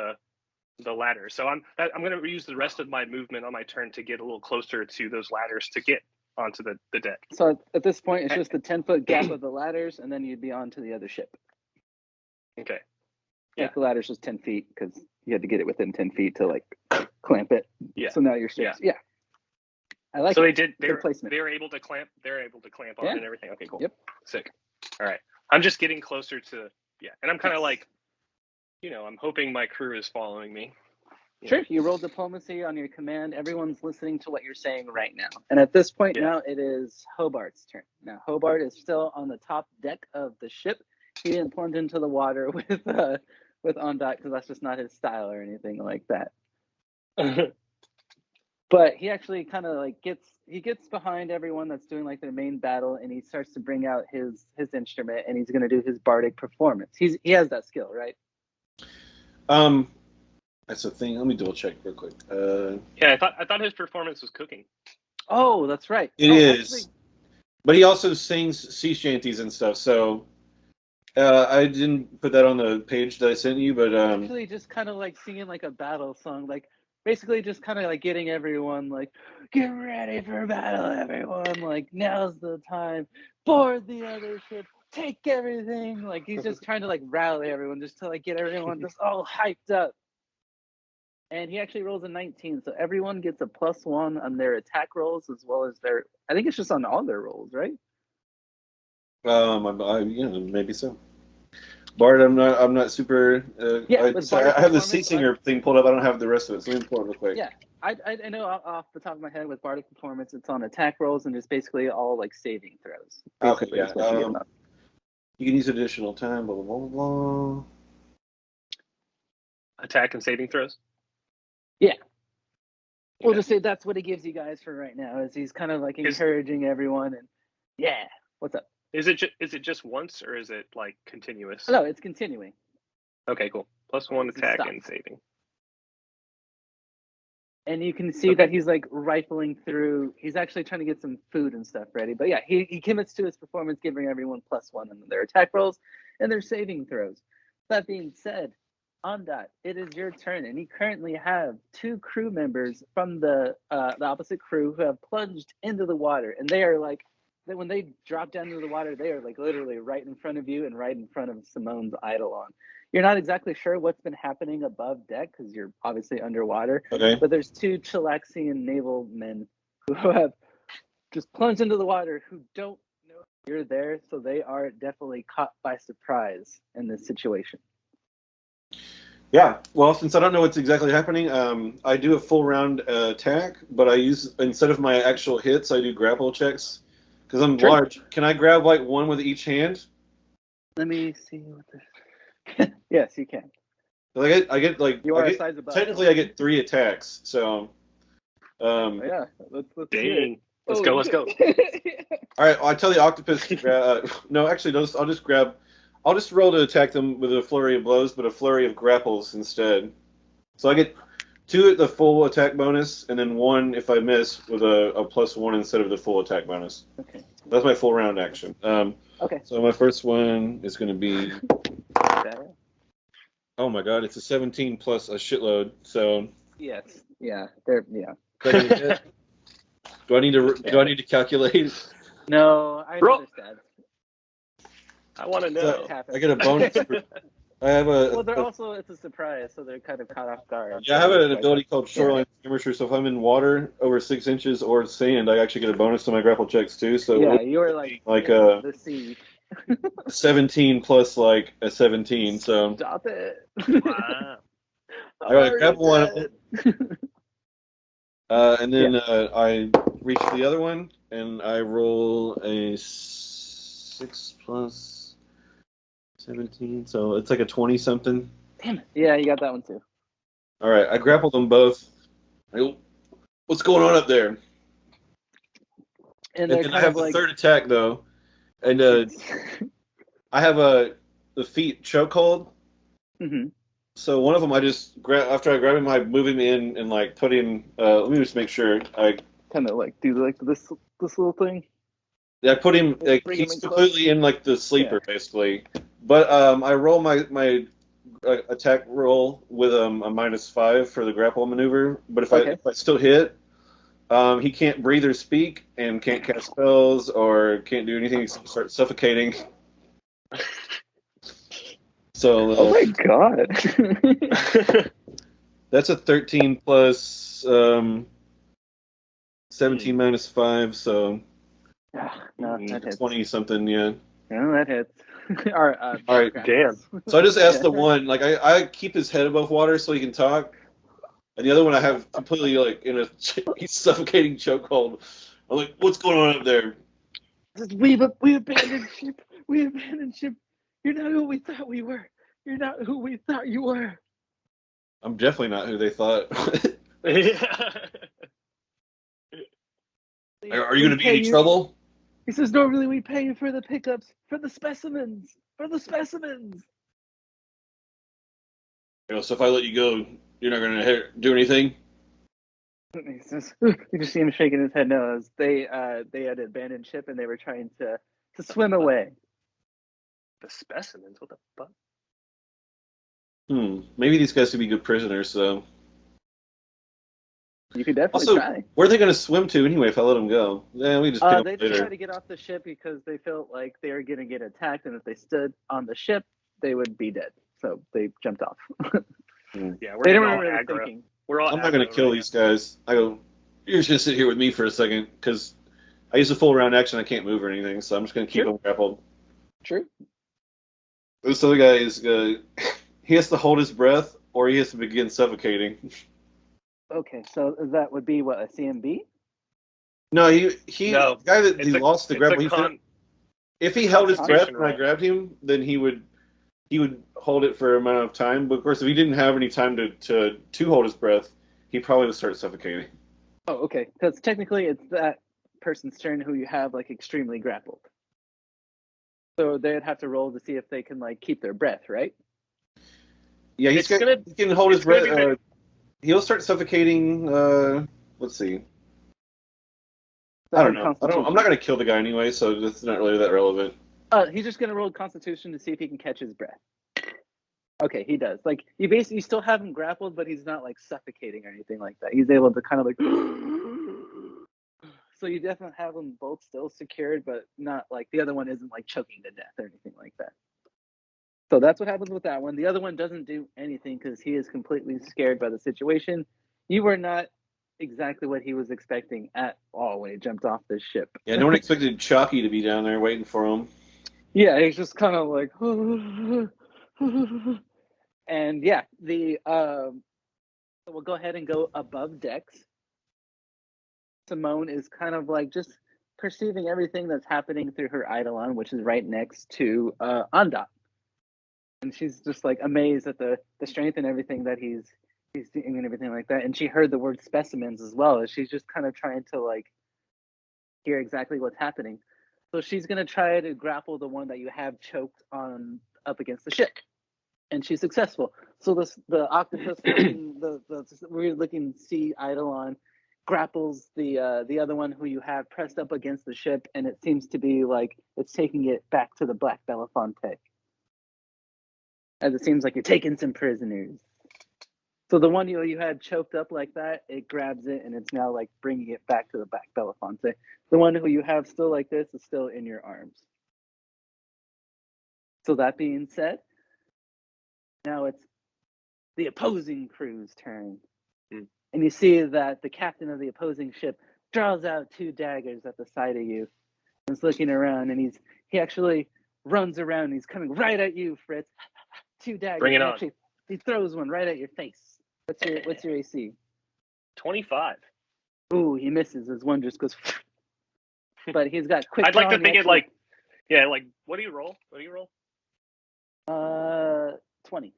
the ladders. So I'm going to use the rest of my movement on my turn to get a little closer to those ladders to get onto the deck. So at this point, it's just the 10-foot gap of the ladders, and then you'd be onto the other ship. Okay. Yeah. The ladder's just 10 feet because you had to get it within 10 feet to clamp it. Yeah. So now your ship's I like. So it. They were able to clamp. They're able to clamp on and everything. Okay, cool. Yep. Sick. All right. I'm just getting closer to and I'm kind of I'm hoping my crew is following me. Sure. You roll diplomacy on your command. Everyone's listening to what you're saying right now. And at this point now, it is Hobart's turn. Now Hobart is still on the top deck of the ship. He didn't plunge into the water with Ondat because that's just not his style or anything like that. But he actually kind of gets behind everyone that's doing their main battle, and he starts to bring out his instrument, and he's going to do his bardic performance. He has that skill, right? That's a thing. Let me double check real quick. I thought his performance was cooking. Oh, that's right. It is. Actually, but he also sings sea shanties and stuff. So I didn't put that on the page that I sent you, but actually just kind of singing a battle song, basically just kind of getting everyone get ready for battle, everyone. Now's the time. Board the other ship. Take everything. He's just trying to rally everyone just to get everyone just all hyped up. And he actually rolls a 19, so everyone gets a +1 on their attack rolls as well as their. I think it's just on all their rolls, right? Maybe so. Bard, I'm not super. I have the sea singer thing pulled up. I don't have the rest of it, so let me pull it real quick. Yeah, I know off the top of my head with bardic performance, it's on attack rolls and just basically all saving throws. Okay, yeah. You can use additional time. Blah blah blah blah. Attack and saving throws. Yeah. We'll just say that's what he gives you guys for right now. Is he's kind of encouraging everyone and what's up? Is it just once or is it continuous? No, it's continuing. Okay, cool. +1 attack and saving. And you can see that he's like rifling through. He's actually trying to get some food and stuff ready. But yeah, he commits to his performance, giving everyone +1 on their attack rolls and their saving throws. That being said, Ondat, it is your turn, and you currently have 2 crew members from the opposite crew who have plunged into the water, and they are like, when they drop down into the water, they are like literally right in front of you and right in front of Simone's Eidolon. You're not exactly sure what's been happening above deck because you're obviously underwater. Okay. But there's 2 Chilaxian naval men who have just plunged into the water who don't know you're there, so they are definitely caught by surprise in this situation. Yeah. Well, since I don't know what's exactly happening, I do a full round attack, but I use, instead of my actual hits, I do grapple checks because I'm large. Can I grab like one with each hand? Let me see what this. Yes, you can. I get like you are a size above. Technically I get 3 attacks, so yeah, let's dang. Let's go. All right, I tell the octopus to grab. No, actually, I'll just roll to attack them with a flurry of blows, but a flurry of grapples instead. So I get 2 at the full attack bonus, and then 1 if I miss with a +1 instead of the full attack bonus. Okay. That's my full round action. Okay. So my first one is going to be. Oh my god, it's a 17 plus a shitload. So. Yes. Yeah. There. Yeah. Do I need to calculate? No, I understand. I want to know. So I get a bonus. I have a. Well, they're also, it's a surprise, so they're kind of caught off guard. Yeah, I have an ability called Shoreline Skirmisher, so if I'm in water over 6 inches or sand, I actually get a bonus to my grapple checks too. So yeah, you are like the sea. 17 plus like a 17. So stop it. Wow. All right, grab one of them. And then I reach the other one, and I roll a 6 plus 17, so it's like a 20-something. Damn it. Yeah, you got that one too. All right, I grapple them both. I go, what's going on up there? And then I have the third attack, though. And I have the feet chokehold. Mm-hmm. So one of them I just after I grab him, I move him in and like put him. Let me just make sure I kind of like do like this little thing. Yeah, I put him. Like, he's completely in like the sleeper basically. But I roll my attack roll with a -5 for the grapple maneuver. But if I still hit, he can't breathe or speak and can't cast spells or can't do anything except start suffocating. So. Oh my god. That's a 13 plus 17 minus 5, so. No, that hits. 20 something, yeah. No, that hits. All right, damn. So I just asked the one, like I keep his head above water so he can talk, and the other one I have completely like in a suffocating chokehold. I'm like, what's going on up there? We abandoned ship. We abandoned ship. You're not who we thought we were. You're not who we thought you were. I'm definitely not who they thought. Are you going to be in any trouble? He says, normally we pay you for the pickups, for the specimens. So if I let you go, you're not going to do anything? He says, you just see him shaking his head no, as they had abandoned ship and they were trying to swim away. The specimens? What the fuck? Maybe these guys could be good prisoners, so. You could definitely try. Where are they going to swim to anyway if I let them go? Yeah, we just pick them they later. just tried to get off the ship because they felt like they were going to get attacked, and if they stood on the ship, they would be dead. So they jumped off. Yeah, they didn't really thinking. I'm not going to kill these guys. I go, you're just going to sit here with me for a second because I use a full round action. I can't move or anything, so I'm just going to keep them grappled. True. This other guy is he has to hold his breath or he has to begin suffocating. Okay, so that would be what, a CMB? No, the guy that he lost the grapple. If he held his breath when I grabbed him, then he would hold it for an amount of time. But of course, if he didn't have any time to hold his breath, he probably would start suffocating. Oh, okay. Because technically, it's that person's turn who you have like extremely grappled. So they'd have to roll to see if they can like keep their breath, right? Yeah, he can hold his breath. He'll start suffocating. Let's see. I don't know. I'm not gonna kill the guy anyway, so that's not really that relevant. He's just gonna roll Constitution to see if he can catch his breath. Okay, he does. Like you still have him grappled, but he's not like suffocating or anything like that. He's able to kind of like. So you definitely have them both still secured, but not like the other one isn't like choking to death or anything like that. So that's what happens with that one. The other one doesn't do anything because he is completely scared by the situation. You were not exactly what he was expecting at all when he jumped off this ship. Yeah, no one expected Chalky to be down there waiting for him. Yeah, he's just kind of like, and yeah, we'll go ahead and go above decks. Simone is kind of like just perceiving everything that's happening through her eidolon, which is right next to Andot. And she's just like amazed at the strength and everything that he's doing and everything like that. And she heard the word specimens as well. As she's just kind of trying to like hear exactly what's happening. So she's gonna try to grapple the one that you have choked on up against the ship. And she's successful. So the octopus looking, the weird looking sea eidolon grapples the other one who you have pressed up against the ship, and it seems to be like it's taking it back to the Black Belafonte. As it seems like you're taking some prisoners. So the one you had choked up like that, it grabs it and it's now like bringing it back to the Black Belafonte. The one who you have still like this is still in your arms. So that being said, now it's the opposing crew's turn. And you see that the captain of the opposing ship draws out 2 daggers at the side of you and is looking around, and he actually runs around and he's coming right at you, Fritz. 2 daggers. Bring it on. Actually, he throws one right at your face. What's your AC? 25. Ooh, he misses as one just goes. But he's got quick. I'd like to think it like, yeah, like what do you roll? 20.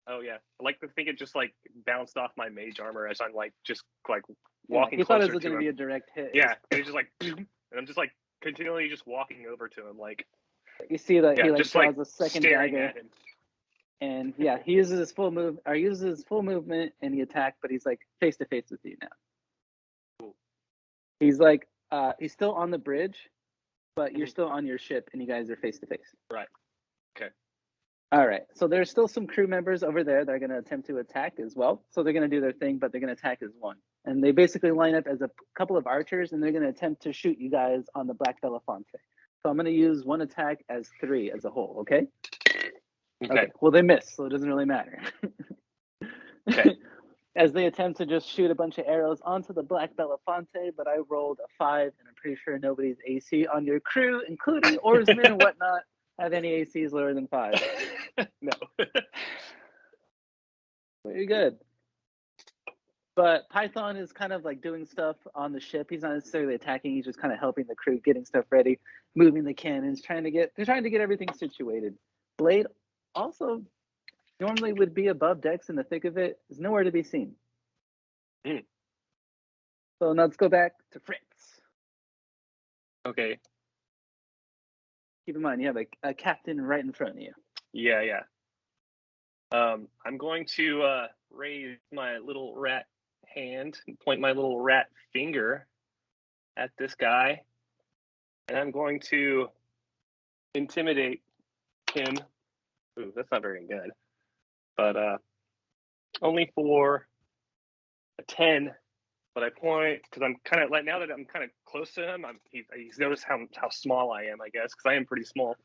Oh yeah, I like to think it just like bounced off my mage armor as I'm like just like walking. He closer thought it was going to be a direct hit. Yeah, and it's just like, and I'm just like continually just walking over to him, like. You see that he like just, draws like, a second staring dagger, at him. and yeah, he uses his full move, or uses his full movement, and he attacks, but he's like face to face with you now. Cool. He's like, he's still on the bridge, but you're still on your ship, and you guys are face to face. Right. Okay. All right. So there's still some crew members over there that are going to attempt to attack as well. So they're going to do their thing, but they're going to attack as one. And they basically line up as a couple of archers, and they're going to attempt to shoot you guys on the Black Belafonte. So I'm going to use one attack as 3 as a whole, okay? Okay. Well, they miss, so it doesn't really matter. Okay. As they attempt to just shoot a bunch of arrows onto the Black Belafonte, but I rolled a 5, and I'm pretty sure nobody's AC on your crew, including oarsmen and whatnot, have any ACs lower than 5. No. Very good. But Python is kind of like doing stuff on the ship. He's not necessarily attacking. He's just kind of helping the crew, getting stuff ready, moving the cannons, trying to get everything situated. Blade also normally would be above decks in the thick of it. Is nowhere to be seen. So now let's go back to Fritz. Okay. Keep in mind, you have a captain right in front of you. Yeah. I'm going to raise my little rat hand and point my little rat finger at this guy, and I'm going to intimidate him. Ooh, that's not very good. But only for a 10. But I point because I'm kind of like, now that I'm kind of close to him, he's noticed how small I am, I guess, because I am pretty small.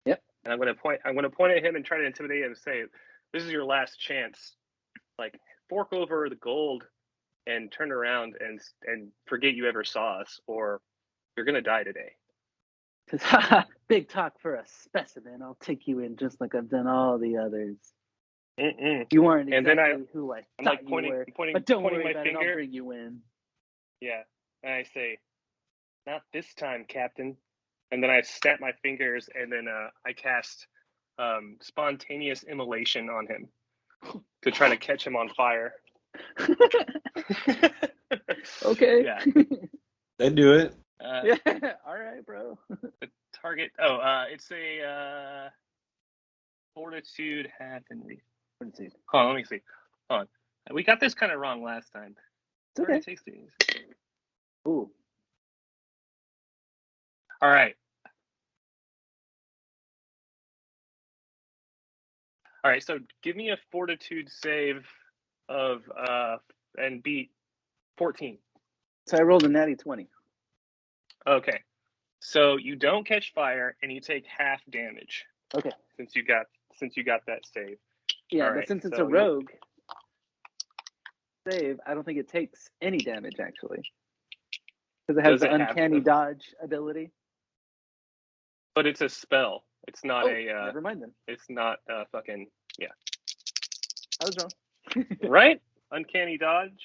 Yep. And I'm going to point at him and try to intimidate him and say, "This is your last chance. Like, fork over the gold and turn around and forget you ever saw us, or you're going to die today." Big talk for a specimen. I'll take you in just like I've done all the others. You weren't exactly who I thought you were, but don't worry about it. I'll bring you in. Yeah, and I say, "Not this time, Captain." And then I snap my fingers, and then I cast spontaneous immolation on him to try to catch him on fire. Okay. Yeah. They do it. Yeah. All right, bro. The target. It's a fortitude half and fortitude. Hold on, let me see. Hold on. We got this kind of wrong last time. It's okay. 16. Ooh. All right. All right, so give me a fortitude save of and beat 14. So I rolled a natty 20. Okay. So you don't catch fire and you take half damage. Okay. Since you got that save. Yeah, All but right, since it's so a rogue save, I don't think it takes any damage actually. Because it has Does the it have uncanny the- dodge ability. But it's a spell. It's not Never mind then. It's not fucking I was wrong. right? Uncanny dodge.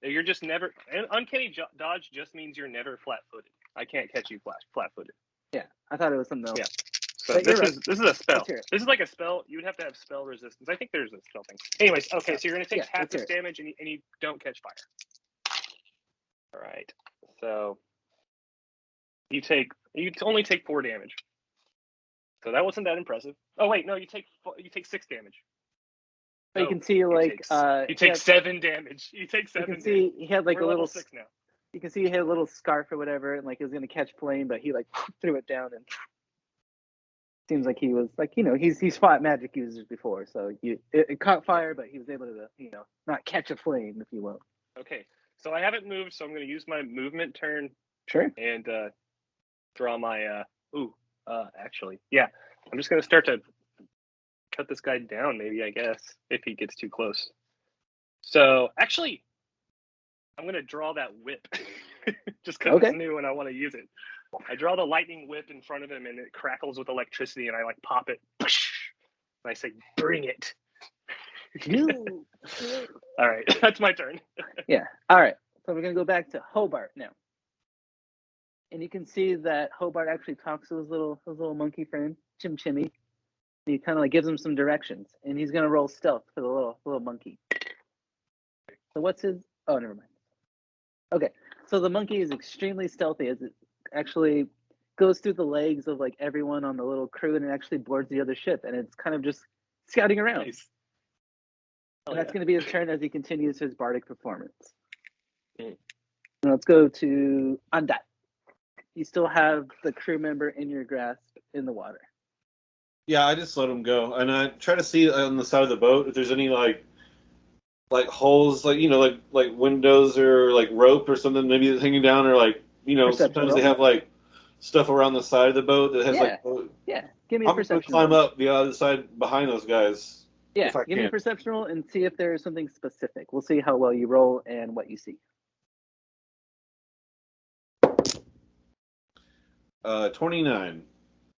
You're just never. Uncanny dodge just means you're never flat-footed. I can't catch you flat-footed. Yeah, I thought it was something else. Yeah. So But this is a spell. Let's hear it. This is like a spell. You would have to have spell resistance. I think there's a spell thing. Anyways, okay, so you're gonna take half this damage and you don't catch fire. All right. So you only take 4 damage. So that wasn't that impressive. Oh wait, no, you take 6 damage. But you can see like you take 7 damage. You take 7. You can see he had like We're a little. level 6 now. You can see he had a little scarf or whatever, and like he was gonna catch flame, but he like threw it down, and seems like he was like he's fought magic users before, so it caught fire, but he was able to not catch a flame, if you will. Okay, so I haven't moved, so I'm gonna use my movement turn. Sure. And draw my actually, yeah, I'm just gonna start to cut this guy down, maybe, I guess, if he gets too close. So actually, I'm gonna draw that whip just because it's new and I want to use it. I draw the lightning whip in front of him and it crackles with electricity and I like pop it and I say, "Bring it." All right, that's my turn. Yeah. All right. So we're gonna go back to Hobart now, and you can see that Hobart actually talks to his little monkey friend Chimmy. And he kind of like gives him some directions, and he's gonna roll stealth for the little monkey. So what's his? Oh, never mind. Okay, so the monkey is extremely stealthy as it actually goes through the legs of like everyone on the little crew and it actually boards the other ship, and it's kind of just scouting around. Nice. And that's going to be his turn as he continues his bardic performance. Now let's go to Andat. You still have the crew member in your grasp in the water. Yeah, I just let him go, and I try to see on the side of the boat if there's any like holes, like like windows or like rope or something maybe that's hanging down, or like sometimes they have like stuff around the side of the boat that has Give me a perception. I'm gonna climb up the other side behind those guys. Yeah, give me a perception roll and see if there's something specific. We'll see how well you roll and what you see. 29.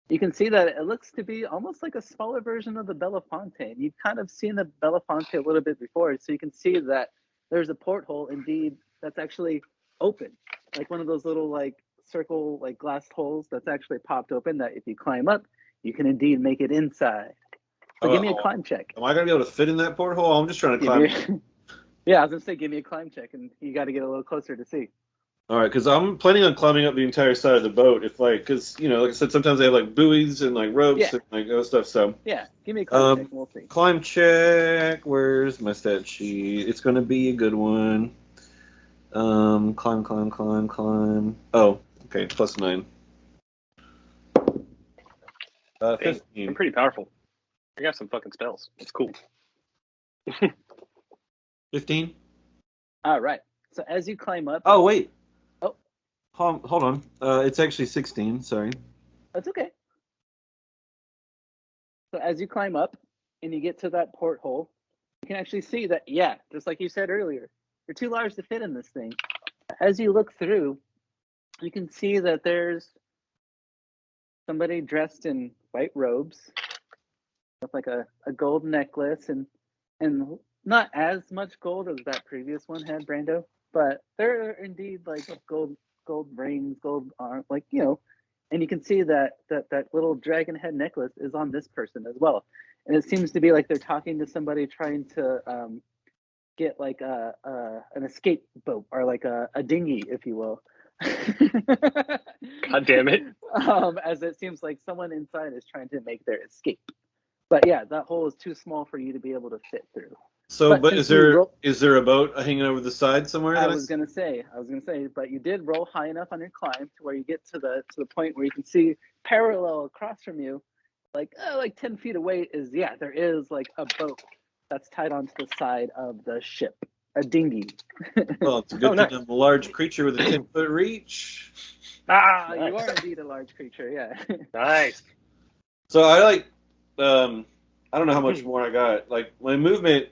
You can see that it looks to be almost like a smaller version of the Belafonte. You've kind of seen the Belafonte a little bit before, so you can see that there's a porthole indeed that's actually open, like one of those little like circle like glass holes that's actually popped open. That if you climb up, you can indeed make it inside. So give me a climb check. Am I gonna be able to fit in that porthole? I'm just trying to climb. Yeah, I was gonna say give me a climb check, and you got to get a little closer to see. All right, because I'm planning on climbing up the entire side of the boat. If because like I said, sometimes they have like buoys and like ropes and like other stuff. So yeah, give me a climb check and we'll see. Climb check. Where's my stat sheet? It's gonna be a good one. Climb. Oh, okay, +9. 15. I'm pretty powerful. I got some fucking spells. It's cool. 15. All right. So as you climb up. Oh wait. Oh. Hold on. It's actually 16. Sorry. That's okay. So as you climb up and you get to that porthole, you can actually see that, just like you said earlier, you're too large to fit in this thing. As you look through, you can see that there's somebody dressed in white robes with like a gold necklace and not as much gold as that previous one had, Brando, but there are indeed like gold rings, gold arm, and you can see that little dragon head necklace is on this person as well. And it seems to be like they're talking to somebody trying to get like an escape boat or like a dinghy, if you will. God damn it. As it seems like someone inside is trying to make their escape. But yeah, that hole is too small for you to be able to fit through. So, But but since is you there roll- is there a boat hanging over the side somewhere? I was gonna say, but you did roll high enough on your climb to where you get to the point where you can see parallel across from you, like 10 feet away there is like a boat that's tied onto the side of the ship, a dinghy. Well, it's a good nice. thing I'm a large creature with a 10-foot reach. Ah, Nice. you are indeed a large creature, yeah. Nice. So I don't know how much more I got. Like my movement.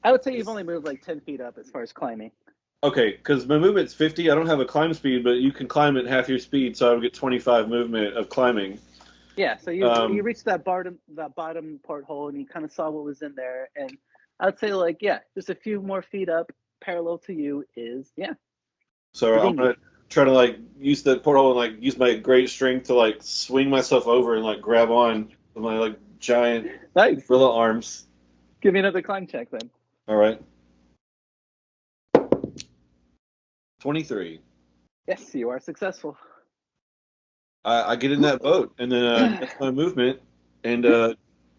I would say you've only moved like 10 feet up as far as climbing. Okay, because my movement's 50. I don't have a climb speed, but you can climb at half your speed, so I would get 25 movement of climbing. Yeah, so you reached that bottom porthole and you kind of saw what was in there, and I'd say just a few more feet up, parallel to you is So the I'm dinghy. gonna try to like use the portal and like use my great strength to like swing myself over and like grab on with my like giant Nice. gorilla arms. Give me another climb check then. All right. 23. Yes, you are successful. I get in that boat, and then that's my movement. And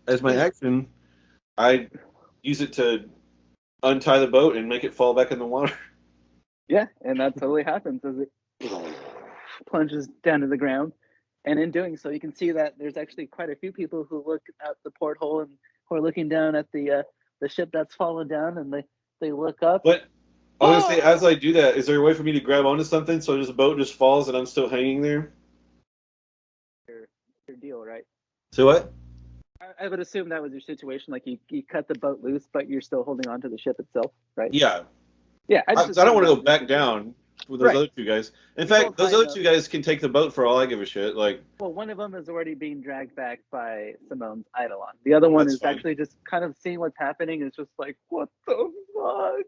as my action, I use it to untie the boat and make it fall back in the water. Yeah, and that totally happens as it plunges down to the ground. And in doing so, you can see that there's actually quite a few people who look out the porthole and who are looking down at the ship that's fallen down, and they look up. But I was gonna say, as I do that, is there a way for me to grab onto something so this boat just falls and I'm still hanging there? Your deal, right? So what? I would assume that was your situation. Like you cut the boat loose, but you're still holding on to the ship itself, right? Yeah. Yeah. I don't want to go back down with those other two guys. In fact, those other two guys can take the boat for all I give a shit. Like, well, one of them is already being dragged back by Simone's Eidolon. The other one is actually just kind of seeing what's happening. It's just like, what the fuck?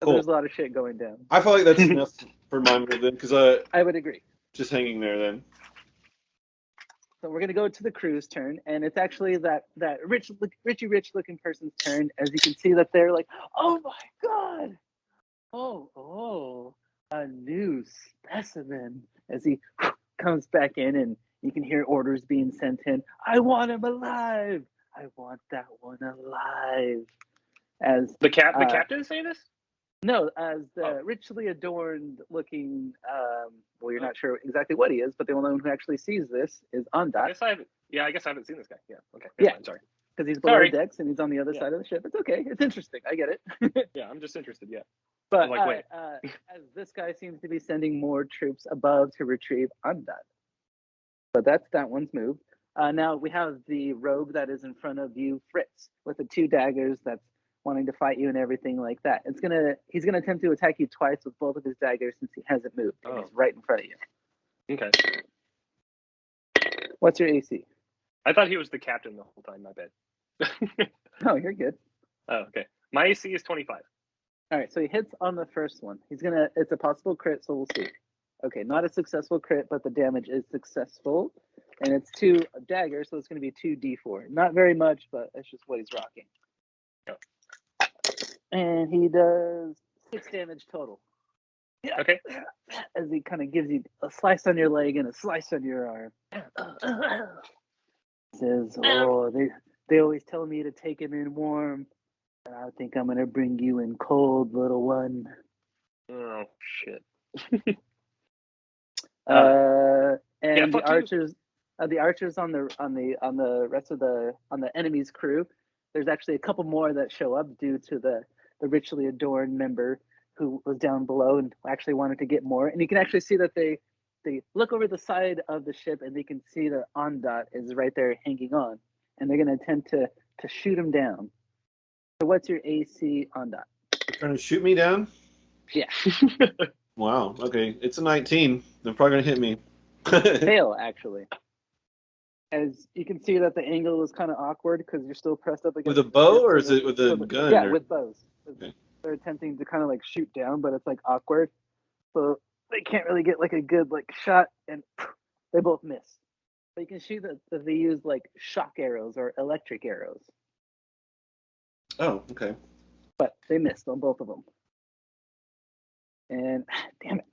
cool. There's a lot of shit going down. I feel like that's enough for my move then, because I would agree. Just hanging there then. So we're gonna go to the crew's turn, and it's actually that rich looking person's turn. As you can see that they're like, oh my god, oh, a new specimen. As he comes back in, and you can hear orders being sent in. I want him alive. I want that one alive. As the captain say this? No, as the richly adorned looking, well, you're not sure exactly what he is, but the only one who actually sees this is Ondat. I guess I haven't seen this guy. Yeah, okay. Yeah, fine, sorry. Because he's below decks and he's on the other side of the ship. It's okay. It's interesting. I get it. Yeah, I'm just interested, yeah. But like, wait. as this guy seems to be sending more troops above to retrieve Ondat. But that's that one's move. Now we have the rogue that is in front of you, Fritz, with the two daggers that's wanting to fight you and everything like that. He's gonna attempt to attack you twice with both of his daggers since he hasn't moved. And he's right in front of you. Okay. What's your AC? I thought he was the captain the whole time. My bad. No, you're good. Oh, okay. My AC is 25. All right, so he hits on the first one. It's a possible crit, so we'll see. Okay, not a successful crit, but the damage is successful. And it's 2 daggers, so it's going to be 2d4. Not very much, but that's just what he's rocking. Oh. And he does 6 damage total. Yeah. Okay. As he kind of gives you a slice on your leg and a slice on your arm. Says, oh, they always tell me to take him in warm. I think I'm going to bring you in cold, little one. Oh, shit. And the archers on the rest of the enemy's crew, there's actually a couple more that show up due to the richly adorned member who was down below and actually wanted to get more. And you can actually see that they look over the side of the ship and they can see that Ondat is right there hanging on, and they're going to attempt to shoot him down. So what's your AC, Ondat? They're trying to shoot me down? Yeah. Wow. Okay, it's a 19. They're probably gonna hit me. Fail, actually. As you can see that the angle is kind of awkward because you're still pressed up against. With a bow, or is it with a gun? Yeah, with bows. Okay. They're attempting to kind of like shoot down, but it's like awkward, so they can't really get like a good like shot, and they both miss. But you can see that they use like shock arrows or electric arrows. Oh, okay. But they missed on both of them. And damn it,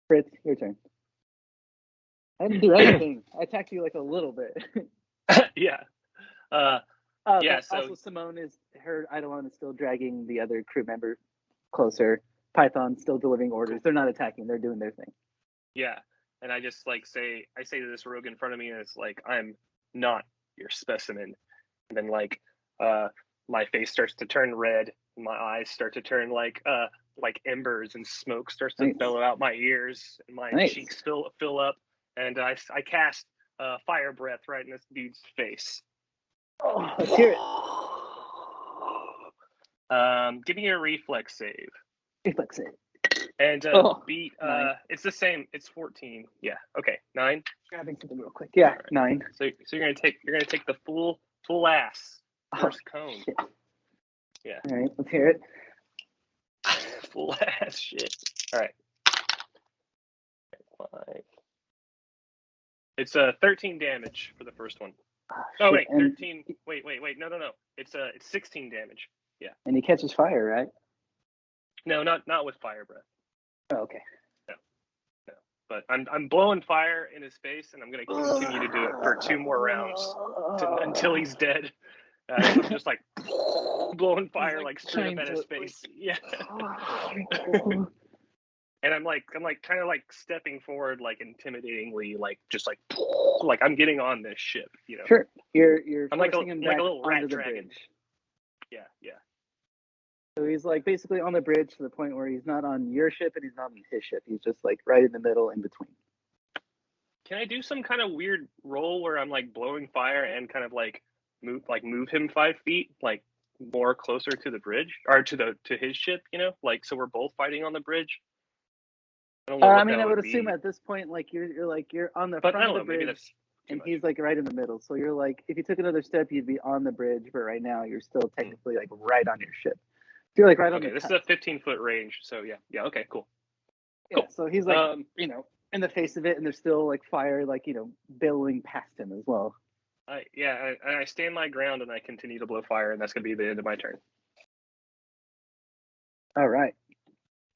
Fritz, your turn. I didn't do anything. I attacked you like a little bit. Yeah. Yeah, But so also Simone her Eidolon is still dragging the other crew member closer. Python's still delivering orders. They're not attacking. They're doing their thing. yeah, and I just like say to this rogue in front of me, and it's like, I'm not your specimen. And then like my face starts to turn red, and my eyes start to turn like embers, and smoke starts to bellow out my ears, and my cheeks fill up, and I cast fire breath right in this dude's face. Oh, let's hear it. Give me a reflex save. Reflex save. And beat. It's the same. It's 14. Yeah. Okay. 9. Grabbing something real quick. Yeah, right. 9. So you're gonna take the full ass first cone. Shit. Yeah. All right. Let's hear it. Full ass shit. All right. 5. It's 13 damage for the first one. Oh wait, 13. Wait. No. It's 16 damage. Yeah. And he catches fire, right? No, not with fire breath. Oh, okay. No. But I'm blowing fire in his face, and I'm gonna continue to do it for 2 more rounds until he's dead. I'm just like blowing fire like straight up at his face. Yeah. And I'm kind of like stepping forward, like intimidatingly, like just like I'm getting on this ship, you know. Sure. You're I'm like a him back little rat onto the dragon. bridge. Yeah. So he's like basically on the bridge to the point where he's not on your ship and he's not on his ship. He's just like right in the middle, in between. Can I do some kind of weird roll where I'm like blowing fire and kind of like move him 5 feet, like more closer to the bridge or to his ship, you know, like so we're both fighting on the bridge? I don't know. I would assume at this point, like you're on the front of the bridge, and he's like right in the middle. So you're like, if you took another step, you'd be on the bridge, but right now you're still technically like right on your ship. You're like right on. Okay, this is a 15-foot range, so yeah, okay, cool. Yeah, cool. So he's like, in the face of it, and there's still like fire, like billowing past him as well. I stand my ground and I continue to blow fire, and that's gonna be the end of my turn. All right,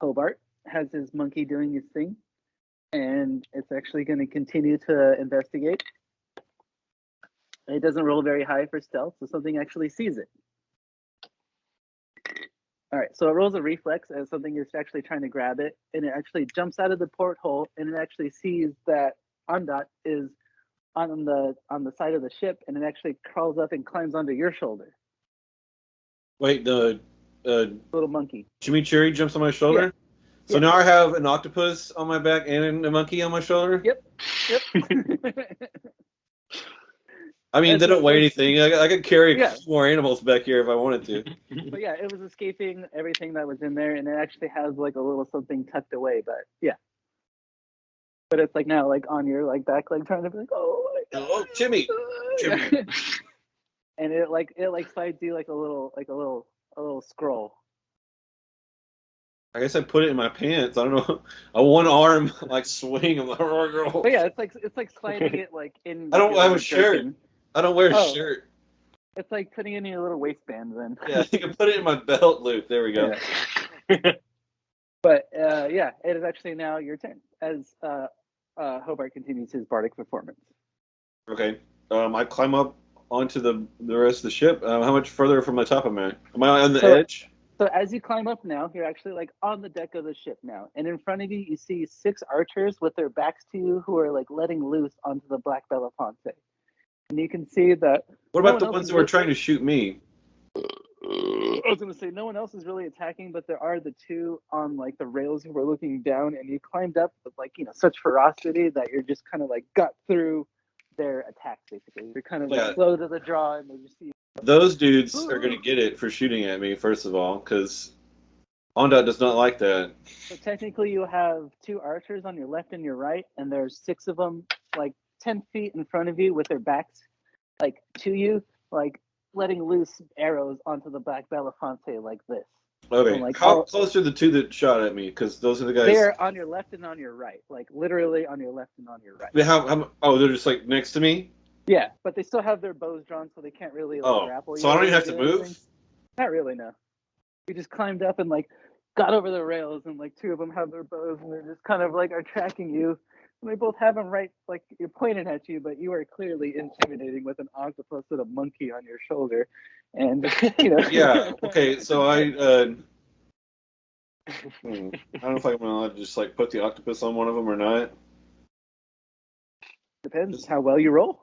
Hobart has his monkey doing his thing, and it's actually going to continue to investigate. It doesn't roll very high for stealth, so something actually sees it. All right, so it rolls a reflex as something is actually trying to grab it, and it actually jumps out of the porthole, and it actually sees that Ondot is on the side of the ship, and it actually crawls up and climbs onto your shoulder. Wait, the little monkey. Chimichurri jumps on my shoulder? Yeah. So now I have an octopus on my back and a monkey on my shoulder? Yep. I mean, they don't weigh anything. I could carry more animals back here if I wanted to. But yeah, it was escaping everything that was in there, and it actually has like a little something tucked away. But yeah, but it's like now like on your like back leg, trying to be like, oh, Jimmy. And it slides you like a little scroll. I guess I put it in my pants. I don't know. A one arm like swing. I'm like, girl. But yeah, it's like sliding it like in. I don't have a shirt. I don't wear a shirt. It's like putting it in your little waistband then. Yeah, you can put it in my belt loop. There we go. Yeah. But it is actually now your turn as Hobart continues his bardic performance. Okay. I climb up onto the rest of the ship. How much further from the top am I? Am I on the edge? So as you climb up now, you're actually like on the deck of the ship now. And in front of you see 6 archers with their backs to you who are like letting loose onto the black Belafonte. And you can see that... What about the ones that were trying to shoot me? I was going to say, no one else is really attacking, but there are the 2 on like the rails who were looking down, and you climbed up with like, such ferocity that you're just kind of like got through their attacks, basically. You're kind of like slow to the draw, and they just see... Those dudes are going to get it for shooting at me, first of all, because Ondot does not like that. So technically you have 2 archers on your left and your right, and there's 6 of them, like 10 feet in front of you with their backs, like to you, like letting loose arrows onto the black Belafonte like this. Okay, like, how close are the 2 that shot at me? Because those are the guys... They're on your left and on your right, like literally on your left and on your right. They're just like next to me? Yeah, but they still have their bows drawn, so they can't really grapple you. So I don't even have to move? Not really, no. You just climbed up and like got over the rails, and like 2 of them have their bows, and they're just kind of like are tracking you They both have them right, like you're pointing at you, but you are clearly intimidating with an octopus with a monkey on your shoulder, and Yeah. Okay. So I don't know if I'm allowed to just like put the octopus on one of them or not. Depends how well you roll.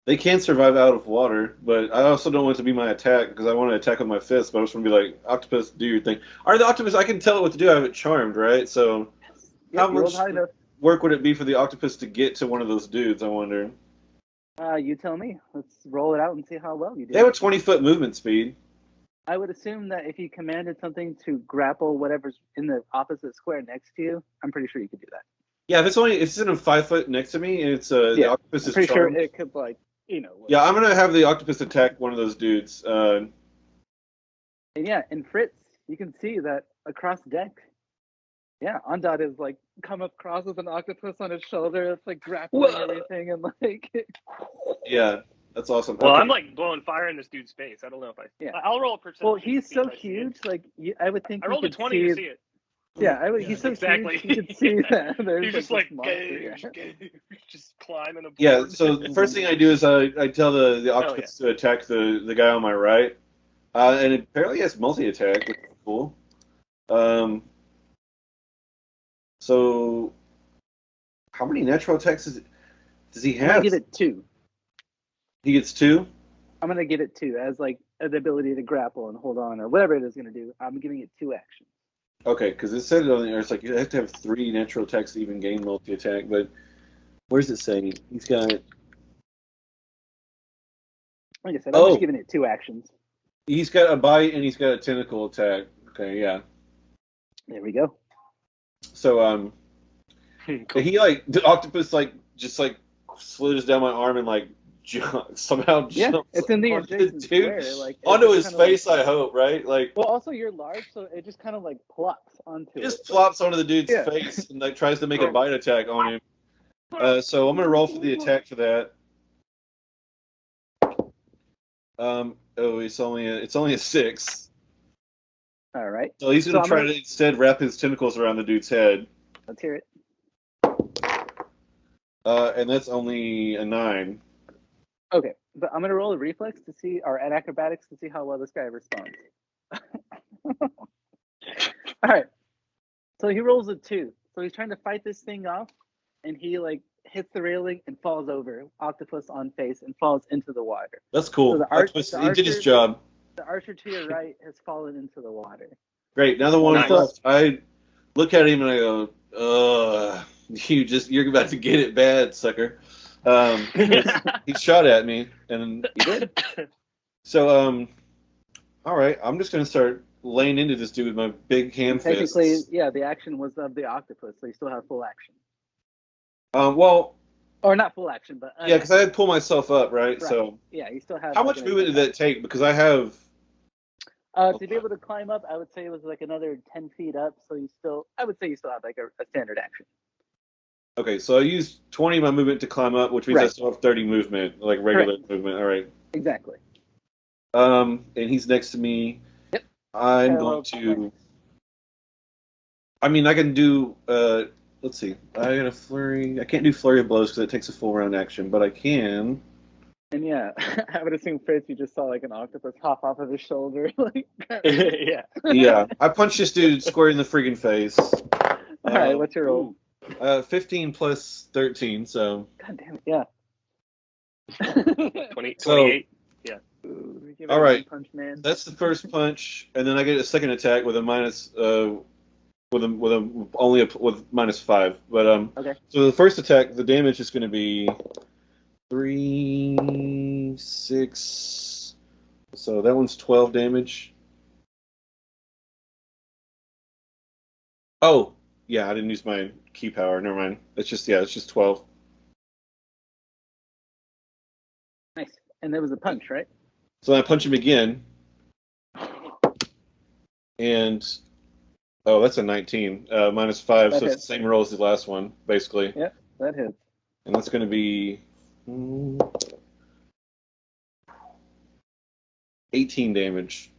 They can survive out of water, but I also don't want it to be my attack because I want to attack with my fist. But I just want to be like, octopus, do your thing. Are the octopus? I can tell it what to do. I have it charmed, right? So Yep, how you rolled much high enough. work would it be for the octopus to get to one of those dudes? I wonder. You tell me. Let's roll it out and see how well you do. They have a 20-foot movement speed. I would assume that if you commanded something to grapple whatever's in the opposite square next to you, I'm pretty sure you could do that. Yeah, if it's in a 5 foot next to me, and it's the octopus I'm is pretty charmed. sure it could Yeah, I'm gonna have the octopus attack one of those dudes. And Fritz, you can see that across deck. Yeah, Ondot is like come across with an octopus on his shoulder. It's like grappling everything and like. Yeah, that's awesome. Well, Okay. I'm like blowing fire in this dude's face. I don't know if I. Yeah. I'll roll a percentage. Well, he's to see so if I see it. huge. Like I would think. I rolled a 20 to see it. Yeah, he's so exactly. huge. You could see that. There's You're just like just climbing a board. Yeah, so the first thing I do is I tell the octopus to attack the guy on my right, and it apparently has multi-attack, which is cool. So how many natural attacks does he I'm gonna have? give it 2. He gets 2? I'm gonna give it 2 as like the ability to grapple and hold on or whatever it is gonna do. I'm giving it 2 actions. Okay, because it said on there, it's like you have to have 3 natural attacks to even gain multi-attack, but where's it saying? He's got... Like I said, I'm just giving it 2 actions. He's got a bite and he's got a tentacle attack. Okay, yeah. There we go. So, Cool. he the octopus just slithers down my arm and somehow jumps it's in the onto adjacent dude, square, like onto his face. I hope, right? Well, also you're large, so it just kind of like plops onto it. Just plops onto the dude's face and tries to make a bite attack on him. So I'm gonna roll for the attack for that. It's only a 6. All right. So he's gonna try to instead wrap his tentacles around the dude's head. Let's hear it. And that's only a 9. Okay, but I'm gonna roll a reflex to see, or an acrobatics to see how well this guy responds. All right. So he rolls a 2. So he's trying to fight this thing off, and he hits the railing and falls over, octopus on face, and falls into the water. That's cool. So he did his job. The archer to your right has fallen into the water. Great. Now the one left. I look at him and I go, you're about to get it bad, sucker. He shot at me, and he did. So, all right, I'm just gonna start laying into this dude with my big hand fists. Technically, yeah, the action was of the octopus, so you still have full action. Or not full action, but yeah, because I had to pull myself up, right? So yeah, you still have. How much movement did that take? Because I have. To be able to climb up, I would say it was another 10 feet up. So I would say you still have a standard action. Okay, so I used 20 of my movement to climb up, which means I still have 30 movement, regular movement. All right. Exactly. And he's next to me. Yep. I'm going to. I mean, I can do. Let's see. I got a flurry. I can't do flurry of blows because it takes a full round action, but I can. And yeah, I would assume Fritz, you just saw an octopus hop off of his shoulder. Yeah. Yeah. I punched this dude square in the friggin' face. All right, what's your roll? 15 plus 13, so. God damn it, yeah. 28. Yeah. Ooh, all right. Punch, man. That's the first punch, and then I get a second attack with a minus. With -5, but okay. So the first attack, the damage is going to be 3, 6. So that one's 12 damage. Oh, yeah, I didn't use my key power. Never mind. It's just 12. Nice. And that was a punch, right? So I punch him again, and. Oh, that's a 19. -5, so it's the same roll as the last one, basically. Yep, that hits. And that's going to be 18 damage.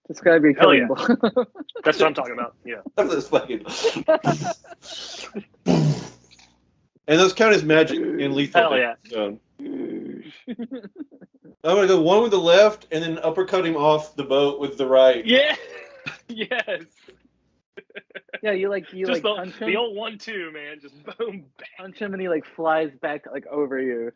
Describe your killing blow. That's what I'm talking about. Yeah. That's fucking. And those count as magic and lethal. Hell yeah. So. I'm gonna go one with the left and then uppercut him off the boat with the right. Yeah. Yes. Yeah, you Just punch him. the old 1-2, man. Just boom, bang. Punch him and he like flies back like over you.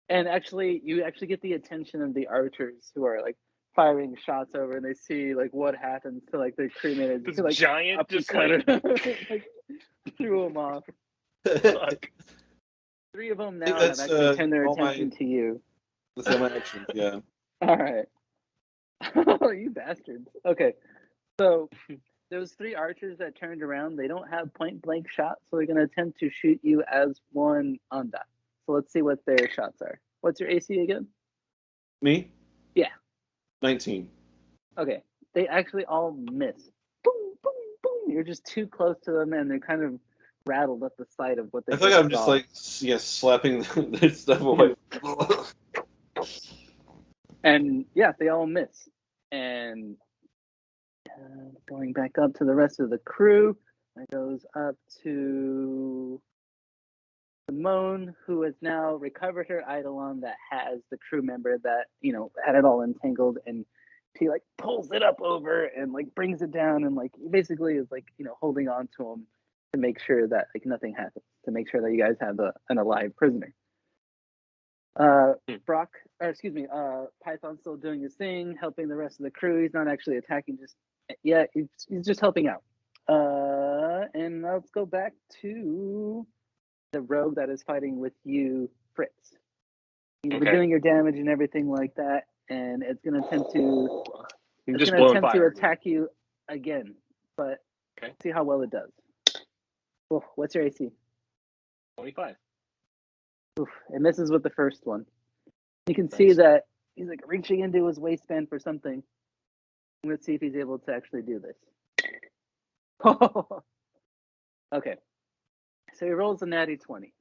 And actually, you actually get the attention of the archers who are like firing shots over, and they see like what happens to like the crewmates. This like, giant just uppercut like, him, like threw him off. fuck. 3 of them I think now have that's, actually turned their all my- attention to you. That's all my actions, yeah. All right. Oh, you bastards. Okay. So those 3 archers that turned around, they don't have point blank shots, so they're going to attempt to shoot you as one Anda. So let's see what their shots are. What's your AC again? Me? Yeah. 19. Okay. They actually all miss. Boom, boom, boom. You're just too close to them, and they're kind of rattled at the sight of what they I feel like I'm just like, slapping this stuff away. And yeah, they all miss. And going back up to the rest of the crew, that goes up to Simone, who has now recovered her Eidolon that has the crew member that, had it all entangled, and she like pulls it up over and like brings it down and like basically is like, holding on to him to make sure that like nothing happens, to make sure that you guys have an alive prisoner. Python's still doing his thing, helping the rest of the crew. He's not actually attacking just yet. He's just helping out. And let's go back to the rogue that is fighting with you, Fritz. You've been doing your damage and everything like that, and it's going to attempt to attack you again. But see how well it does. Oof, what's your AC? 25. Oof, it misses with the first one. You can see that he's like reaching into his waistband for something. Let's see if he's able to actually do this. Okay. So he rolls a natty 20.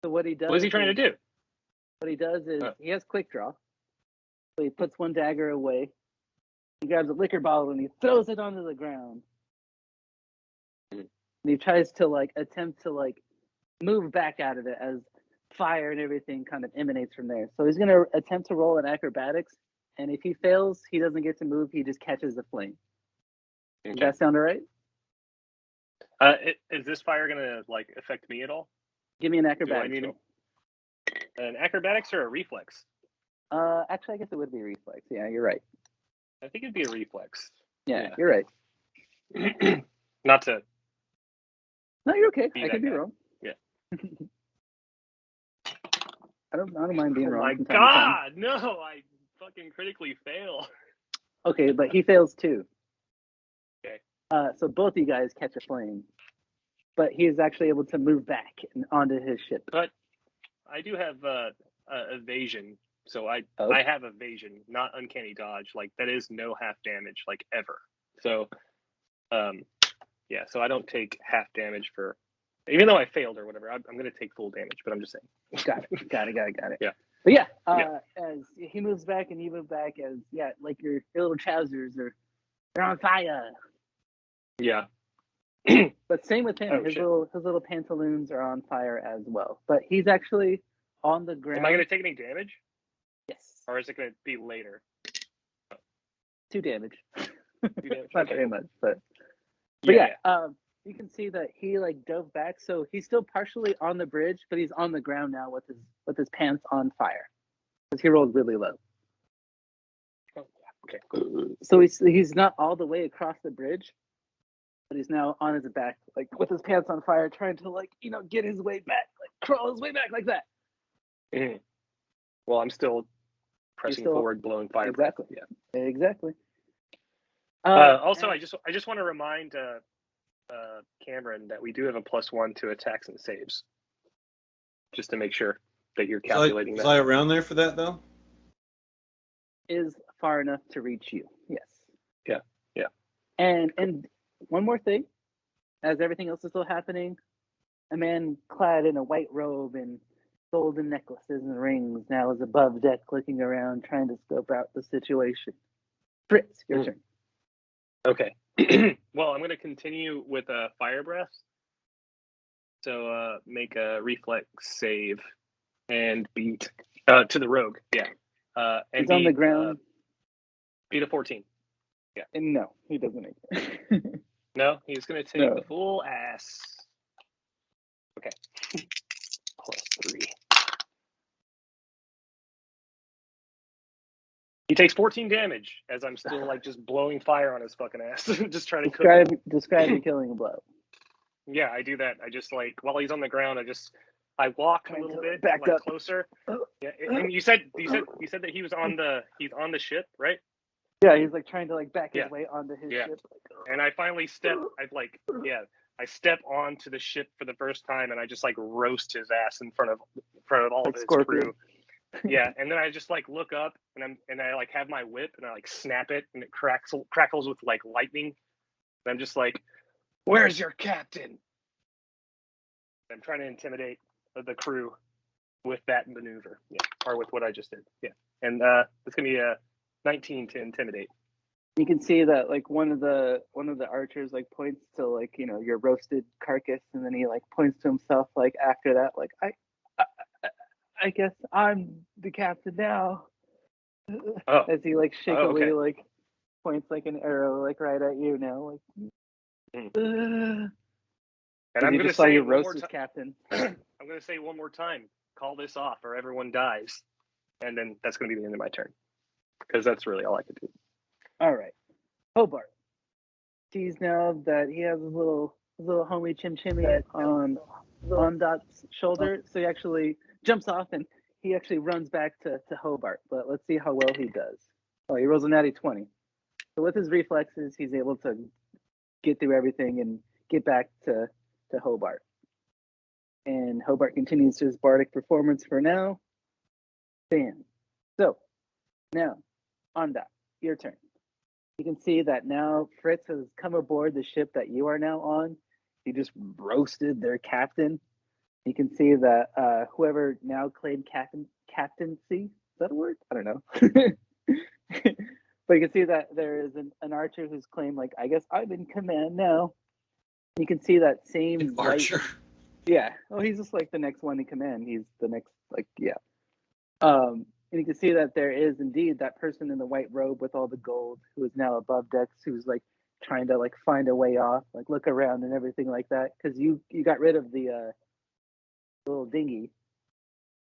So what he does? What is he trying to do? What he does is he has quick draw. So he puts one dagger away. He grabs a liquor bottle and he throws it onto the ground. And he tries to attempt to move back out of it as fire and everything kind of emanates from there. So he's going to attempt to roll an acrobatics, and if he fails, he doesn't get to move. He just catches the flame. Does that sound all right? Is this fire going to affect me at all? Give me an acrobatics roll. An acrobatics or a reflex? Actually, I guess it would be a reflex. Yeah, you're right. I think it'd be a reflex. Yeah. You're right. Not to. No, you're okay. I can be wrong. Yeah. I don't mind being wrong. Oh my God, no! I fucking critically fail. Okay, but he fails too. Okay. So both of you guys catch a flame, but he is actually able to move back onto his ship. But I do have evasion, so I have evasion, not uncanny dodge. That is no half damage, ever. So, yeah. So I don't take half damage for. Even though I failed or whatever, I'm going to take full damage, but I'm just saying. Got it. Yeah. But yeah, as he moves back and you move back, your little trousers they're on fire. Yeah. But same with him. His little pantaloons are on fire as well. But he's actually on the ground. Am I going to take any damage? Yes. Or is it going to be later? 2 damage. 2 damage. Not very much, but yeah. You can see that he dove back, so he's still partially on the bridge, but he's on the ground now with his pants on fire because he rolled really low. Oh, okay, cool. So he's not all the way across the bridge, but he's now on his back, with his pants on fire, trying to get his way back, crawl his way back like that. Mm. Well, I'm still pressing forward, blowing fire. Exactly. Yeah. Exactly. Also, I just want to remind Cameron that we do have a +1 to attacks and saves, just to make sure that you're calculating that. Was I around there for that though? Is far enough to reach you. Yes. Yeah. And one more thing, as everything else is still happening, a man clad in a white robe and golden necklaces and rings now is above deck, looking around, trying to scope out the situation. Fritz, your turn. Okay. Well, I'm going to continue with fire breath. So make a reflex save and beat to the rogue. Yeah. And He's on the ground. Beat a 14. Yeah. And no, he doesn't make it. No, he's going to take the full ass. Okay. +3. He takes 14 damage as I'm still like just blowing fire on his fucking ass. Just trying to describe your killing blow. Yeah, I do that. I just like while he's on the ground, I walk a little bit back up closer. Yeah, and you said that he's on the ship, right? Yeah, he's like trying to like back his way onto his ship. And I finally step step onto the ship for the first time, and I just like roast his ass in front of all of his crew. Yeah, and then I just like look up and I like have my whip and I like snap it and it crackles with like lightning. And I'm just like, "Where's your captain?" I'm trying to intimidate the crew with that maneuver, or with what I just did. Yeah, and it's gonna be a 19 to intimidate. You can see that like one of the archers like points to like your roasted carcass, and then he like points to himself like after that like I guess I'm the captain now. As he like shakily like points like an arrow like right at you now like. And I'm going to say one more time. Captain. I'm going to say one more time. Call this off, or everyone dies, and then that's going to be the end of my turn, because that's really all I could do. All right, Hobart sees now that he has his little homie Chim Chimmy on Dot's shoulder, so he actually jumps off and he actually runs back to Hobart. But let's see how well he does. Oh, he rolls a natty 20. So with his reflexes, he's able to get through everything and get back to Hobart. And Hobart continues his bardic performance for now. Bam. So now, on Dot, your turn. You can see that now Fritz has come aboard the ship that you are now on. He just roasted their captain. You can see that whoever now claimed captaincy, is that a word? I don't know. But you can see that there is an archer who's claimed, like, I guess I'm in command now. You can see that same archer. Yeah. Oh, he's just like the next one in command. He's the next, like, yeah. And you can see that there is indeed that person in the white robe with all the gold who is now above decks, who's like trying to like find a way off, like look around and everything like that. Because you got rid of the little dinghy.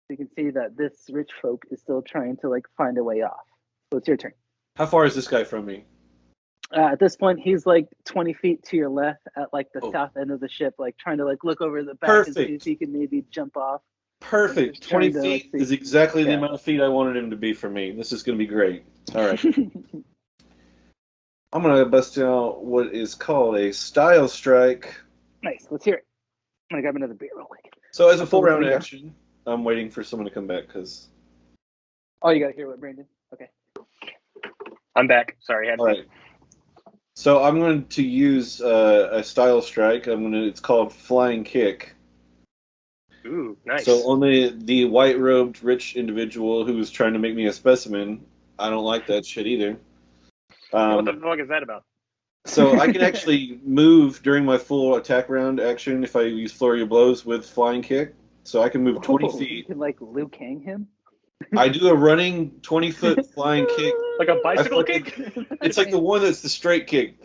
You can see that this rich folk is still trying to like find a way off. So it's your turn. How far is this guy from me? At this point, he's like 20 feet to your left at like the south end of the ship, like trying to like look over the back and see if he can maybe jump off. Perfect. 20 feet is exactly the amount of feet I wanted him to be for me. This is going to be great. All right. I'm going to bust out what is called a style strike. Nice. Let's hear it. I'm going to grab another beer real quick. So as a full round action, I'm waiting for someone to come back because... Oh, you got to hear what, Brandon? Okay. I'm back. Sorry. All right. So I'm going to use a style strike. It's called Flying Kick. Ooh, nice. So only the white-robed rich individual who was trying to make me a specimen, I don't like that shit either. What the fuck is that about? So I can actually move during my full attack round action if I use Flurry of Blows with Flying Kick. So I can move 20 feet. You can like Liu Kang him? I do a running 20-foot flying kick. Like a bicycle kick? It's like the one that's the straight kick.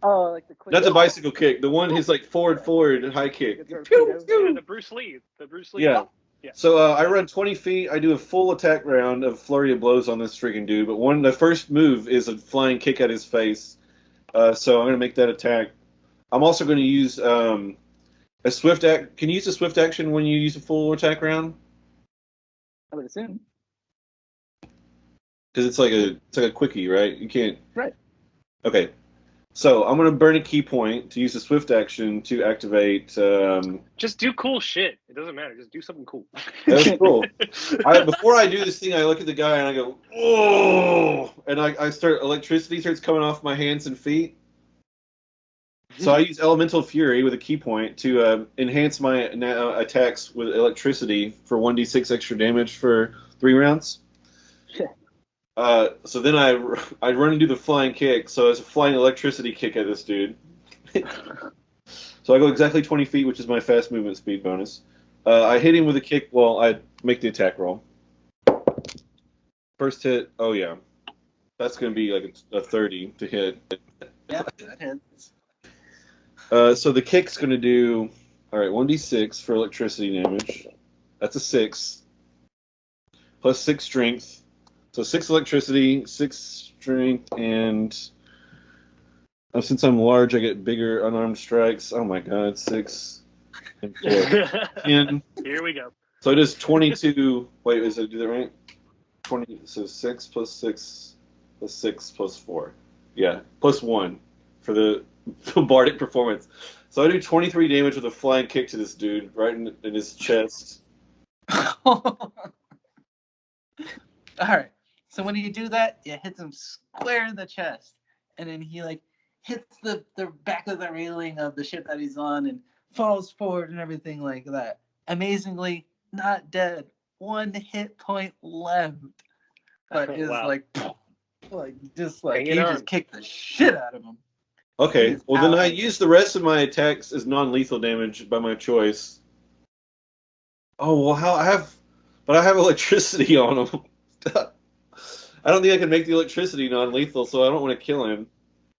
Oh, like the quick. Not the bicycle kick. The one is like forward, high kick. Yeah, the Bruce Lee. Yeah. So I run 20 feet. I do a full attack round of Flurry of Blows on this freaking dude. But the first move is a flying kick at his face. So I'm going to make that attack. I'm also going to use a swift act. Can you use a swift action when you use a full attack round? I would assume. Because it's like a quickie, right? You can't. Right. Okay. So I'm going to burn a key point to use a swift action to activate. Just do cool shit. It doesn't matter. Just do something cool. That's cool. Before I do this thing, I look at the guy and I go, "Oh!" And I start electricity starts coming off my hands and feet. So I use Elemental Fury with a key point to enhance my attacks with electricity for 1d6 extra damage for 3 rounds. So then I run and do the flying kick. So it's a flying electricity kick at this dude. So So I go exactly 20 feet, which is my fast movement speed bonus. I hit him with a kick. Well, I make the attack roll. First hit. Oh yeah, that's gonna be like a 30 to hit. Yeah, that hits. So the kick's gonna do. All right, 1d6 for electricity damage. That's a 6. Plus 6 strength. So 6 electricity, 6 strength, and since I'm large, I get bigger unarmed strikes. Oh my god, 6 and 4. 10. Here we go. So it is 22. Wait, is it do that right? 20. So 6 plus 6 plus 6 plus 4. Yeah, plus 1 for the bardic performance. So I do 23 damage with a flying kick to this dude right in his chest. All right. So when you do that, it hits him square in the chest, and then he like hits the back of the railing of the ship that he's on and falls forward and everything like that. Amazingly, not dead. 1 hit point left, but is Wow. like just like Hanging you on. just kicked the shit out of him. Okay, He's well then out. I use the rest of my attacks as non-lethal damage by my choice. Oh well, I have electricity on him. I don't think I can make the electricity non-lethal, so I don't want to kill him.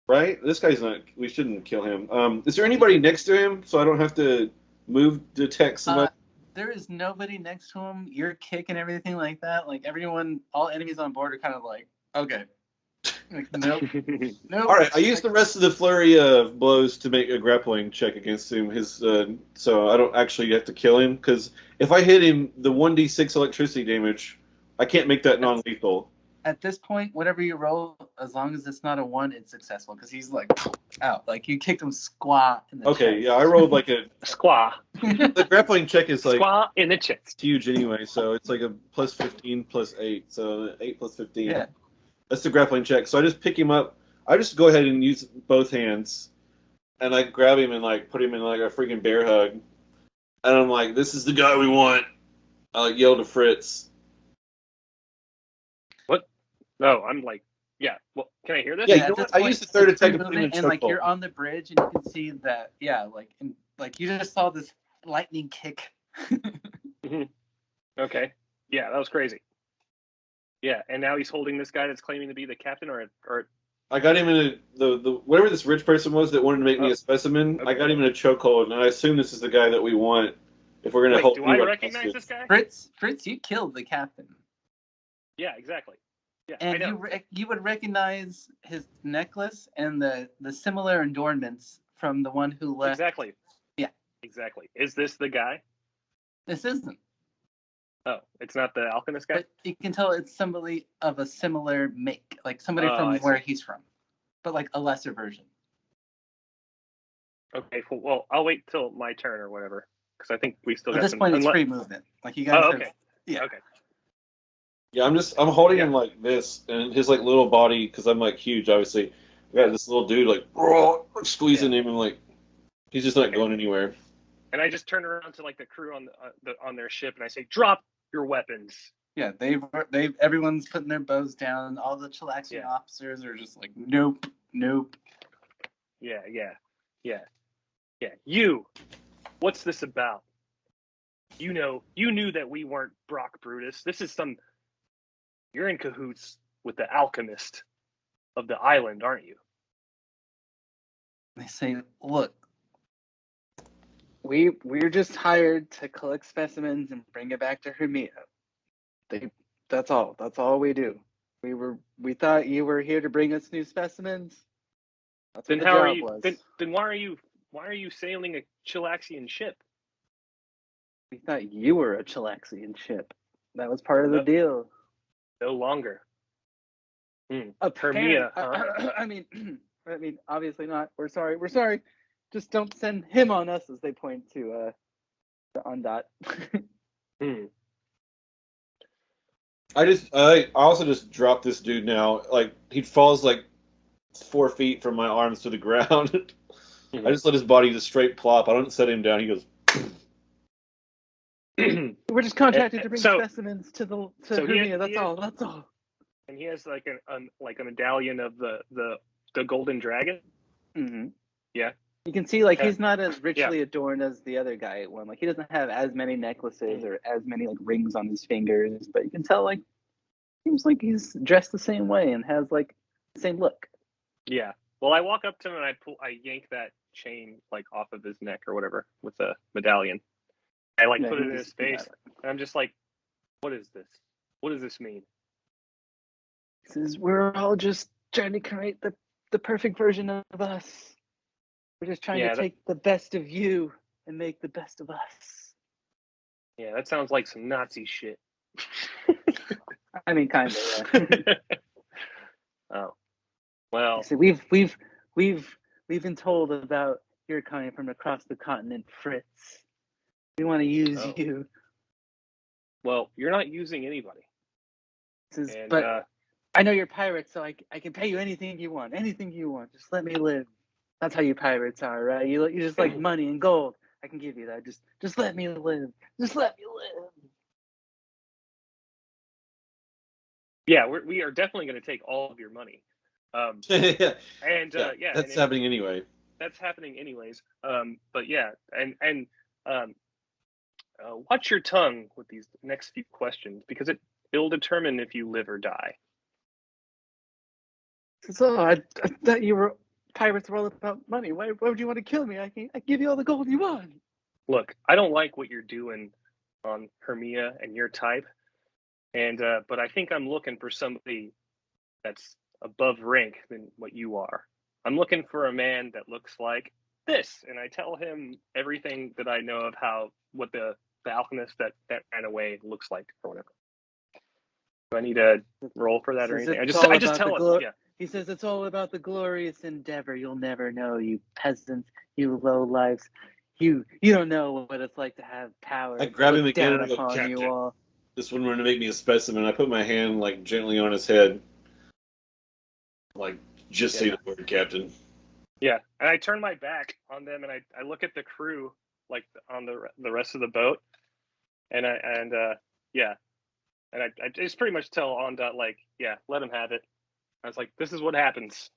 Right? This guy's not. We shouldn't kill him. Is there anybody next to him so I don't have to move to attack somebody? There is nobody next to him. Your kick and everything like that. Like everyone, all enemies on board are kind of like, okay. Like, nope. All right, I use the rest of the flurry of blows to make a grappling check against him. So I don't actually have to kill him because if I hit him, the 1d6 electricity damage, I can't make that non-lethal. At this point, whatever you roll, as long as it's not a 1, it's successful because he's like out. Like you kicked him squat in the Okay, chest. yeah, I rolled like a Squaw. the grappling check is like Squaw in the chest. huge anyway, so it's like a plus 15 plus 8, so 8 plus 15. Yeah. That's the grappling check. So I just pick him up. I just go ahead and use both hands, and I grab him and like put him in like a freaking bear hug, and I'm like, "This is the guy we want." I like yell to Fritz. What? No, I'm like, yeah. Well, can I hear this? Yeah, you at know this what? I point, used the third it's free attack to put him in movement, a and like chokehold. you're on the bridge and you can see that. Yeah, like you just saw this lightning kick. Mhm. Okay. Yeah, that was crazy. Yeah, and now he's holding this guy that's claiming to be the captain, or I got him in the whatever this rich person was that wanted to make me a specimen. okay. I got him in a chokehold, and I assume this is the guy that we want if we're gonna wait, hold. do I recognize this guy? Fritz, you killed the captain. Yeah, exactly. Yeah, I And know. you would recognize his necklace and the similar adornments from the one who left. Exactly. Yeah. Exactly. Is this the guy? This isn't. Oh, it's not the alchemist guy? But you can tell it's somebody of a similar make, like somebody Oh, from I where see. he's from, but like a lesser version. Okay, cool. Well, I'll wait till my turn or whatever, because I think we still At got this some. point, it's free movement. Like you guys Oh, have. okay. Yeah. Okay. Yeah, I'm holding Yeah. him like this, and his like little body, because I'm like huge, obviously. I got this little dude like squeezing him, and like he's just not going anywhere. And I just turn around to like the crew on their ship, and I say, "Drop your weapons." Yeah, they've everyone's putting their bows down. All the Chilaxian officers are just like, nope. Yeah. You, what's this about? You knew that we weren't Brock Brutus. This is you're in cahoots with the alchemist of the island, aren't you? They say, look, We're just hired to collect specimens and bring it back to Hermia. That's all. That's all we do. We thought you were here to bring us new specimens. That's Then what the how are job you? was. Then why are you sailing a Chilaxian ship? We thought you were a Chilaxian ship. That was part of the No. deal. No longer. Hermia. Hermia. I mean, obviously not. We're sorry. Just don't send him on us, as they point to Undot. I also just dropped this dude now. Like he falls like 4 feet from my arms to the ground. I just let his body just straight plop. I don't set him down. He goes. We're just contracted to bring So- specimens to so he- Hermia. That's he- all. That's all. And he has like a medallion of the golden dragon. Mm-hmm. Yeah. You can see like Yeah. he's not as richly adorned as the other guy at one. Like he doesn't have as many necklaces or as many like rings on his fingers, but you can tell like seems like he's dressed the same way and has like the same look. Yeah. Well, I walk up to him and I yank that chain like off of his neck or whatever with the medallion. I like put it in his face, and I'm just like, "What is this? What does this mean?" He says, "We're all just trying to create the perfect version of us. We're just trying to take the best of you and make the best of us." Yeah, that sounds like some Nazi shit. I mean, kind of. Yeah. Oh, well. So we've been told about you're coming from across the continent, Fritz. We want to use you. Well, you're not using anybody. But I know you're pirates, so I can pay you anything you want. Anything you want. Just let me live. That's how you pirates are, right? You just like money and gold. I can give you that. Just let me live. Just let me live. Yeah, we are definitely going to take all of your money. Yeah. And that's happening anyway. That's happening anyways. But yeah, and watch your tongue with these next few questions because it'll determine if you live or die. So I thought you were pirates were all about money. Why would you want to kill me? I give you all the gold you want. Look, I don't like what you're doing on Hermia and your type, and but I think I'm looking for somebody that's above rank than what you are. I'm looking for a man that looks like this, and I tell him everything that I know of what the alchemist that ran away looks like or whatever. Do I need to roll for that or anything? I just tell him. Yeah. He says it's all about the glorious endeavor. You'll never know, you peasants, you low lives. You don't know what it's like to have power. I grab him again and I go, upon "Captain, you all." this one wanted to make me a specimen." I put my hand like gently on his head, like, "Just say the word, Captain." Yeah, and I turn my back on them and I look at the crew like on the rest of the boat, and I just pretty much tell Ondot like, yeah, let him have it. I was like, this is what happens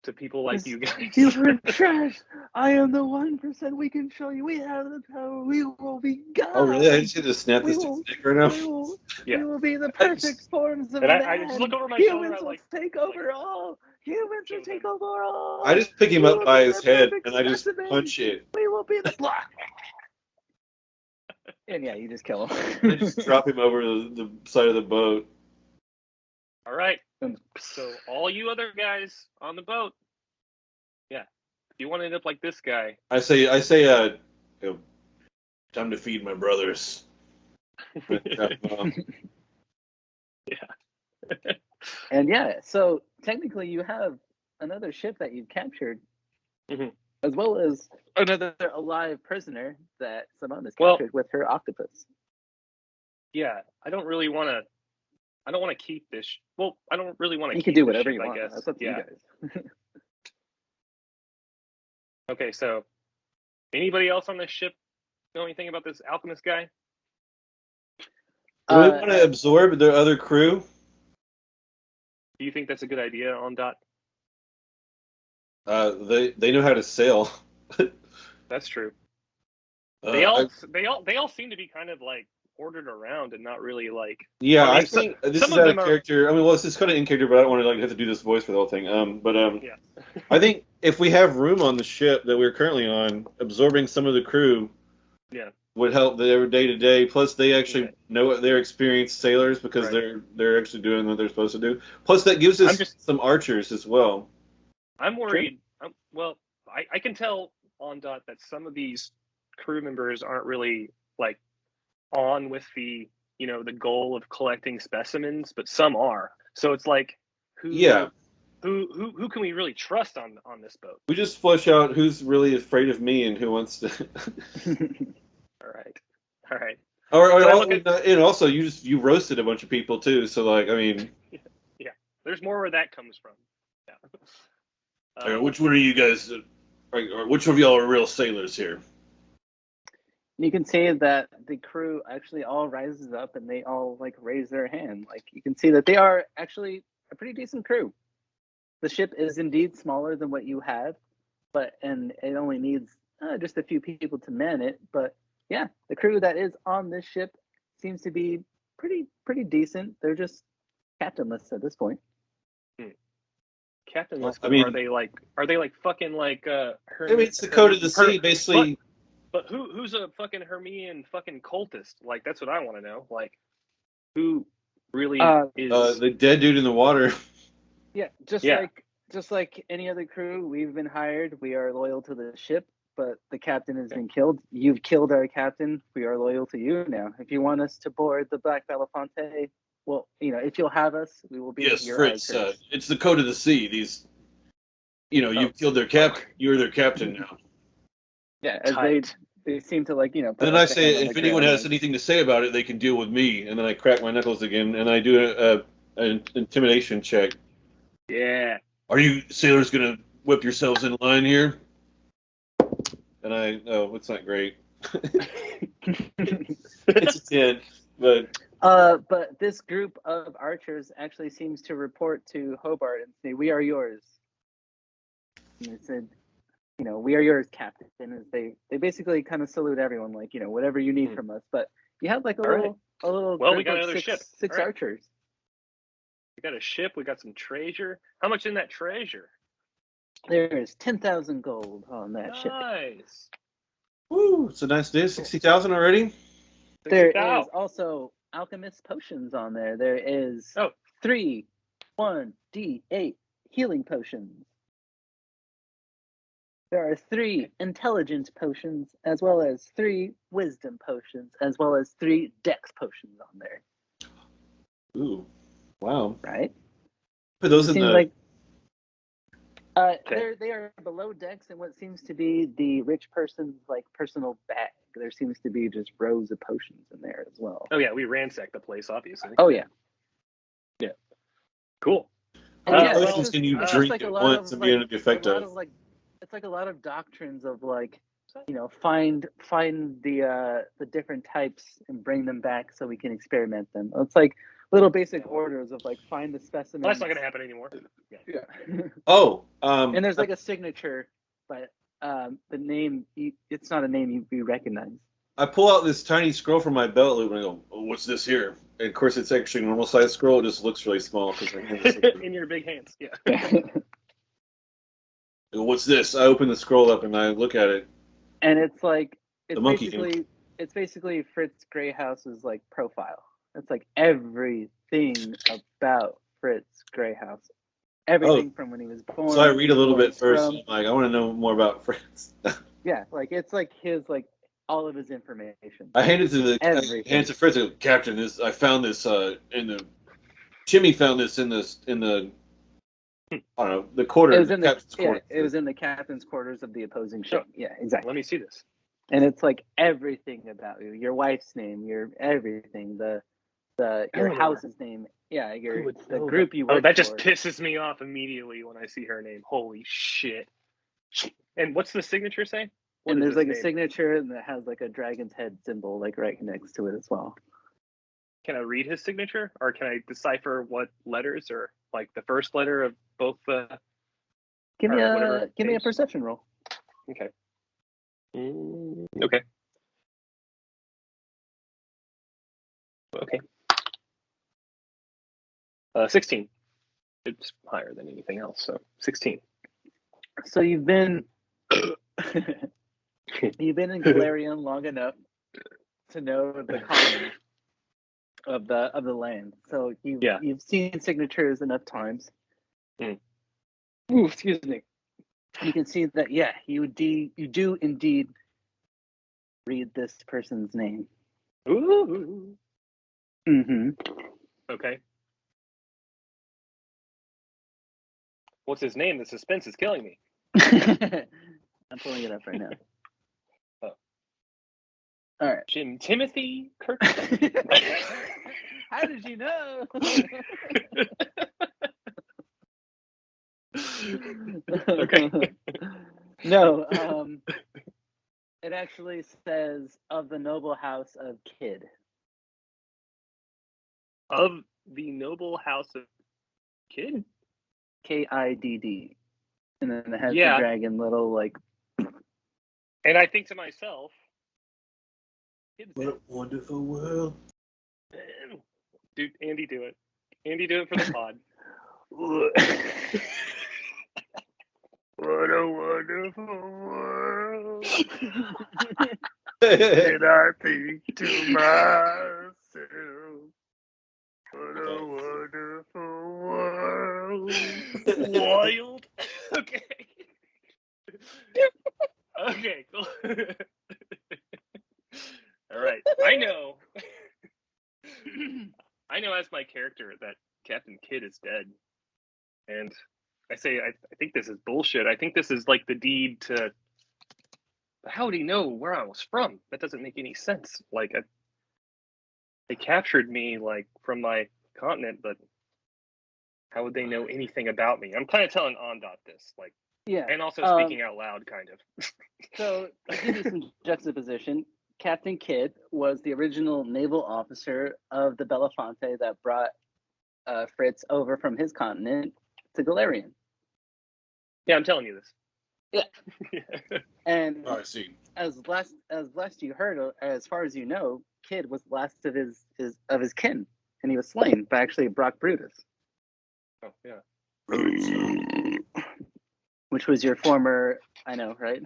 to people like you guys. You were trash. I am the 1%. We can show you. We have the power. We will be God. Oh, really? I just had to snap this neck right now. We will be the perfect forms of man. I just look over my shoulder. Humans will take over all. Humans will take over all. I just pick him up by his head and I just punch it. We will be the block. And yeah, you just kill him. I just drop him over the side of the boat. All right. So all you other guys on the boat, yeah, if you want to end up like this guy, I say, time to feed my brothers. Yeah. And yeah, so technically you have another ship that you've captured, as well as another alive prisoner that Simone has captured with her octopus. Yeah, I don't want to keep this. Well, I don't really want to. You keep can do whatever ship, you want. I guess. That's up to you guys. Okay, so anybody else on this ship know anything about this alchemist guy? Do we want to absorb their other crew? Do you think that's a good idea, Ondot? They know how to sail. That's true. They all seem to be kind of like ordered around and not really like. Yeah, I think this is out of character. I mean, well, it's kind of in character, but I don't want to have to do this voice for the whole thing. Yeah. I think if we have room on the ship that we're currently on, absorbing some of the crew, would help their day to day. Plus, they actually know what they're experienced sailors because they're actually doing what they're supposed to do. Plus, that gives us some archers as well. I'm worried. I can tell Ondot that some of these crew members aren't really like on with the the goal of collecting specimens, but some are. So it's like who can we really trust on this boat? We just flesh out who's really afraid of me and who wants to. All right. And also you roasted a bunch of people too, so like I mean. Yeah, there's more where that comes from. Yeah. Which one of you guys, or which of y'all are real sailors here? You can see that the crew actually all rises up and they all like raise their hand. Like you can see that they are actually a pretty decent crew. The ship is indeed smaller than what you had, and it only needs just a few people to man it. But yeah, the crew that is on this ship seems to be pretty decent. They're just captainless at this point. Captainless. I mean- are they like fucking like I mean, it's the code of the sea, basically. But who's a fucking Hermian fucking cultist? Like, that's what I want to know. Like, who really is The dead dude in the water. Yeah, just like any other crew, we've been hired. We are loyal to the ship, but the captain has been killed. You've killed our captain. We are loyal to you now. If you want us to board the Black Belafonte, well, if you'll have us, we will be Yes, your Fritz. archers. It's the code of the sea. These, you've killed their captain. You're their captain now. Yeah, as they seem to put Then us I a say, hand on if the anyone ground, has anything to say about it, they can deal with me. And then I crack my knuckles again, and I do an intimidation check. Yeah. Are you sailors gonna whip yourselves in line here? And it's not great. It's a 10, but But this group of archers actually seems to report to Hobart and say, "We are yours." And they said, "We are yours, Captain." As they basically kind of salute everyone, like, whatever you need from us. But you have like a little Well, group we got of another ship. six All right. archers. We got a ship. We got some treasure. How much in that treasure? There's 10,000 gold on that ship. Nice. woo, it's a nice day. 60,000 already. There 60,000. is also alchemist potions on there. There is Oh. 3 1d8 healing potions. There are 3 intelligence potions, as well as 3 wisdom potions, as well as 3 dex potions on there. Ooh, wow. Right? Put those in Seems the. like Okay. they are below decks in what seems to be the rich person's like personal bag. There seems to be just rows of potions in there as well. Oh yeah, we ransacked the place, obviously. Oh yeah. Cool. And How yeah, many it's potions just- can you it's drink like a at lot once of, and be under the effect a lot of? like it's like a lot of doctrines of like find the different types and bring them back so we can experiment them. It's like little basic orders of like find the specimen. Well, that's not gonna happen anymore. Yeah. Oh, And there's like a signature, but the name it's not a name you recognize. I pull out this tiny scroll from my belt loop and I go, oh, "What's this here?" And of course, it's actually a normal size scroll. It just looks really small because In your big hands. Yeah. What's this? I open the scroll up and I look at it. And it's like The monkey it's basically Fritz Greyhouse's like profile. It's like everything about Fritz Greyhouse. Everything from when he was born. So I read a little bit first. From, And I'm like, I want to know more about Fritz. yeah, like it's like his like all of his information. I hand it to Fritz. I go, Captain, I found this in the. Jimmy found this in the. I don't know, the quarter. It was in it was in the captain's quarters of the opposing ship. Yeah, exactly. Let me see this. And it's like everything about you, your wife's name, your everything, your house's name, yeah, the group you work for. Oh, that just pisses me off immediately when I see her name. Holy shit! And what's the signature say? And there's like a signature and that has like a dragon's head symbol like right next to it as well. Can I read his signature, or can I decipher what letters, or like the first letter of both? Give me a perception roll. Okay. Okay. Okay. 16. It's higher than anything else, so 16. So you've been in Galarian long enough to know the common of the land. So you've seen signatures enough times. Ooh, excuse me. You can see that you do indeed read this person's name. Ooh. Mm-hmm. Okay. What's his name? The suspense is killing me. I'm pulling it up right now. Oh. All right. Jim Timothy Kirk. How did you know? Okay. No, it actually says of the noble house of Kidd. Of the noble house of Kidd? Kidd. And then it has Yeah. the dragon little like. And I think to myself, What a wonderful world. dude, Andy, do it. Andy, do it for the pod. What a wonderful world. And I think to myself, what a wonderful world. Wild. Okay. Okay, cool. All right. I know as my character that Captain Kidd is dead. And I say, I think this is bullshit. I think this is like the deed to. How would he know where I was from? That doesn't make any sense. Like, they captured me, like, from my continent, but how would they know anything about me? I'm kind of telling Ondot this, like, Yeah. and also speaking out loud, kind of. So, to give you some juxtaposition, Captain Kidd was the original naval officer of the Belafonte that brought Fritz over from his continent to Galarian. Yeah, I'm telling you this. Yeah. And I see. as last you heard, as far as you know, Kidd was last of his kin, and he was slain by actually Brock Brutus. Oh, yeah. Which was your former, I know, right?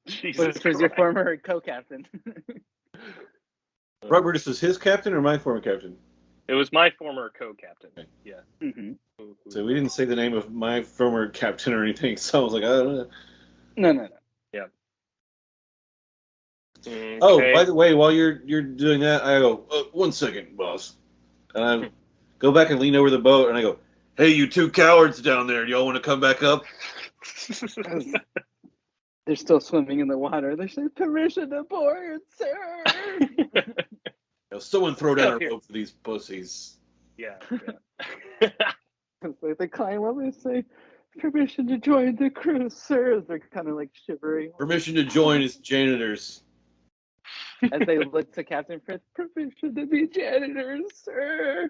Jesus Which was your Christ. former co-captain. Brock Brutus was his captain or my former captain? It was my former co-captain. Yeah. Mm-hmm. So we didn't say the name of my former captain or anything, so I was like, I don't know. No. Yeah. Okay. Oh, by the way, while you're doing that, I go, 1 second, boss. And I go back and lean over the boat, and I go, hey, you two cowards down there, do y'all want to come back up? They're still swimming in the water. They say, permission to board, sir. Now, someone throw down a Here. rope for these pussies. Yeah. It's like they climb up and say, permission to join the crew, sir. They're kind of like shivering. Permission to join as janitors. As they look to Captain Fritz, permission to be janitors, sir.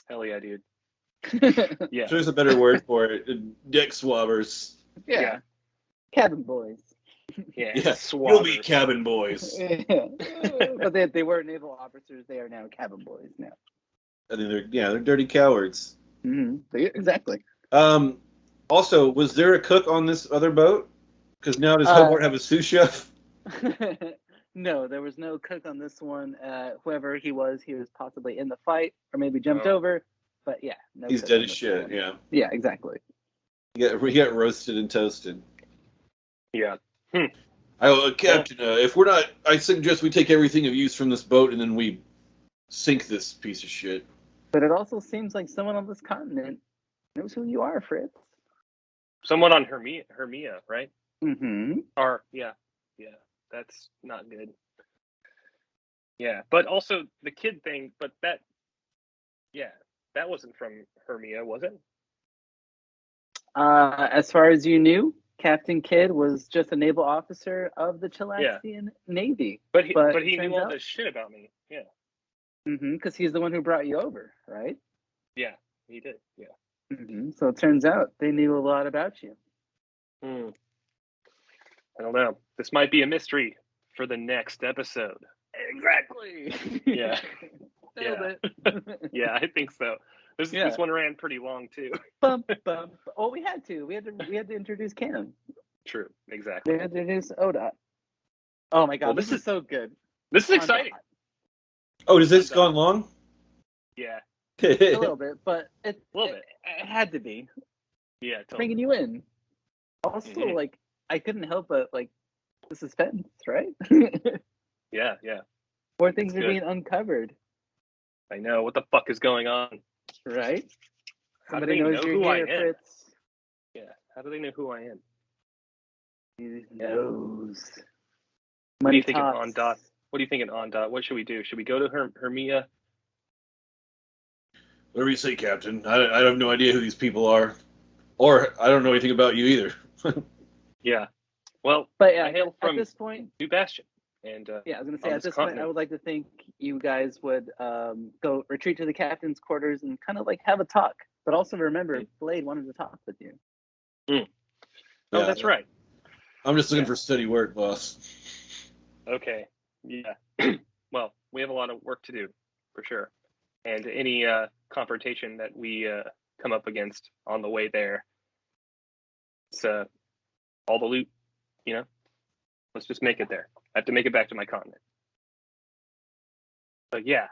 Hell yeah, dude. Yeah. There's a better word for it. Deck swabbers. Yeah. Cabin boys. Yeah. Yeah, Swabbers. you'll be cabin boys. Yeah. But they were naval officers. They are now cabin boys now. I think they're dirty cowards. Mm-hmm. Exactly. Also, was there a cook on this other boat? Because now does Hobart have a sous chef? No, there was no cook on this one. Whoever he was possibly in the fight or maybe jumped over. But yeah, no. He's cook dead on as this shit. one. Yeah. Yeah, exactly. He got roasted and toasted. Yeah. Captain, if we're not, I suggest we take everything of use from this boat and then we sink this piece of shit. But it also seems like someone on this continent knows who you are, Fritz. Someone on Hermia, right? Mm-hmm. Or yeah, that's not good. Yeah, but also the kid thing. But that wasn't from Hermia, was it? As far as you knew, Captain Kidd was just a naval officer of the Chilaxian Navy. But he But knew turns all out- this shit about me. Yeah. Mm-hmm. Because he's the one who brought you over, right? Yeah, he did. Yeah. Mm-hmm. So it turns out they knew a lot about you. I don't know. This might be a mystery for the next episode. Exactly. Yeah. Nailed it. Yeah, I think so. This one ran pretty long too. Bump, bump. Oh, we had to. We had to introduce Cam. True. Exactly. We had to introduce Odot. Oh my god, Well, this is so good. This is exciting. Oh, does this gone long? Yeah. A little bit, but it had to be. Yeah. Totally. Bringing you in. Also, like, I couldn't help but like the suspense, right? Yeah. More things are good. being uncovered, I know. What the fuck is going on? right? How do Somebody they knows know you're who I here, am? Fritz. Yeah. How do they know who I am? He knows. What do Money you think talks. on Dot? What do you think on Dot? What should we do? Should we go to Hermia? Whatever you say, Captain. I have no idea who these people are. Or I don't know anything about you either. Yeah. Well, But yeah, I hail from at this point, New Bastion. And yeah, I was gonna on say at this this point, I continent. would like to think you guys would go retreat to the captain's quarters and kind of like have a talk. But also remember, Blade wanted to talk with you. Oh, Yeah, that's right. I'm just looking Yeah. for steady work, boss. Okay. Yeah. Well, we have a lot of work to do, for sure. And any confrontation that we come up against on the way there, it's all the loot, you know? Let's just make it there. I have to make it back to my continent. But yeah.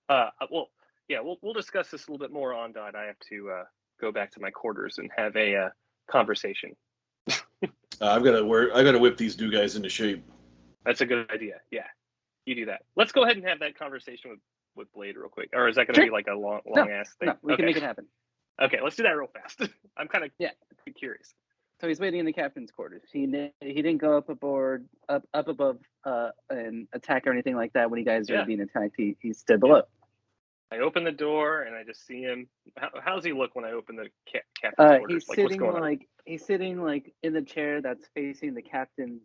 Well, yeah, we'll discuss this a little bit more on Dot. I have to go back to my quarters and have a conversation. I gotta whip these new guys into shape. That's a good idea. Yeah, you do that. Let's go ahead and have that conversation with Blade real quick. Or is that going to be like a long ass thing? No, we can make it happen. Okay, let's do that real fast. I'm kind of curious. So he's waiting in the captain's quarters. He didn't go up above and attack or anything like that when you guys were being attacked. He stood below. I open the door and I just see him. How does he look when I open the captain's quarters? He's sitting he's sitting like in the chair that's facing the captain's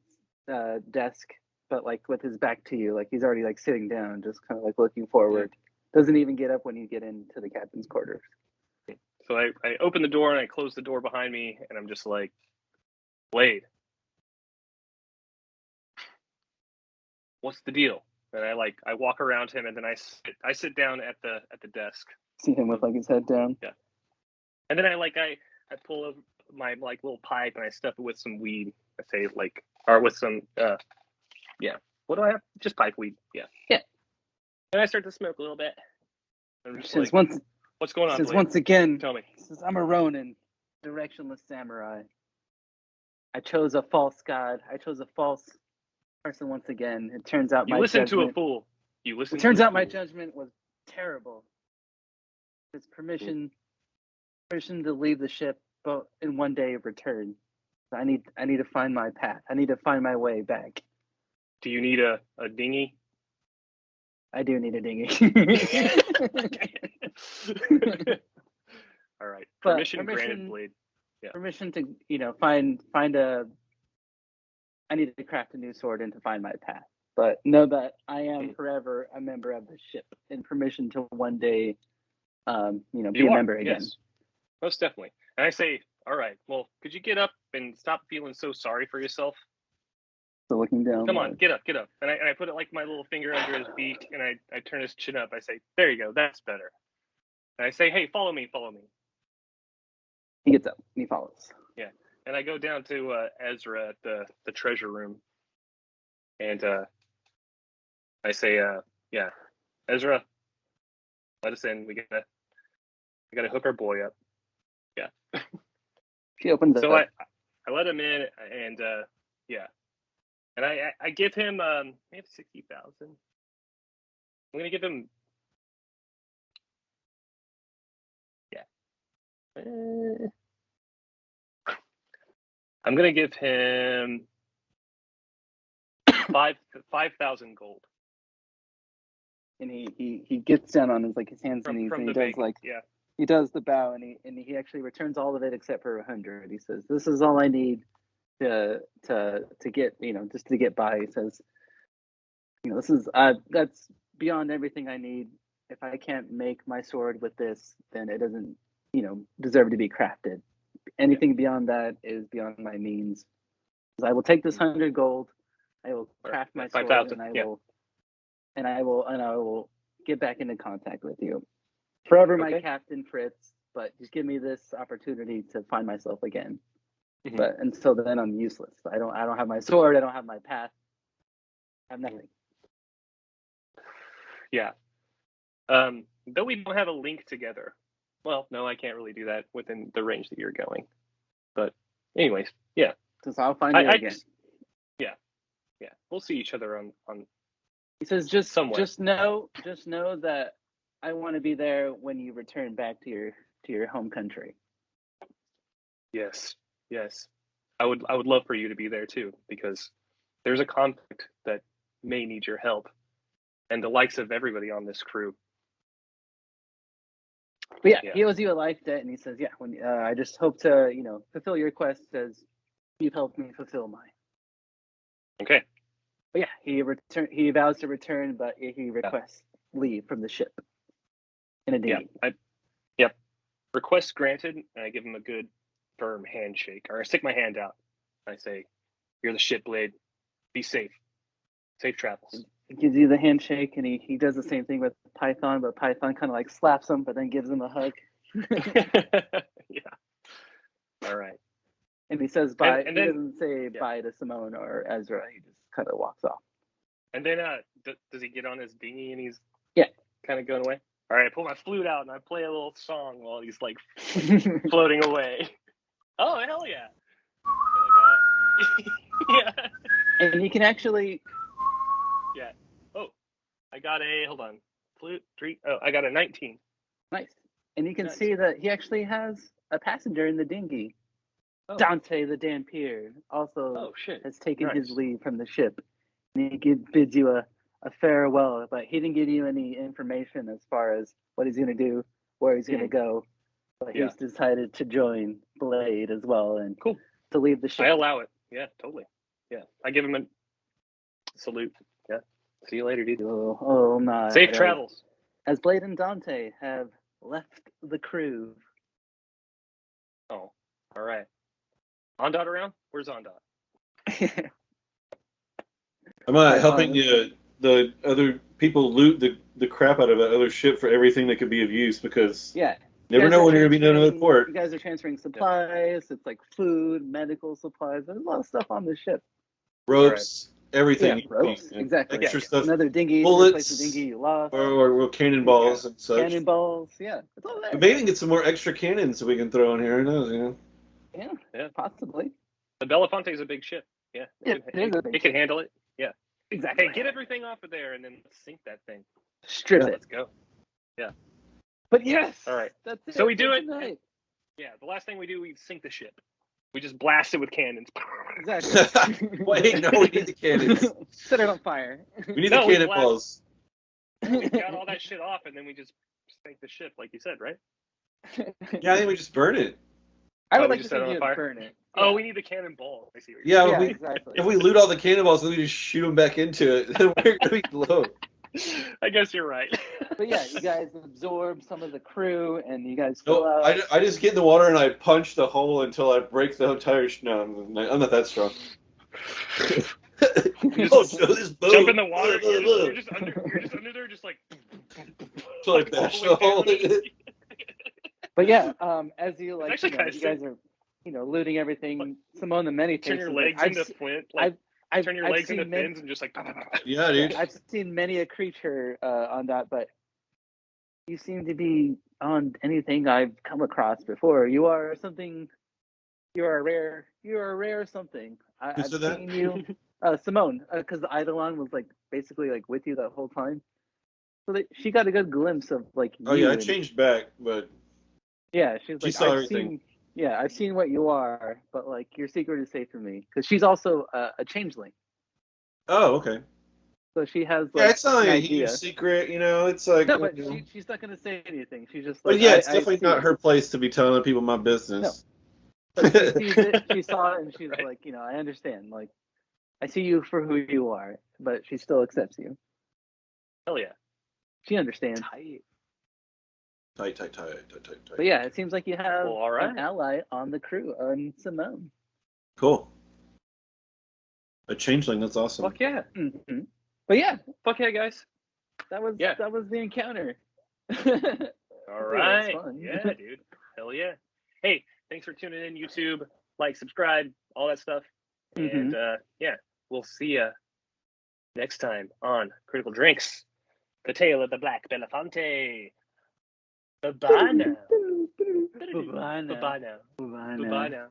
desk, but like with his back to you. Like he's already like sitting down, just kind of like looking forward. Doesn't even get up when you get into the captain's quarters. So I open the door and I close the door behind me, and I'm just like, Blade, what's the deal? And I walk around him, and then I sit down at the desk. See him with like his head down. Yeah. And then I pull up my like little pipe and I stuff it with some weed. I say or with some What do I have? Just pipe weed. Yeah. Yeah. And I start to smoke a little bit. I'm just Since what's going on? Since Blade? once again, Tell me. Since I'm a Ronin, directionless samurai. I chose a false god. I chose a false person once again. It turns out You listen to a fool. You listen. It turns out my judgment was terrible. It's permission to leave the ship, but in one day return. I need to find my path. I need to find my way back. Do you need a dinghy? I do need a dinghy. All right. Permission granted, Blade. Yeah. Permission to find a. I need to craft a new sword and to find my path. But know that I am forever a member of the ship, and permission to one day, be a member again. Yes. Most definitely. And I say, all right, well, could you get up and stop feeling so sorry for yourself? So looking down. Come on, get up. And I put it like my little finger under his beak, and I turn his chin up. I say, there you go, that's better. And I say, hey, follow me. He gets up. And he follows. Yeah. And I go down to Ezra at the treasure room, and I say, Ezra, let us in. We gotta hook our boy up. Yeah. She opens it. So I let him in, and and I give him maybe 60,000. I'm gonna give him I'm gonna give him 5,000 gold. And he gets down on his hands and knees, and he does bank. He does the bow, and he actually returns all of it except for 100. He says, "This is all I need to get just to get by." He says, "This is that's beyond everything I need. If I can't make my sword with this, then it doesn't deserve to be crafted. Anything beyond that is beyond my means. I will take this 100 gold. I will craft my sword, 5, and I will get back into contact with you. Forever my Captain Fritz, but just give me this opportunity to find myself again. Mm-hmm. But until then, I'm useless. I don't have my sword. I don't have my path. I have nothing." Yeah. Though we don't have a link together. Well, no, I can't really do that within the range that you're going. But anyways, yeah. Because I'll find you again. Yeah. We'll see each other on. He says, just know that I want to be there when you return back to your home country. Yes. I would love for you to be there too, because there's a conflict that may need your help, and the likes of everybody on this crew. But he owes you a life debt, and he says, when I just hope to fulfill your quest as you've helped me fulfill mine. Okay. But he vows to return, but he requests leave from the ship in a dinghy. Request granted, and I give him a good firm handshake, or I stick my hand out. I say, "You're the shit, Blade. Be safe. Safe travels." He gives you the handshake, and he does the same thing with Python, but Python kind of like slaps him, but then gives him a hug. Yeah. All right. And he says bye. And he then, doesn't say yeah. bye to Simone or Ezra. He just kind of walks off. And then, does he get on his dinghy and he's Yeah. kind of going away? All right, I pull my flute out and I play a little song while he's like floating away. Oh, hell yeah! Yeah. And you can actually. Yeah. Oh, I got a flute 3. Oh, I got a 19. Nice. And you can Nice. see that he actually has a passenger in the dinghy. Oh. Dante the Dampier also Shit. has taken Nice. his leave from the ship. And he bids you a farewell, but he didn't give you any information as far as what he's going to do, where he's going to go. But Yeah. he's decided to join Blade as well and Cool. to leave the ship. I allow it. Yeah, totally. Yeah, I give him a salute. Yeah. See you later, dude. Oh my. Safe travels. As Blade and Dante have left the crew. Oh, all right. Ondot around? Where's Ondot? I'm helping the other people loot the crap out of that other ship for everything that could be of use, because Yeah. never know when you're going to be in another port. You guys are transferring supplies. It's like food, medical supplies. There's a lot of stuff on the ship. Ropes, everything. Yeah, ropes. Exactly. Extra stuff. Another dinghy. Bullets. Replace the dinghy you lost. Or cannonballs and such. Cannonballs. Yeah. It's all there. We may even get some more extra cannons that we can throw in here. Who knows, you know? Yeah. Possibly. The Belafonte is a big ship. Yeah. It can handle it. Yeah. Exactly. Hey, get everything off of there and then sink that thing. Strip it. Let's go. Yeah. But yes. All right. That's it. So we do it. Tonight. Yeah. The last thing we do, we sink the ship. We just blast it with cannons. Exactly. Wait, no, we need the cannons. Set it on fire. We need the cannonballs. We got all that shit off, and then we just sink the ship, like you said, right? Yeah, I think we just burn it. I would we like to just set it see on you fire? burn it. Oh, we need the cannonball. I see what you're Yeah, Exactly. if we loot all the cannonballs, then we just shoot them back into it. Then we're going to be low. I guess you're right. But yeah, you guys absorb some of the crew, and you guys No, fill out. I just get in the water and I punch the hole until I break the entire. No, I'm not that strong. Oh, so this boat. Jump in the water. You're just under there, just like. So I bash the hole in it. But yeah, as you It's like, actually kinda you guys are, looting everything. Simone the Many Turn Faces. your legs into flint. Like, turn your legs into fins and just like. Yeah, dude. I've seen many a creature on that, but you seem to be on anything I've come across before. You are something. You are a rare something. I've seen you, Simone, because Eidolon was like basically like with you that whole time. So she got a good glimpse of like. Oh yeah, I changed back, but. Yeah, she's like. She saw everything. I've seen what you are, but like your secret is safe from me because she's also a changeling. Oh, okay. So she has like. Yeah, it's not like a idea. huge secret, It's like. No, but she's not gonna say anything. She's just But like. yeah, it's definitely not her place to be telling other people my No. business. But she sees it, she saw it, and she's like, I understand. Like, I see you for who you are, but she still accepts you. Hell yeah. She understands. Tight. But yeah, it seems like you have Well, all right. an ally on the crew, on Simone. Cool. A changeling, that's awesome. Fuck yeah. Mm-hmm. But yeah, Fuck yeah, guys. that was the encounter. All right. Yeah, dude. Hell yeah. Hey, thanks for tuning in, YouTube. Like, subscribe, all that stuff. And we'll see you next time on Critical Drinks. The Tale of the Black Belafonte. Bye-bye now. Bye-bye now. Bye-bye now. Bye-bye now. Bye-bye now.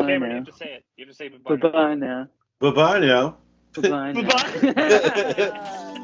Cameron, you have to say it. You have to say bye-bye now. Bye-bye now. Bye-bye now. Bye-bye now. Bye-bye.